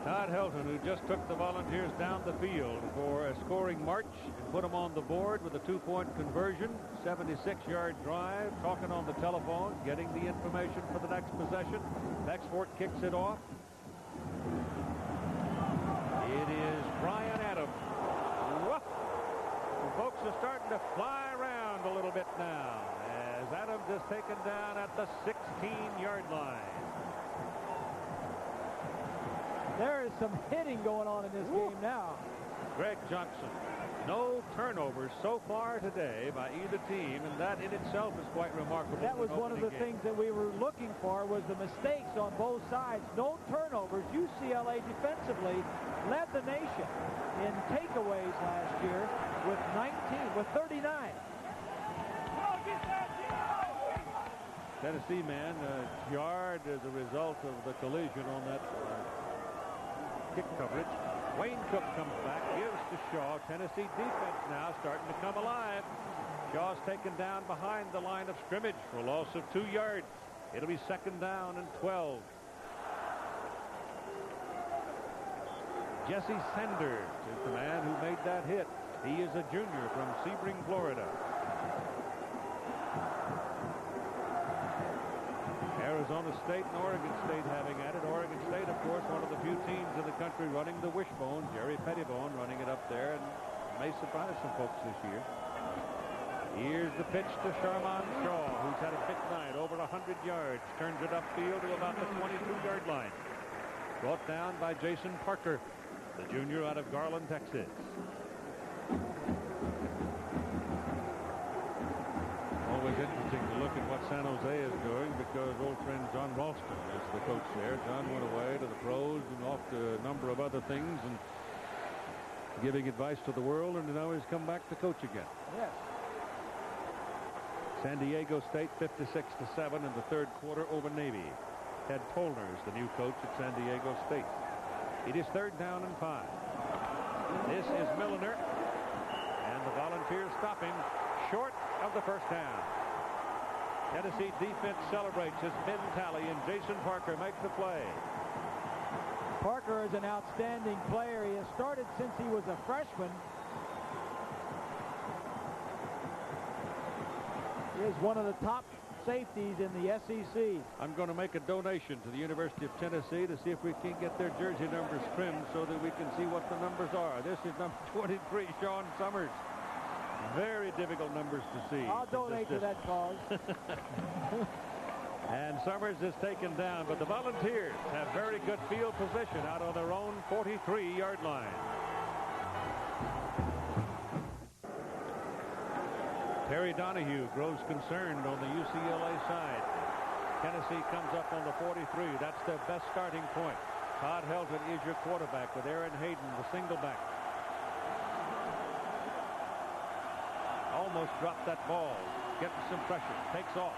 Todd Helton, who just took the Volunteers down the field for a scoring march and put them on the board with a 2-point conversion, 76-yard drive, talking on the telephone, getting the information for the next possession. Bexford kicks it off. It is Brian Adams. The folks are starting to fly around a little bit now as Adams is taken down at the 16-yard line. There is some hitting going on in this game now. Greg Johnson. No turnovers so far today by either team, and that in itself is quite remarkable. That was one of the things that we were looking for, was the mistakes on both sides. No turnovers. UCLA defensively led the nation in takeaways last year with 39. Tennessee man jarred as a result of the collision on that kick coverage. Wayne Cook comes back, gives to Shaw. Tennessee defense now starting to come alive. Shaw's taken down behind the line of scrimmage for a loss of 2 yards. It'll be 2nd down and 12. Jesse Sanders is the man who made that hit. He is a junior from Sebring, Florida. Arizona State and Oregon State having at it. Oregon State, of course, one of the few teams in the country running the wishbone. Jerry Pettibone running it up there, and may surprise some folks this year. Here's the pitch to Sharman Shaw, who's had a big night, over 100 yards. Turns it upfield to about the 22-yard line. Brought down by Jason Parker, the junior out of Garland, Texas. Always interesting to look at what San Jose is doing, because old friend John Ralston is the coach there. John went away to the pros and off to a number of other things and giving advice to the world, and now he's come back to coach again. Yes. San Diego State 56-7 in the 3rd quarter over Navy. Ted Polner is the new coach at San Diego State. It is 3rd down and 5. This is Milliner. And the Volunteers stop him short of the first down. Tennessee defense celebrates his bin tally, and Jason Parker makes the play. Parker is an outstanding player. He has started since he was a freshman. He is one of the top safeties in the SEC. I'm going to make a donation to the University of Tennessee to see if we can get their jersey numbers trimmed so that we can see what the numbers are. This is number 23, Sean Summers. Very difficult numbers to see. I'll donate to that cause. And Summers is taken down, but the Volunteers have very good field position out on their own 43-yard line. Terry Donahue grows concerned on the UCLA side. Tennessee comes up on the 43. That's their best starting point. Todd Helton is your quarterback with Aaron Hayden, the single back. Almost dropped that ball. Getting some pressure. Takes off.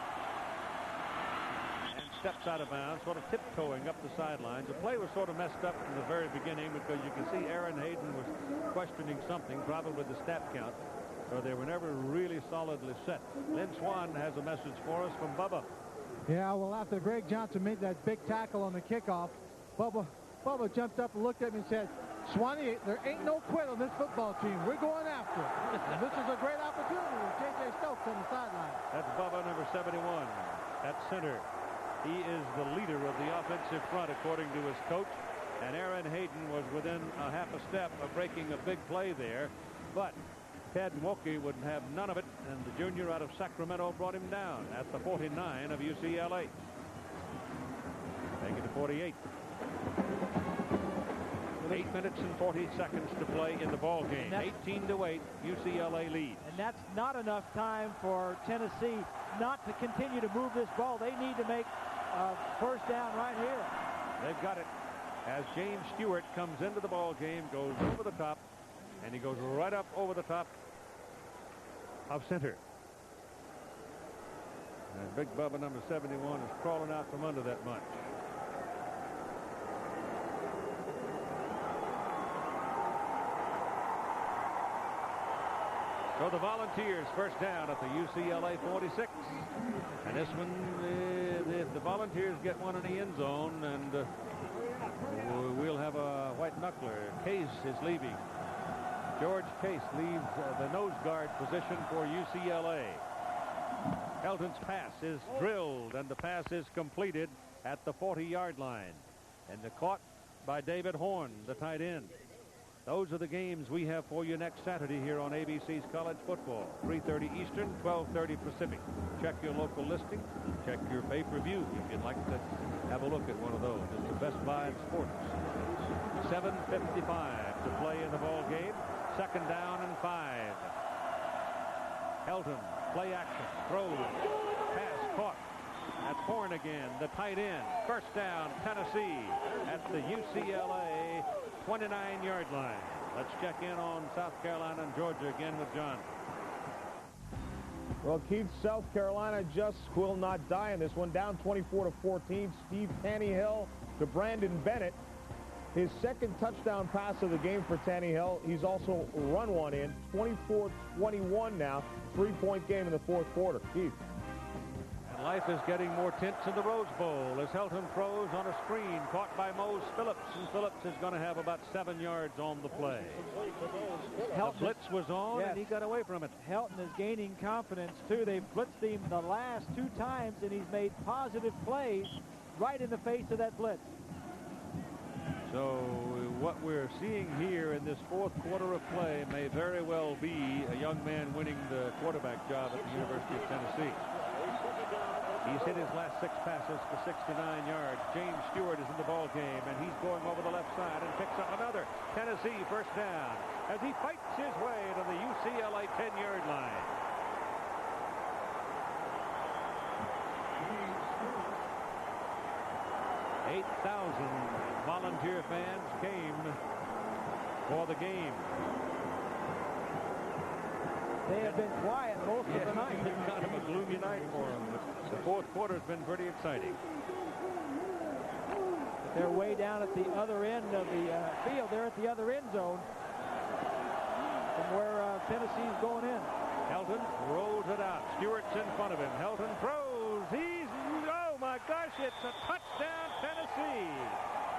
And steps out of bounds, sort of tiptoeing up the sidelines. The play was sort of messed up from the very beginning because you can see Aaron Hayden was questioning something, probably the snap count. So they were never really solidly set. Lynn Swan has a message for us from Bubba. Yeah, well, after Greg Johnson made that big tackle on the kickoff, Bubba jumped up and looked at me and said, Swanee, there ain't no quit on this football team. We're going after it. And this is a great opportunity with J.J. Stokes on the sideline. That's Bubba, number 71, at center. He is the leader of the offensive front, according to his coach. And Aaron Hayden was within a half a step of breaking a big play there. But Ted Wilkie would have none of it, and the junior out of Sacramento brought him down at the 49 of UCLA. Take it to 48. 8 minutes and 40 seconds to play in the ball game. 18-8, UCLA leads. And that's not enough time for Tennessee not to continue to move this ball. They need to make a first down right here. They've got it as James Stewart comes into the ball game, goes over the top, and he goes right up over the top of center. And Big Bubba, number 71, is crawling out from under that bunch. So the Volunteers first down at the UCLA 46. And this one, the Volunteers get one in the end zone, and we'll have a white knuckler. Case is leaving. George Case leaves the nose guard position for UCLA. Helton's pass is drilled, and the pass is completed at the 40-yard line. And the caught by David Horn, the tight end. Those are the games we have for you next Saturday here on ABC's College Football. 3:30 Eastern, 12:30 Pacific. Check your local listing. Check your pay-per-view if you'd like to have a look at one of those. It's the Best Buy in sports. 7:55 to play in the ball game. Second down and 5. Helton, play action, throws, pass caught. That's Horn again, the tight end. First down, Tennessee at the UCLA 29-yard line. Let's check in on South Carolina and Georgia again with John. Well, Keith, South Carolina just will not die in this one. Down 24-14. Steve Tannehill to Brandon Bennett. His second touchdown pass of the game for Tannehill. He's also run one in. 24-21 now. 3-point game in the fourth quarter. Keith. And life is getting more tense in the Rose Bowl as Helton throws on a screen caught by Mose Phillips. And Phillips is going to have about 7 yards on the play. The blitz was on, and he got away from it. Helton is gaining confidence, too. They've blitzed him the last 2 times, and he's made positive plays right in the face of that blitz. So what we're seeing here in this fourth quarter of play may very well be a young man winning the quarterback job at the University of Tennessee. He's hit his last 6 passes for 69 yards. James Stewart is in the ball game, and he's going over the left side and picks up another Tennessee first down as he fights his way to the UCLA 10-yard line. Volunteer fans came for the game. They have been quiet most of the night. It's been kind of a gloomy night for them. The fourth quarter has been pretty exciting. They're way down at the other end of the field. They're at the other end zone. Tennessee's going in. Helton rolls it out. Stewart's in front of him. Helton throws. Oh my gosh, it's a touchdown, Tennessee.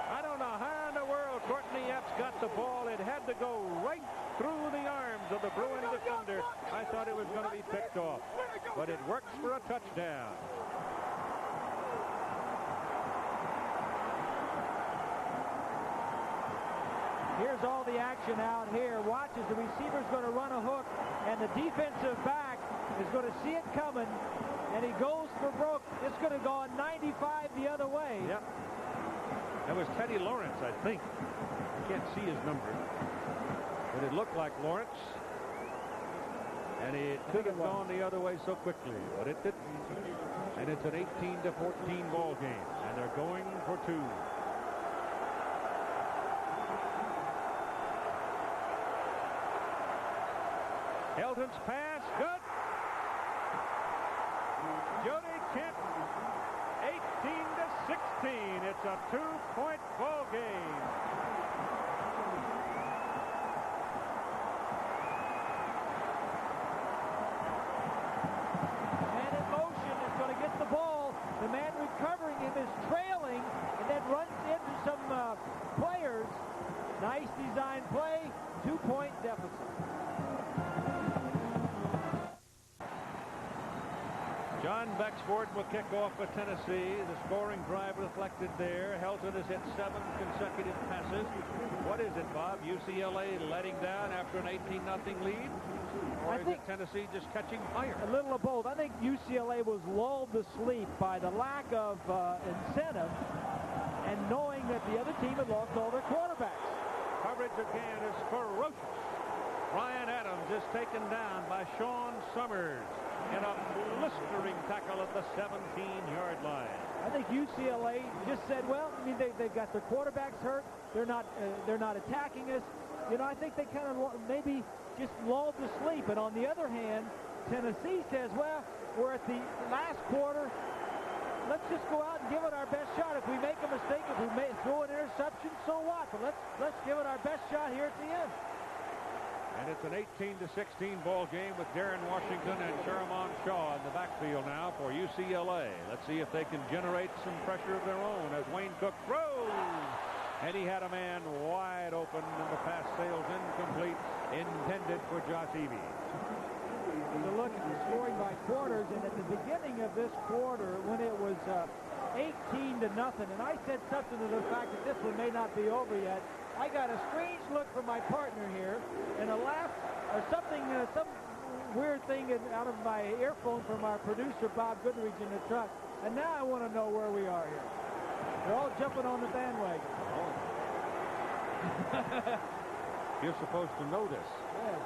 I don't know how in the world Courtney Epps got the ball. It had to go right through the arms of the Bruin defender. I thought it was going to be picked off, but it works for a touchdown. Here's all the action out here. Watch as the receiver's going to run a hook, and the defensive back is going to see it coming, and he goes for broke. It's going to go on 95 the other way. Yep. That was Teddy Lawrence, I think. I can't see his number, but it looked like Lawrence, and it could have gone the other way so quickly, but it didn't. And it's an 18-14 ball game, and they're going for two. Helton's pass, good. Jody Kent, 18-16. It's a 2-point ball game. Man in motion is going to get the ball. The man recovering him is trailing and then runs into some players. Nice design play, 2-point deficit. John Bexford will kick off for Tennessee. The scoring drive reflected there. Helton has hit 7 consecutive passes. What is it, Bob? UCLA letting down after an 18-0 lead? Or is it Tennessee just catching fire? A little of both. I think UCLA was lulled to sleep by the lack of incentive and knowing that the other team had lost all their quarterbacks. Coverage again is ferocious. Ryan Adams is taken down by Sean Summers in a blistering tackle at the 17-yard line. I think UCLA just said, well, I mean, they've got their quarterbacks hurt. They're not attacking us. You know, I think they kind of maybe just lulled to sleep. And on the other hand, Tennessee says, well, we're at the last quarter. Let's just go out and give it our best shot. If we make a mistake, if we throw an interception, so what? But let's give it our best shot here at the end. And it's an 18-16 ball game with Darren Washington and Sherman Shaw in the backfield now for UCLA. Let's see if they can generate some pressure of their own as Wayne Cook throws. And he had a man wide open, and the pass sails incomplete, intended for Josh Eby. To look at the scoring by quarters, and at the beginning of this quarter, when it was 18-0, and I said something to the fact that this one may not be over yet, I got a strange look from my partner here, and a laugh or something, some weird thing out of my earphone from our producer, Bob Goodrich, in the truck. And now I want to know where we are here. They're all jumping on the bandwagon. Oh. You're supposed to know this. Yes.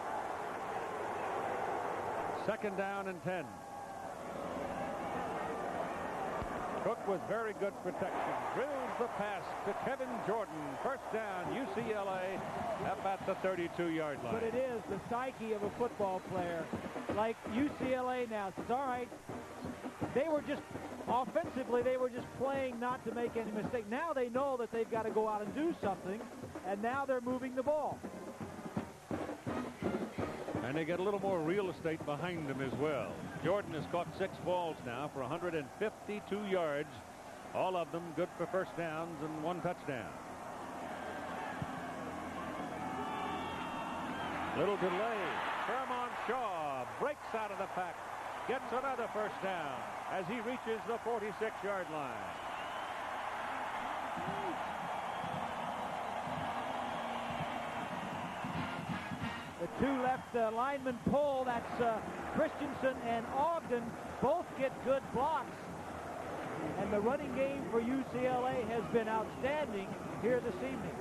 Second down and 10. Cook with very good protection. Drills the pass to Kevin Jordan. First down, UCLA up at the 32-yard line. But it is the psyche of a football player. Like UCLA now says, all right, they were just, offensively, they were just playing not to make any mistake. Now they know that they've got to go out and do something, and now they're moving the ball. And they get a little more real estate behind them as well. Jordan has caught 6 balls now for 152 yards. All of them good for first downs and 1 touchdown. Little delay. Sherman Shaw breaks out of the pack. Gets another first down as he reaches the 46-yard line. The 2 left linemen pull. That's Christensen and Ogden. Both get good blocks. And the running game for UCLA has been outstanding here this evening.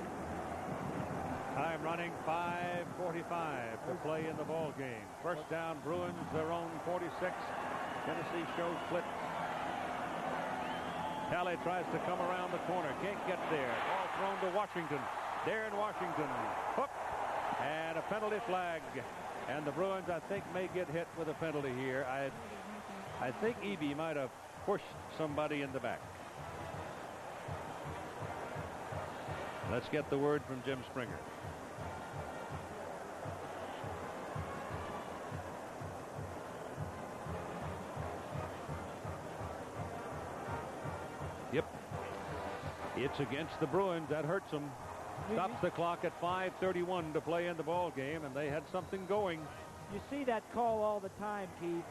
Time running 5:45 to play in the ball game. First down, Bruins, their own 46. Tennessee shows blitz. Talley tries to come around the corner. Can't get there. Ball thrown to Washington. Darren Washington. Hook. And a penalty flag. And the Bruins, I think, may get hit with a penalty here. I think Eby might have pushed somebody in the back. Let's get the word from Jim Springer. Yep. It's against the Bruins. That hurts them. Stops the clock at 5:31 to play in the ball game, and they had something going. You see that call all the time, Keith.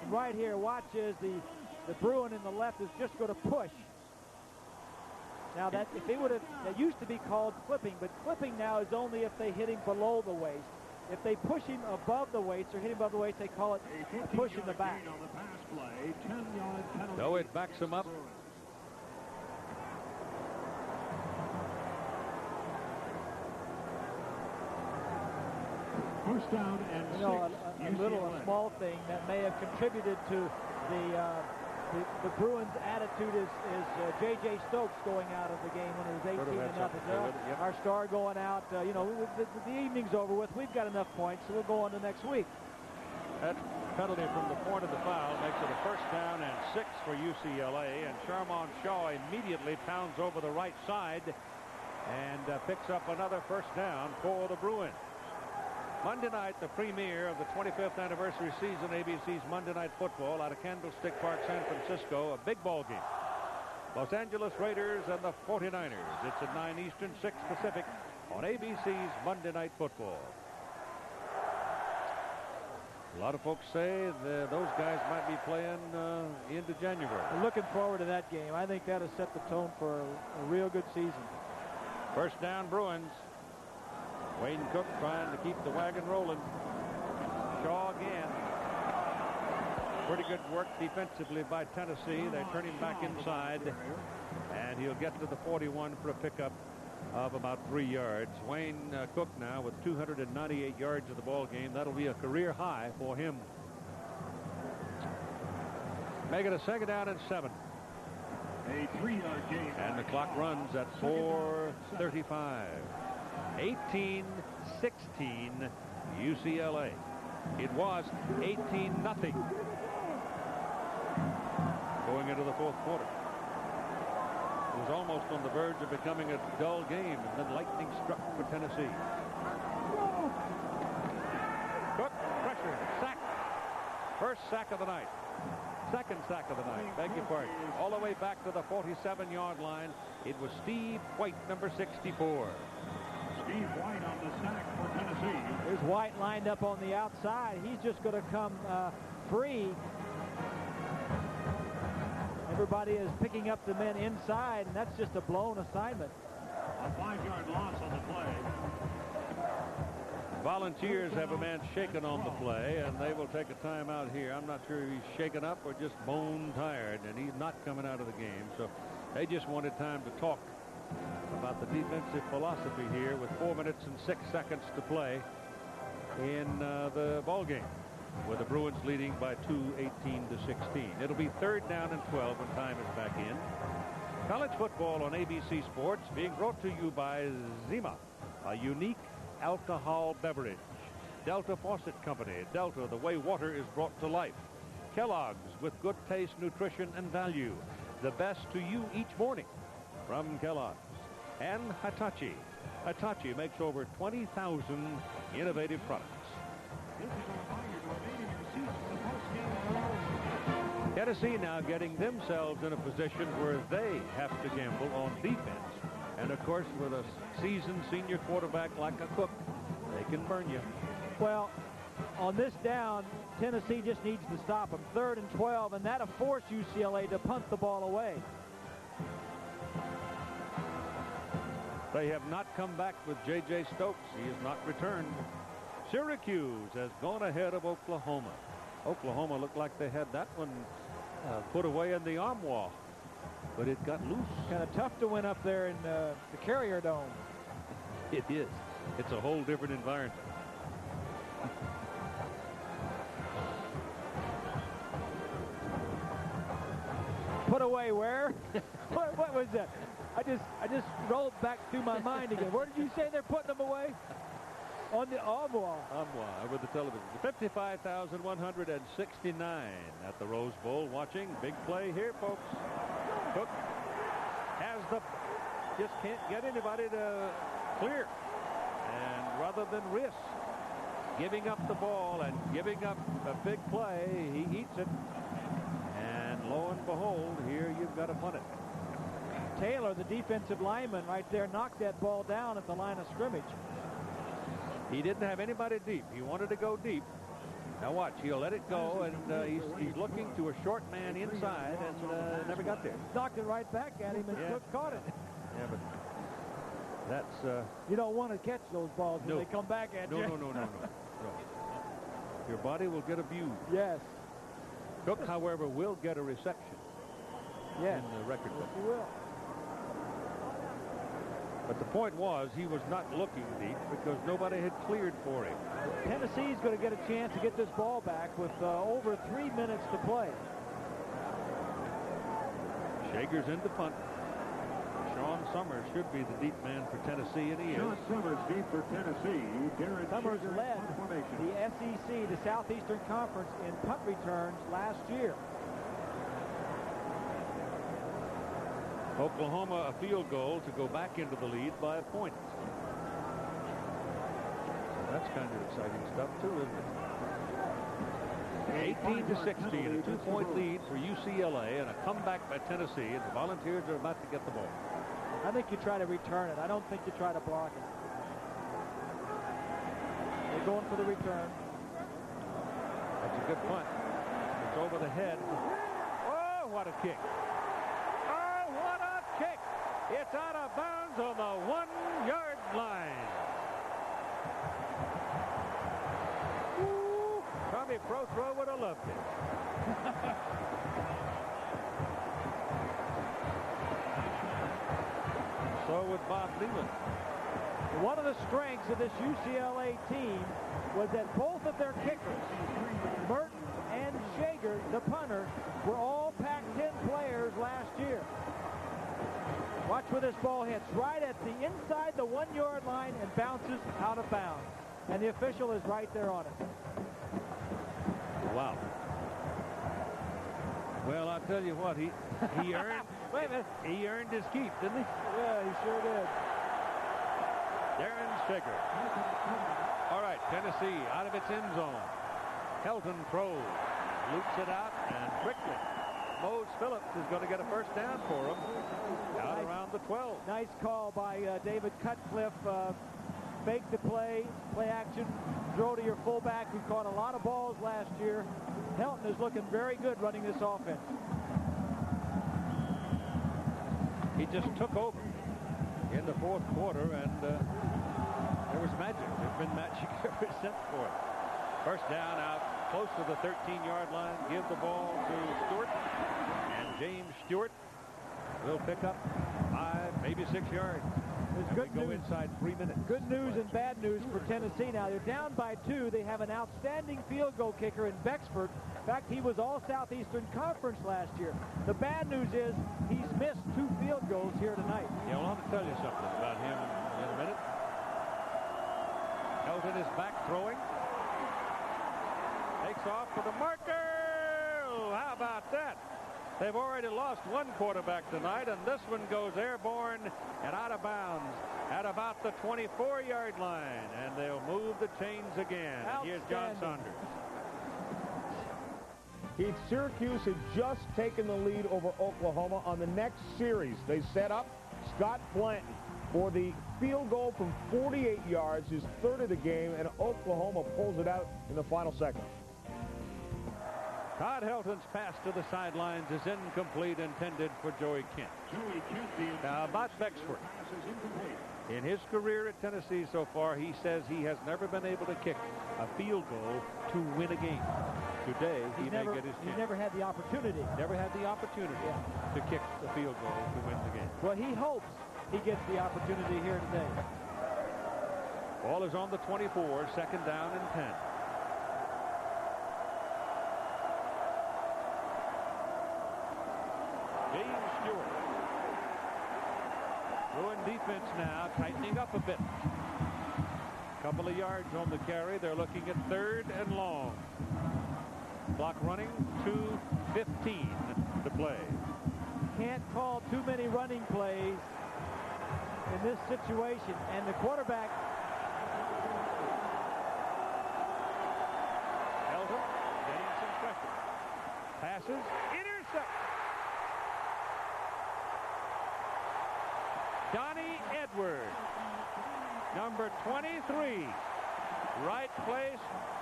And right here, watch as the Bruin in the left is just going to push. Now, that if they would have, that used to be called clipping, but clipping now is only if they hit him below the waist. If they push him above the waist or hit him above the waist, they call it a push in the back. So it backs him up. First down and you know, a small thing that may have contributed to the Bruins' attitude is J.J. Stokes going out of the game when it was 18-0. Yep. Our star going out. You know, the evening's over with. We've got enough points, so we'll go on to next week. That penalty from the point of the foul makes it a first down and 6 for UCLA, and Sharmon Shaw immediately pounds over the right side and picks up another first down for the Bruins. Monday night, the premiere of the 25th anniversary season, ABC's Monday Night Football out of Candlestick Park, San Francisco, a big ball game. Los Angeles Raiders and the 49ers. It's at 9 Eastern, 6 Pacific on ABC's Monday Night Football. A lot of folks say that those guys might be playing into January. I'm looking forward to that game. I think that'll set the tone for a real good season. First down, Bruins. Wayne Cook trying to keep the wagon rolling. Shaw again. Pretty good work defensively by Tennessee. They turn him back inside, and he'll get to the 41 for a pickup of about 3 yards. Wayne Cook now with 298 yards of the ball game. That'll be a career high for him. Make it a second down and 7. A 3-yard gain. And the clock runs at 4:35. 18-16 UCLA. It was 18-0 going into the fourth quarter. It was almost on the verge of becoming a dull game, and then lightning struck for Tennessee. Cook, pressure, sack. First sack of the night. Second sack of the night. Beg your pardon. All the way back to the 47-yard line. It was Steve White, number 64. Steve White on the sack for Tennessee. There's White lined up on the outside. He's just going to come free. Everybody is picking up the men inside, and that's just a blown assignment. A 5-yard loss on the play. Volunteers have a man shaken on the play, and they will take a timeout here. I'm not sure if he's shaken up or just bone tired, and he's not coming out of the game. So they just wanted time to talk about the defensive philosophy here with 4 minutes and 6 seconds to play in the ball game, with the Bruins leading by 2, 18-16. It'll be third down and 12 when time is back in. College football on ABC Sports being brought to you by Zima, a unique alcohol beverage. Delta Faucet Company. Delta, the way water is brought to life. Kellogg's, with good taste, nutrition, and value. The best to you each morning from Kellogg's. And Hitachi. Hitachi makes over 20,000 innovative products. Tennessee now getting themselves in a position where they have to gamble on defense. And, of course, with a seasoned senior quarterback like a Cook, they can burn you. Well, on this down, Tennessee just needs to stop them. 3rd and 12, and that'll force UCLA to punt the ball away. They have not come back with J.J. Stokes. He has not returned. Syracuse has gone ahead of Oklahoma. Oklahoma looked like they had that one put away in the armoire, but it got loose. Kind of tough to win up there in the Carrier Dome. It is. It's a whole different environment. Put away where? What was that? I just rolled back through my mind again. Where did you say they're putting them away? On the armoire. Armoire with the television. 55,169 at the Rose Bowl watching. Big play here, folks. Cook has just can't get anybody to clear. And rather than risk giving up the ball and giving up a big play, he eats it. And lo and behold, here you've got to punt it. Taylor, the defensive lineman right there, knocked that ball down at the line of scrimmage. He didn't have anybody deep. He wanted to go deep. Now watch, he'll let it go, and he's looking to a short man inside, and never got there. Knocked it right back at him, and Cook caught it. Yeah, but that's... you don't want to catch those balls when they come back at you. No. Your body will get abused. Yes. Cook, however, will get a reception. Yes. In the record book. He will. But the point was, he was not looking deep because nobody had cleared for him. Tennessee's going to get a chance to get this ball back with over 3 minutes to play. Shager's in to punt. Sean Summers should be the deep man for Tennessee, and he is. Sean Summers deep for Tennessee. Summers led the SEC, the Southeastern Conference, in punt returns last year. Oklahoma a field goal to go back into the lead by a point. So that's kind of exciting stuff too, isn't it? 18-16, a 2-point lead for UCLA, and a comeback by Tennessee, and the Volunteers are about to get the ball. I think you try to return it. I don't think you try to block it. They're going for the return. That's a good punt. It's over the head. Oh, what a kick. It's out of bounds on the 1-yard line. Ooh, Tommy Prothrow would have loved it. So would Bob Leland. One of the strengths of this UCLA team was that both of their kickers, Merton and Shager, the punter, were all Pac-10 players last year. Watch where this ball hits, right at the inside the 1-yard line and bounces out of bounds. And the official is right there on it. Wow. Well, I'll tell you what, he earned Wait a minute. He earned his keep, didn't he? Yeah, he sure did. Darren Shager. All right, Tennessee out of its end zone. Helton throws, loops it out, and quickly Mose Phillips is going to get a first down for him out around the 12. Nice call by David Cutcliffe. Fake the play action, throw to your fullback who caught a lot of balls last year. Helton is looking very good running this offense. He just took over in the fourth quarter, and there was magic. There's been magic ever since for it. First down out close to the 13-yard line. Give the ball to Stewart, and James Stewart will pick up 5, maybe 6 yards. There's good go news. Inside 3 minutes. Good news and bad news for Tennessee now. They're down by 2. They have an outstanding field goal kicker in Bexford. In fact, he was all Southeastern Conference last year. The bad news is he's missed 2 field goals here tonight. Yeah, well, I'll have to tell you something about him in a minute. Helton is back throwing. Takes off for the marker. Oh, how about that? They've already lost one quarterback tonight, and this one goes airborne and out of bounds at about the 24-yard line, and they'll move the chains again. And here's John Saunders. Keith, Syracuse had just taken the lead over Oklahoma. On the next series, they set up Scott Blanton for the field goal from 48 yards, his third of the game, and Oklahoma pulls it out in the final seconds. Todd Helton's pass to the sidelines is incomplete, intended for Joey Kent. Now about Bexford. In his career at Tennessee so far, he says he has never been able to kick a field goal to win a game. Today, he may get his chance. He's never had the opportunity. Never had the opportunity to kick the field goal to win the game. Well, he hopes he gets the opportunity here today. Ball is on the 24, second down and 10. James Stewart. Bruin defense now tightening up a bit. Couple of yards on the carry. They're looking at 3rd and long. Clock running, 2:15 to play. Can't call too many running plays in this situation, and the quarterback. Helton getting some pressure. Passes, intercept. Donnie Edwards, number 23. Right place,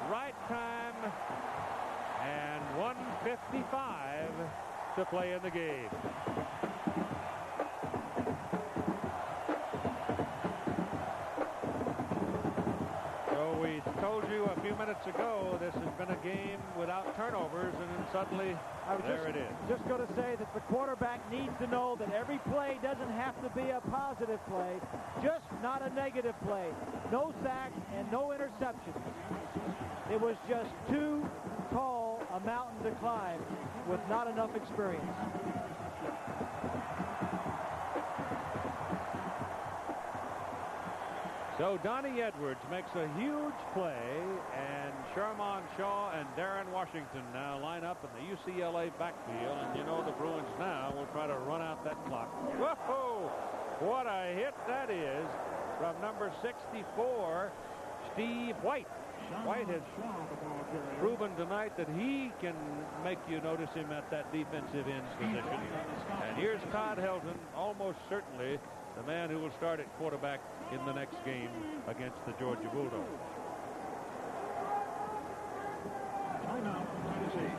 right time, and 1:55 to play in the game. So we told you a few minutes ago this has been a game without turnovers, and then suddenly there it is. Just going to say that the quarterback needs to know that every play doesn't have to be a positive play, just not a negative play. No sacks and no interceptions. It was just too tall a mountain to climb with not enough experience. So Donnie Edwards makes a huge play, and Sherman Shaw and Darren Washington now line up in the UCLA backfield, and you know the Bruins now will try to run out that clock. Whoa! What a hit that is from number 64, Steve White. White has proven tonight that he can make you notice him at that defensive end position. And here's Todd Helton, almost certainly the man who will start at quarterback in the next game against the Georgia Bulldogs. Timeout, Tennessee.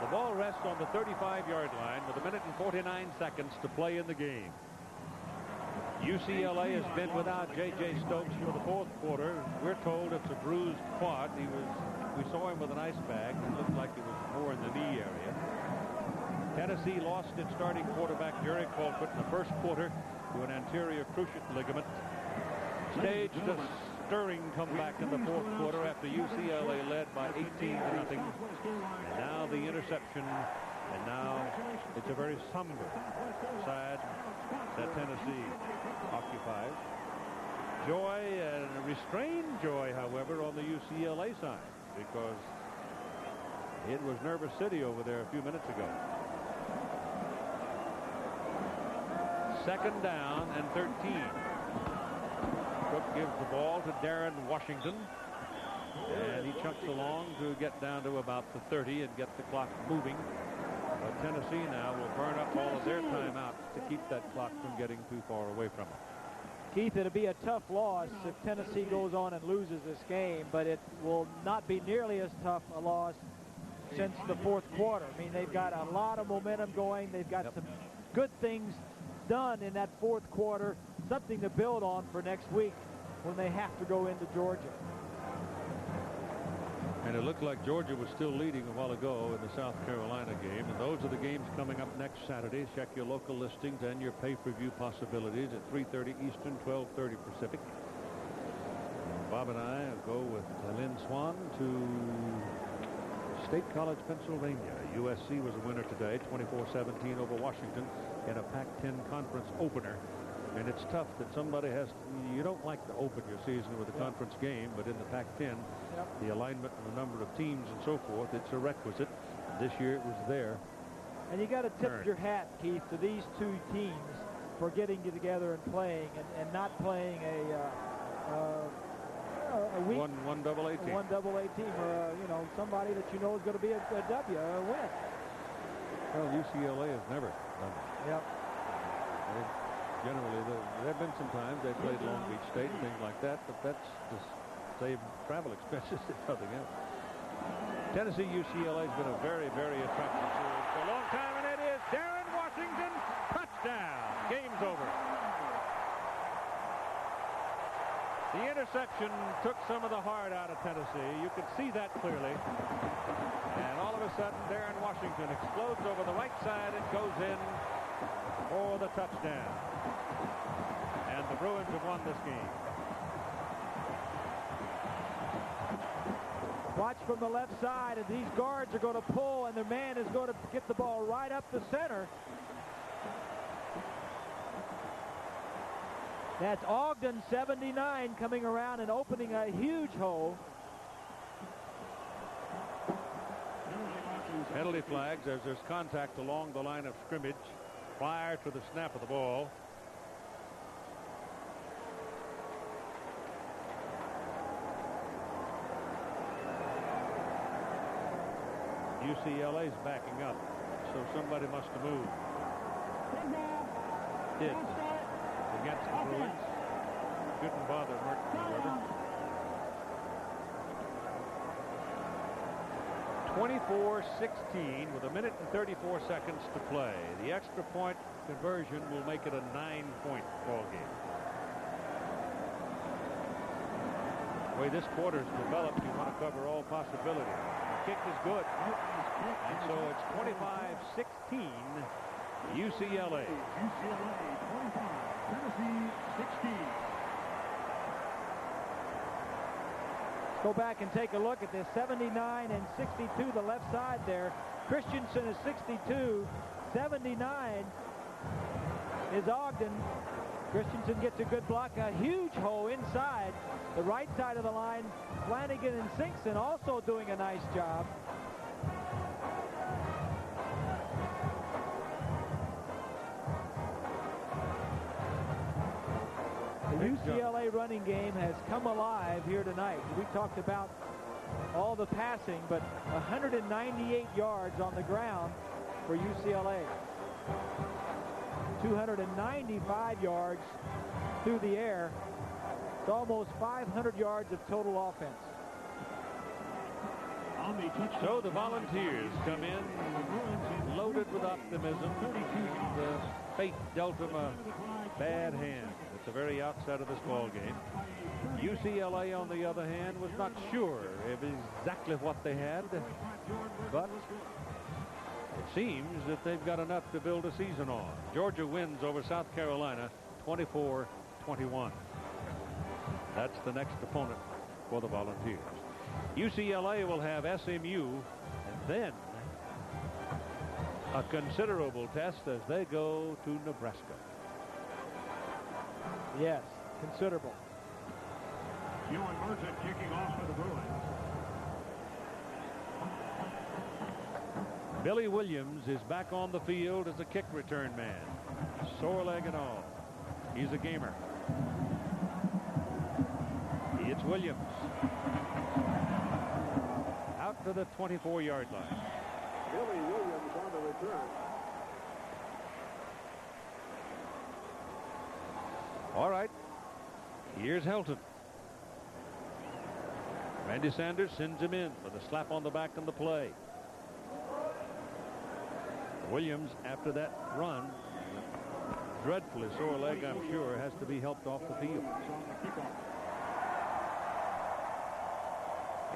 The ball rests on the 35-yard line with 1 minute and 49 seconds to play in the game. UCLA has been without J.J. Stokes for the fourth quarter. We're told it's a bruised quad. We saw him with an ice bag. It looked like it was more in the knee area. Tennessee lost its starting quarterback, Jerry Colquitt, in the first quarter to an anterior cruciate ligament. Staged a stirring comeback in the fourth quarter after UCLA led by 18-0. And now the interception. And now it's a very somber side that Tennessee occupies. Joy and restrained joy, however, on the UCLA side, because it was Nervous City over there a few minutes ago. Second down and 13. Cook gives the ball to Darren Washington, and he chunks along to get down to about the 30 and get the clock moving. But Tennessee now will burn up all of their timeouts to keep that clock from getting too far away from them. Keith, it'll be a tough loss if Tennessee goes on and loses this game, but it will not be nearly as tough a loss since the fourth quarter. I mean, they've got a lot of momentum going. They've got some good things done in that fourth quarter, something to build on for next week when they have to go into Georgia. And it looked like Georgia was still leading a while ago in the South Carolina game. And those are the games coming up next Saturday. Check your local listings and your pay-per-view possibilities at 3:30 Eastern, 12:30 Pacific. Bob and I go with Lynn Swan to State College, Pennsylvania. USC was a winner today, 24-17 over Washington in a Pac-10 conference opener. And it's tough that somebody has to, you don't like to open your season with a conference game, but in the Pac-10, the alignment and the number of teams and so forth, it's a requisite. This year it was there. And you got to tip your hat, Keith, to these two teams for getting together and playing, and not playing a weak one double A team. One double A team, or you know, somebody that you know is going to be a W, a win. Well, UCLA has never done that. Yep. Generally, there have been some times they played Long Beach State and things like that, but that's just save travel expenses if nothing else. Tennessee UCLA has been a very, very attractive series for a long time, and it is Darren Washington, touchdown. Game's over. The interception took some of the heart out of Tennessee. You could see that clearly. And all of a sudden, Darren Washington explodes over the right side and goes in for the touchdown. And the Bruins have won this game. Watch from the left side, and these guards are going to pull, and the man is going to get the ball right up the center. That's Ogden, 79, coming around and opening a huge hole. Penalty flags as there's contact along the line of scrimmage. prior to the snap of the ball. UCLA's backing up, so somebody must have moved. Did against the Bruins. Shouldn't bother Merton, however. 24-16 with 1:34 to play. The extra point conversion will make it a 9-point ball game. The way this quarter's developed, you want to cover all possibilities. The kick is good. And so it's 25-16 UCLA. UCLA 25, Tennessee 16. Go back and take a look at this 79 and 62, the left side there. Christensen is 62, 79 is Ogden. Christensen gets a good block, a huge hole inside the right side of the line. Flanagan and Sinkson also doing a nice job. The UCLA running game has come alive here tonight. We talked about all the passing, but 198 yards on the ground for UCLA. 295 yards through the air. It's almost 500 yards of total offense. So the Volunteers come in loaded with optimism. The fate dealt them a bad hand at the very outset of this ball game. UCLA, on the other hand, was not sure of exactly what they had, but it seems that they've got enough to build a season on. Georgia wins over South Carolina 24-21. That's the next opponent for the Volunteers. UCLA will have SMU and then a considerable test as they go to Nebraska. Yes, considerable. Ewan Merton kicking off for the Bruins. Billy Williams is back on the field as a kick return man. Sore leg and all. He's a gamer. It's Williams. Out to the 24-yard line. Billy Williams on the return. All right. Here's Helton. Randy Sanders sends him in with a slap on the back on the play. Williams, after that run, dreadfully sore leg, I'm sure, has to be helped off the field.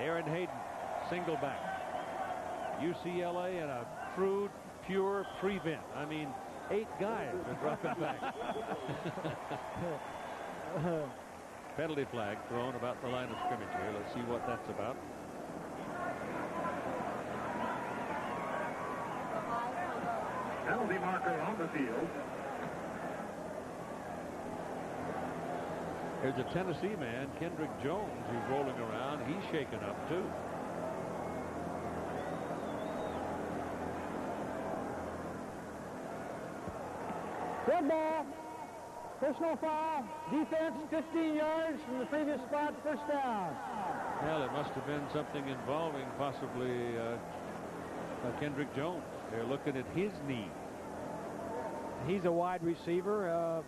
Aaron Hayden, single back. UCLA in a crude, pure prevent. I mean, 8 guys are dropping back. Penalty flag thrown about the line of scrimmage here. Let's see what that's about. Penalty marker on the field. Here's a Tennessee man, Kendrick Jones, who's rolling around. He's shaken up, too. Good ball. Personal foul. Defense 15 yards from the previous spot. First down. Well, it must have been something involving possibly Kendrick Jones. They're looking at his knee. He's a wide receiver.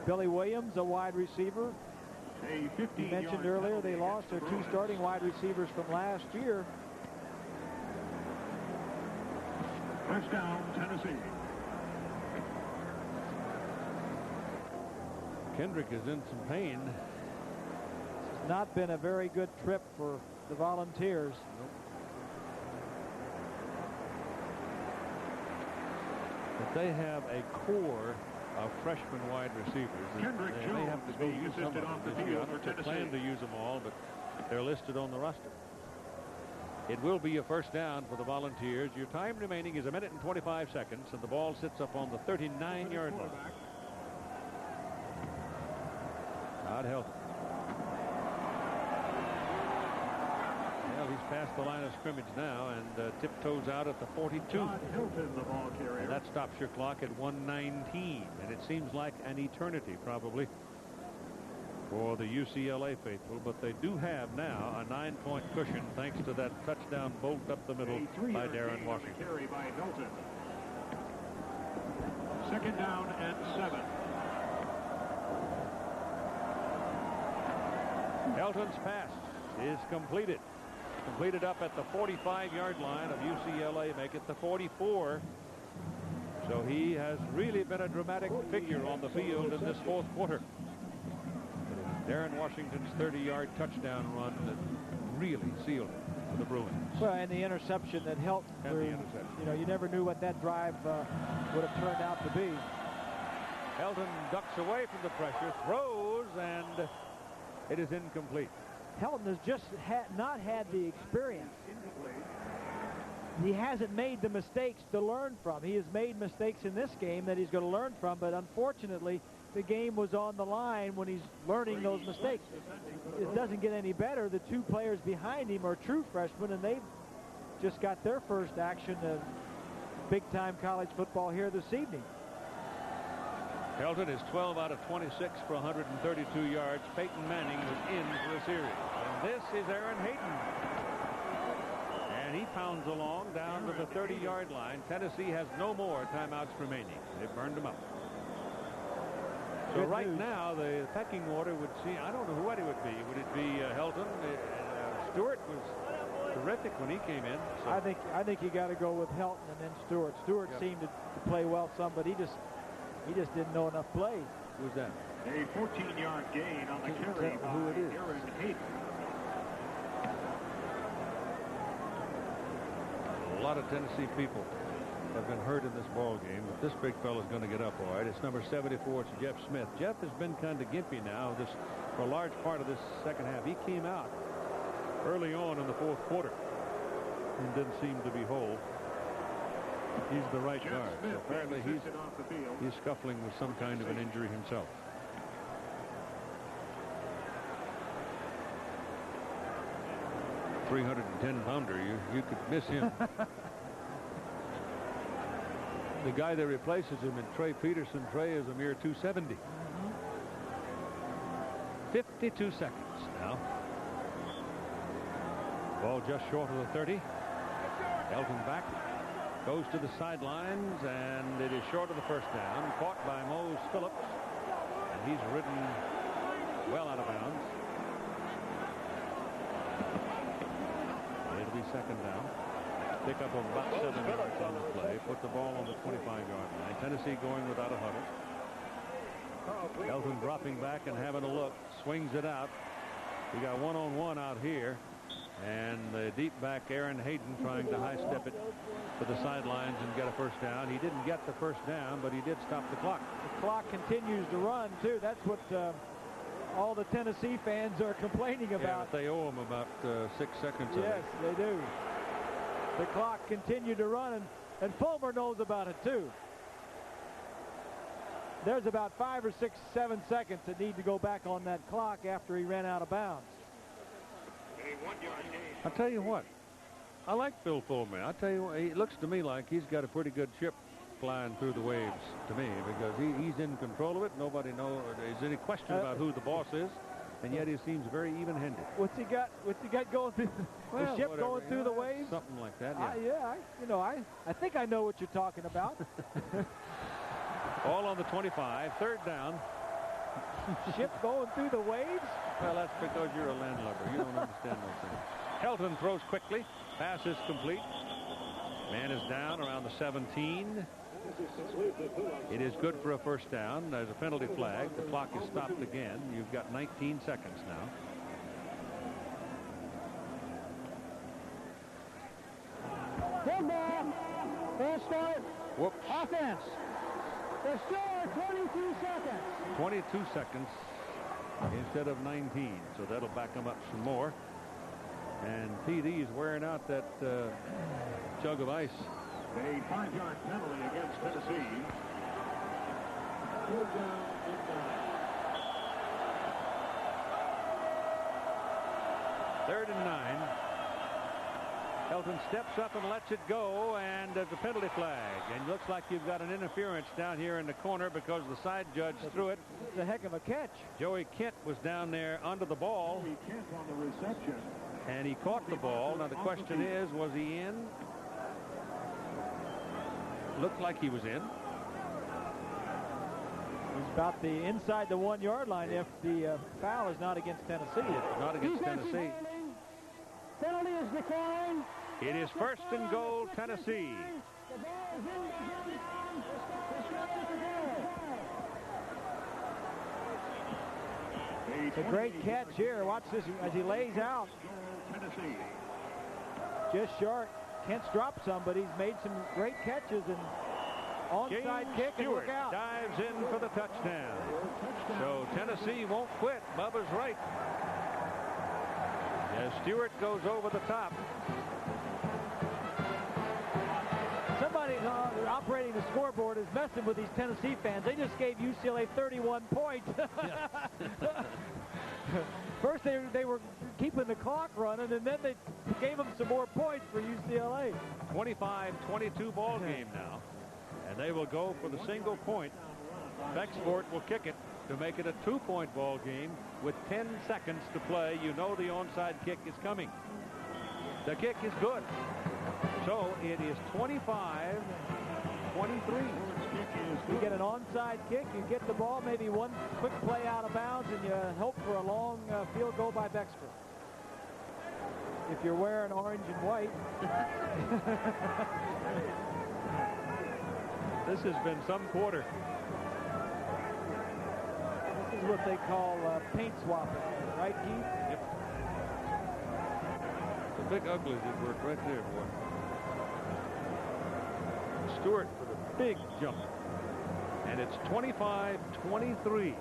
Billy Williams, a wide receiver. You mentioned earlier they lost their 2 starting wide receivers from last year. First down, Tennessee. Kendrick is in some pain. It's not been a very good trip for the Volunteers. Nope. But they have a core of freshman wide receivers. They may have to go use some of them this year. I don't know if they plan to use them all, but they're listed on the roster. It will be a first down for the Volunteers. Your time remaining is 1:25, and the ball sits up on the 39-yard line. Todd Helton. Well, he's past the line of scrimmage now and tiptoes out at the 42. Hilton, the ball carrier. And that stops your clock at 1:19. And it seems like an eternity, probably, for the UCLA faithful. But they do have now a 9-point cushion thanks to that touchdown bolt up the middle by Darren Washington. Carry by Hilton. 2nd down and 7. Helton's pass is completed. Completed up at the 45-yard line of UCLA, make it the 44. So he has really been a dramatic figure on the field in this 4th quarter. Darren Washington's 30-yard touchdown run that really sealed it for the Bruins. Well, and the interception that helped. You know, you never knew what that drive would have turned out to be. Helton ducks away from the pressure, throws, and it is incomplete. Helton has just not had the experience. He hasn't made the mistakes to learn from. He has made mistakes in this game that he's going to learn from, but unfortunately, the game was on the line when he's learning those mistakes. It doesn't get any better. The 2 players behind him are true freshmen, and they've just got their first action of big-time college football here this evening. Helton is 12 out of 26 for 132 yards. Peyton Manning was in for a series. And this is Aaron Hayden. And he pounds along down to the 30-yard line. Tennessee has no more timeouts remaining. They've burned them up. So right now, the pecking order would see, I don't know what it would be. Would it be Helton? Stewart was terrific when he came in. So. I think you got to go with Helton and then Stewart. Stewart seemed to play well some, but he just didn't know enough plays. Who's that? A 14-yard gain on the carry by Aaron Hayden. A lot of Tennessee people have been hurt in this ball game, but this big fella's going to get up all right. It's number 74. It's Jeff Smith. Jeff has been kind of gimpy now for a large part of this second half. He came out early on in the 4th quarter and didn't seem to be whole. He's the right guard. So apparently he's scuffling with some kind of an injury himself. $310-pounder. You could miss him. The guy that replaces him in Trey Peterson. Trey is a mere 270. 52 seconds now. Ball just short of the 30. Helton back. Goes to the sidelines, and it is short of the first down. Caught by Mose Phillips, and he's ridden well out of bounds. It'll be 2nd down. Pick up about 7 yards on the play. Put the ball on the 25-yard line. Tennessee going without a huddle. Helton dropping back and having a look. Swings it out. We got one-on-one out here. And the deep back Aaron Hayden trying to high step it to the sidelines and get a first down. He didn't get the first down, but he did stop the clock. The clock continues to run, too. That's what all the Tennessee fans are complaining about. Yeah, they owe him about 6 seconds. Yes, they do. The clock continued to run, and Fulmer knows about it, too. There's about 5 or 6, 7 seconds that need to go back on that clock after he ran out of bounds. I'll tell you what, I like Phil Fulmer. I'll tell you what, he looks to me like he's got a pretty good ship flying through the waves to me, because he's in control of it. Nobody knows there's any question about who the boss is, and yet he seems very even-handed. What's he got going through the ship going through the waves? Something like that, I think I know what you're talking about. All on the 25, 3rd down. Ship going through the waves? Well, that's because you're a landlubber. You don't understand those things. Helton throws quickly. Pass is complete. Man is down around the 17. It is good for a first down. There's a penalty flag. The clock is stopped again. You've got 19 seconds now. Good ball. Full start. Whoops. Offense. There's still 22 seconds. 22 seconds instead of 19. So that'll back them up some more. And TD is wearing out that jug of ice. A 5-yard penalty against Tennessee. 3rd and 9. Helton steps up and lets it go, and there's a penalty flag. And looks like you've got an interference down here in the corner because the side judge threw it. It's a heck of a catch. Joey Kent was down there under the ball. Joey Kent on the reception. And he caught the ball. Now the question is, was he in? Looked like he was in. He's about the inside the 1 yard line if the foul is not against Tennessee. Not against Tennessee. Penalty is declined. It is first and goal, Tennessee. It's a great catch here. Watch this as he lays out. Just short. Kent's dropped some, but he's made some great catches. And onside kick, and look out. Dives in for the touchdown. So Tennessee won't quit. Bubba's right. As Stewart goes over the top. Somebody operating the scoreboard is messing with these Tennessee fans. They just gave UCLA 31 points. First they were keeping the clock running, and then they gave them some more points for UCLA. 25-22 ball game now. And they will go for the single point. Bexford will kick it to make it a 2-point ball game with 10 seconds to play. You know the onside kick is coming. The kick is good. So it is 25-23. You get an onside kick, you get the ball, maybe one quick play out of bounds, and you hope for a long field goal by Bexford. If you're wearing orange and white. This has been some quarter. This is what they call paint swapping, right, Keith? Yep. The big uglies at work right there, boy. Stewart with a big jump. And it's 25-23.